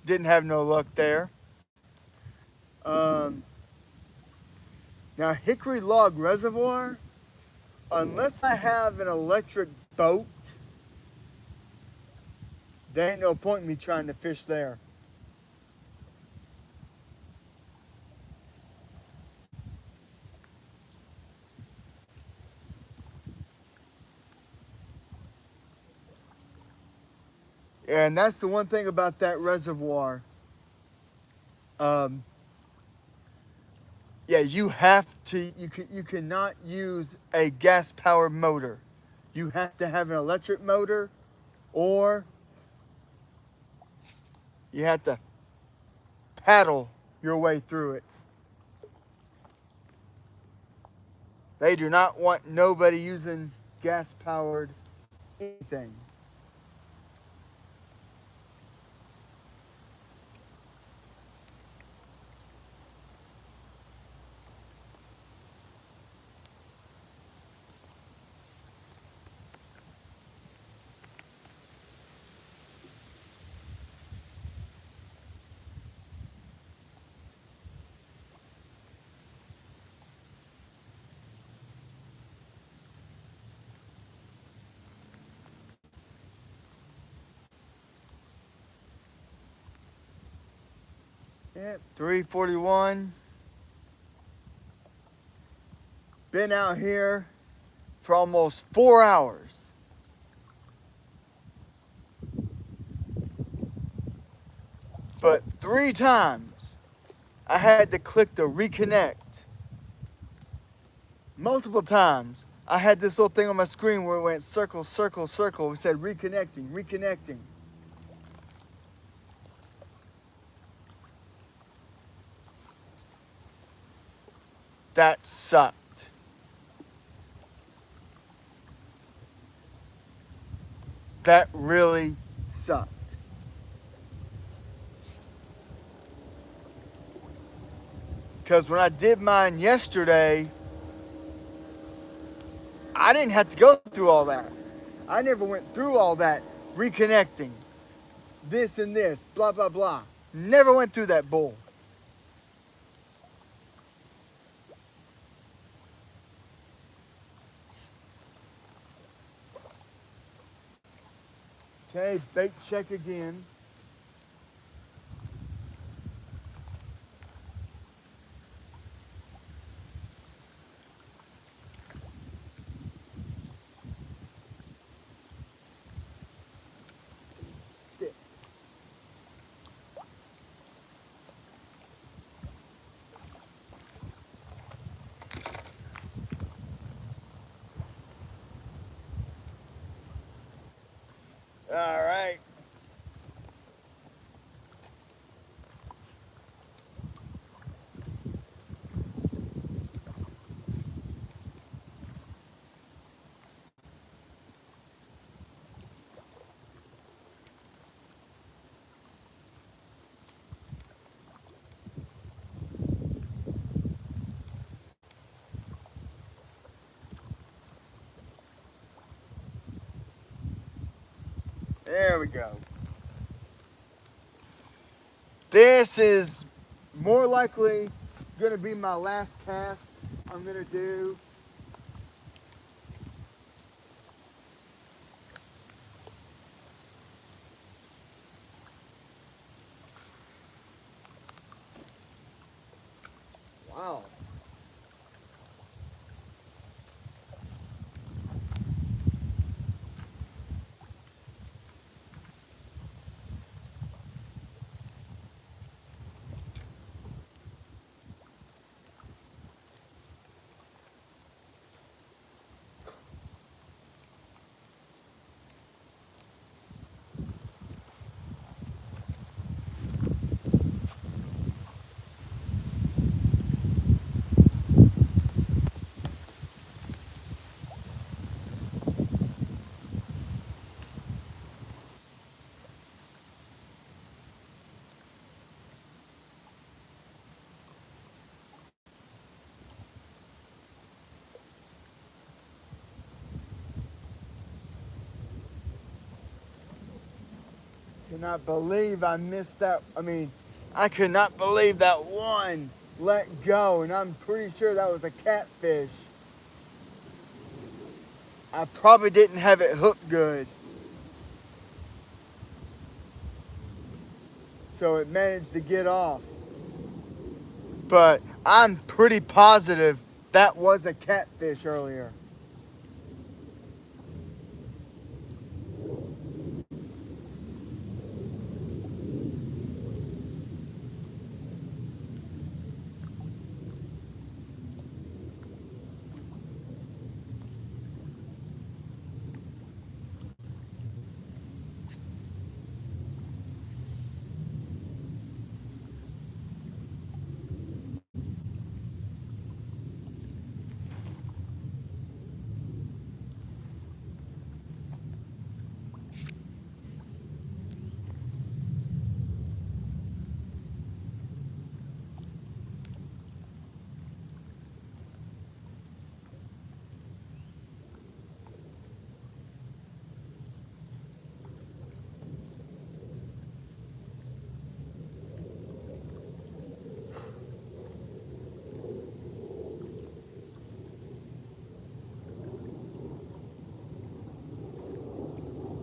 Didn't have no luck there. Now, Hickory Log Reservoir, unless I have an electric boat, there ain't no point in me trying to fish there. And that's the one thing about that reservoir. Yeah, you have to, you cannot use a gas powered motor. You have to have an electric motor, or you have to paddle your way through it. They do not want nobody using gas powered anything. Yeah, 3:41. Been out here for almost 4 hours. But 3 times I had to click the reconnect. Multiple times I had this little thing on my screen where it went circle, circle, circle. It said reconnecting, reconnecting. That sucked. That really sucked. Because when I did mine yesterday, I didn't have to go through all that. I never went through all that reconnecting, this and this, blah, blah, blah. Never went through that bull. Okay, bait check again. Stick. All right. There we go. This is more likely going to be my last cast I'm going to do. Wow. cannot believe I missed that. I could not believe that one let go, and I'm pretty sure that was a catfish. I probably didn't have it hooked good. So it managed to get off. But I'm pretty positive that was a catfish earlier.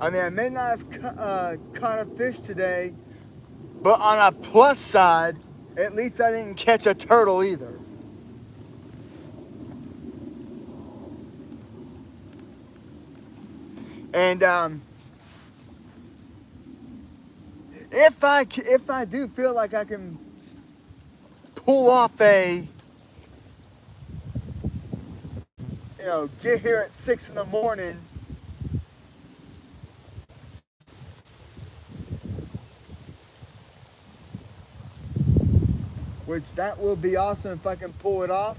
I may not have caught a fish today, but on a plus side, at least I didn't catch a turtle either. And if I do feel like I can pull off get here at 6 in the morning, which that will be awesome if I can pull it off.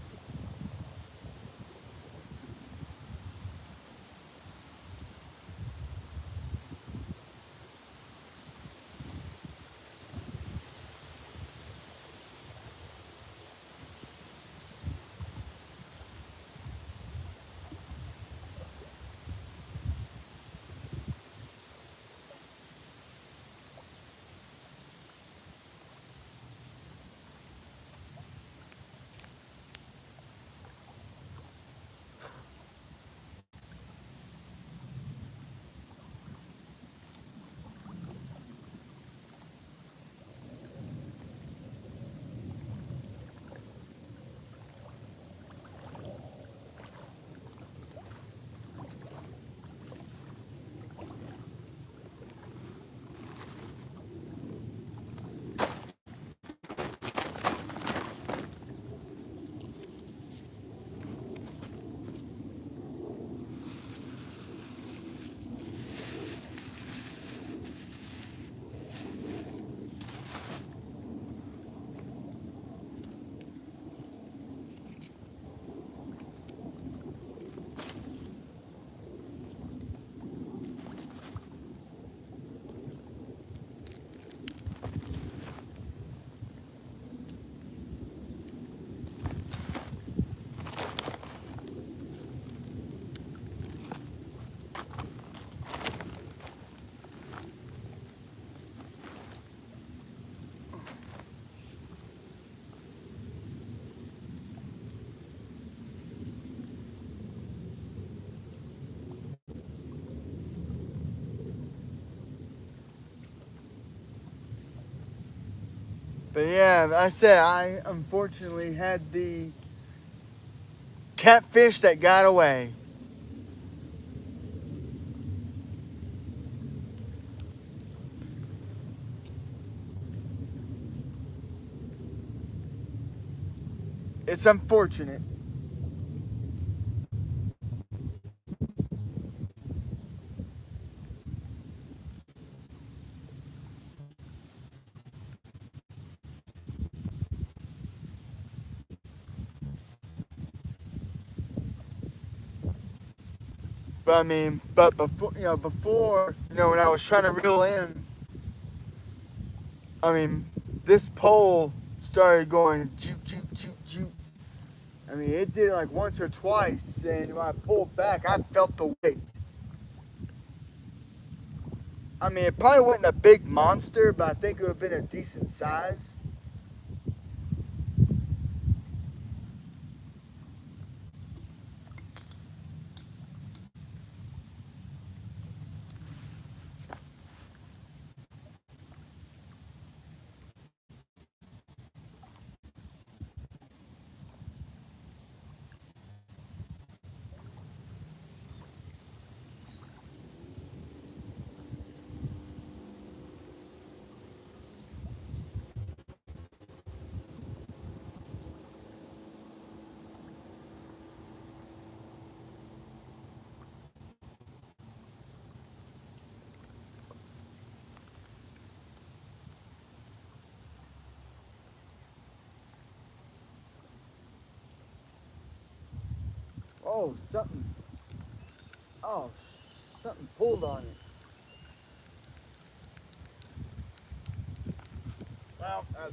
But yeah, I said I unfortunately had the catfish that got away. It's unfortunate. But before, when I was trying to reel in, this pole started going juke, juke, juke, juke. It did it like once or twice, and when I pulled back, I felt the weight. I mean, it probably wasn't a big monster, but I think it would have been a decent size. Oh, something. Oh, something pulled on it. Well, that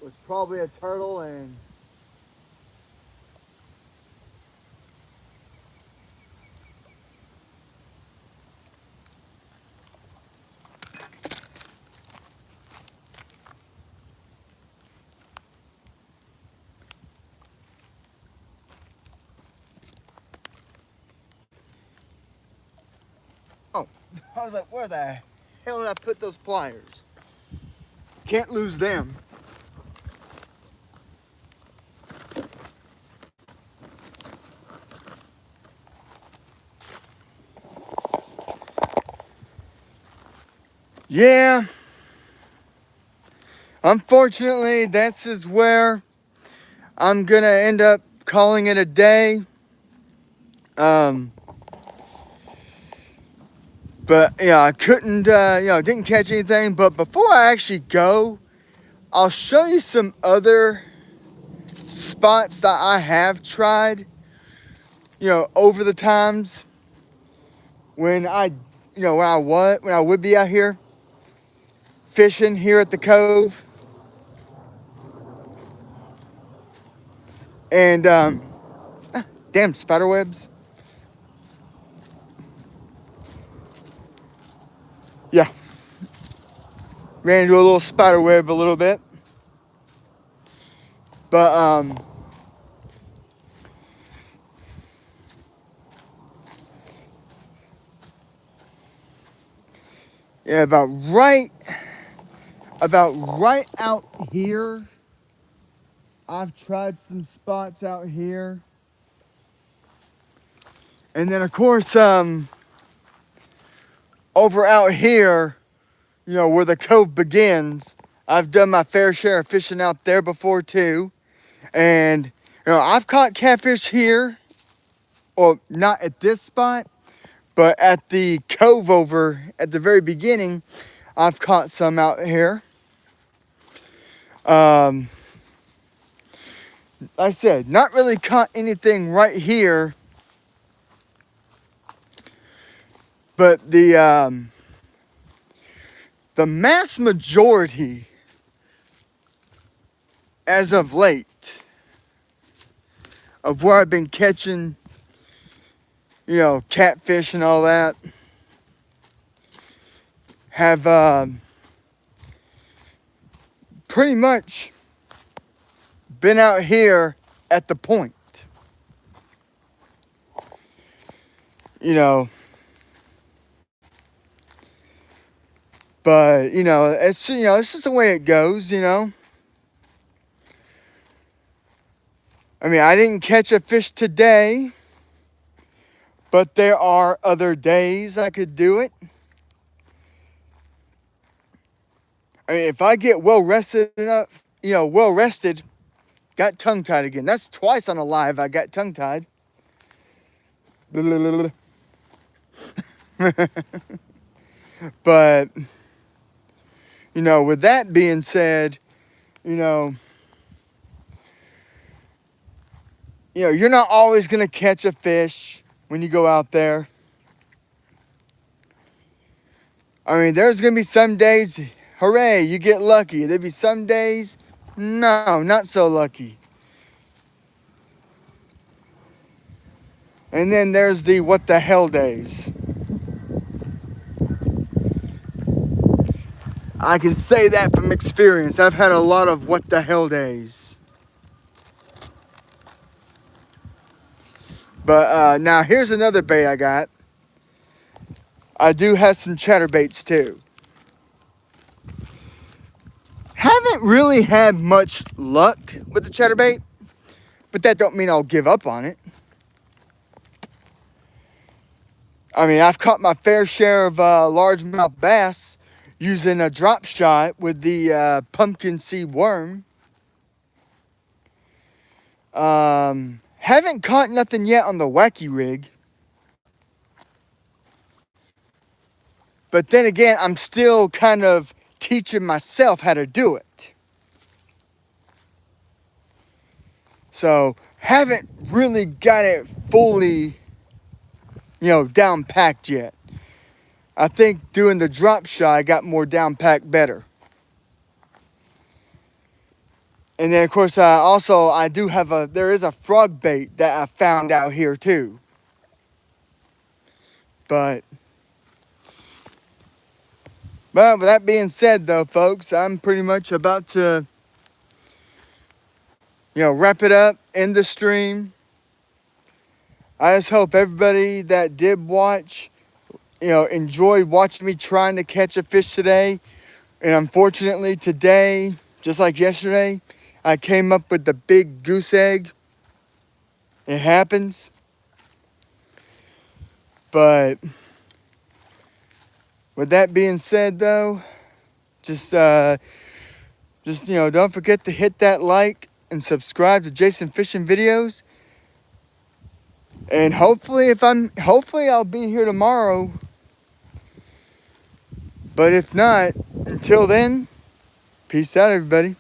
was probably a turtle, and oh, I was like, where the hell did I put those pliers? Can't lose them. Yeah. Unfortunately, this is where I'm gonna end up calling it a day. But I couldn't, didn't catch anything. But before I actually go, I'll show you some other spots that I have tried, over the times when I would be out here fishing here at the cove. And, damn spider webs. Yeah. Ran into a little spider web a little bit. But, yeah, about right out here, I've tried some spots out here. And then, of course, over out here, where the cove begins, I've done my fair share of fishing out there before too. And, I've caught catfish here, or not at this spot, but at the cove over at the very beginning, I've caught some out here. Like I said, not really caught anything right here. But the mass majority, as of late, of where I've been catching, catfish and all that, have pretty much been out here at the point. But, it's, it's just the way it goes, I mean, I didn't catch a fish today, but there are other days I could do it. I mean, if I get well rested enough, got tongue-tied again. That's twice on a live I got tongue-tied. But, with that being said, you're not always going to catch a fish when you go out there. I mean, there's going to be some days, hooray, you get lucky. There'll be some days, no, not so lucky. And then there's the what the hell days. I can say that from experience. I've had a lot of what the hell days. But now here's another bait I got. I do have some chatterbaits too. Haven't really had much luck with the chatterbait, but that don't mean I'll give up on it. I mean, I've caught my fair share of largemouth bass using a drop shot with the pumpkin seed worm. Haven't caught nothing yet on the wacky rig. But then again, I'm still kind of teaching myself how to do it. So, haven't really got it fully, down packed yet. I think doing the drop shot, I got more down packed better. And then, of course, I do have there is a frog bait that I found out here too. But with that being said, though, folks, I'm pretty much about to, wrap it up, end the stream. I just hope everybody that did watch, enjoyed watching me trying to catch a fish today. And unfortunately, today, just like yesterday, I came up with the big goose egg. It happens. But with that being said, though, just don't forget to hit that like and subscribe to Jason Fishing Videos. And hopefully I'll be here tomorrow. But if not, until then, peace out, everybody.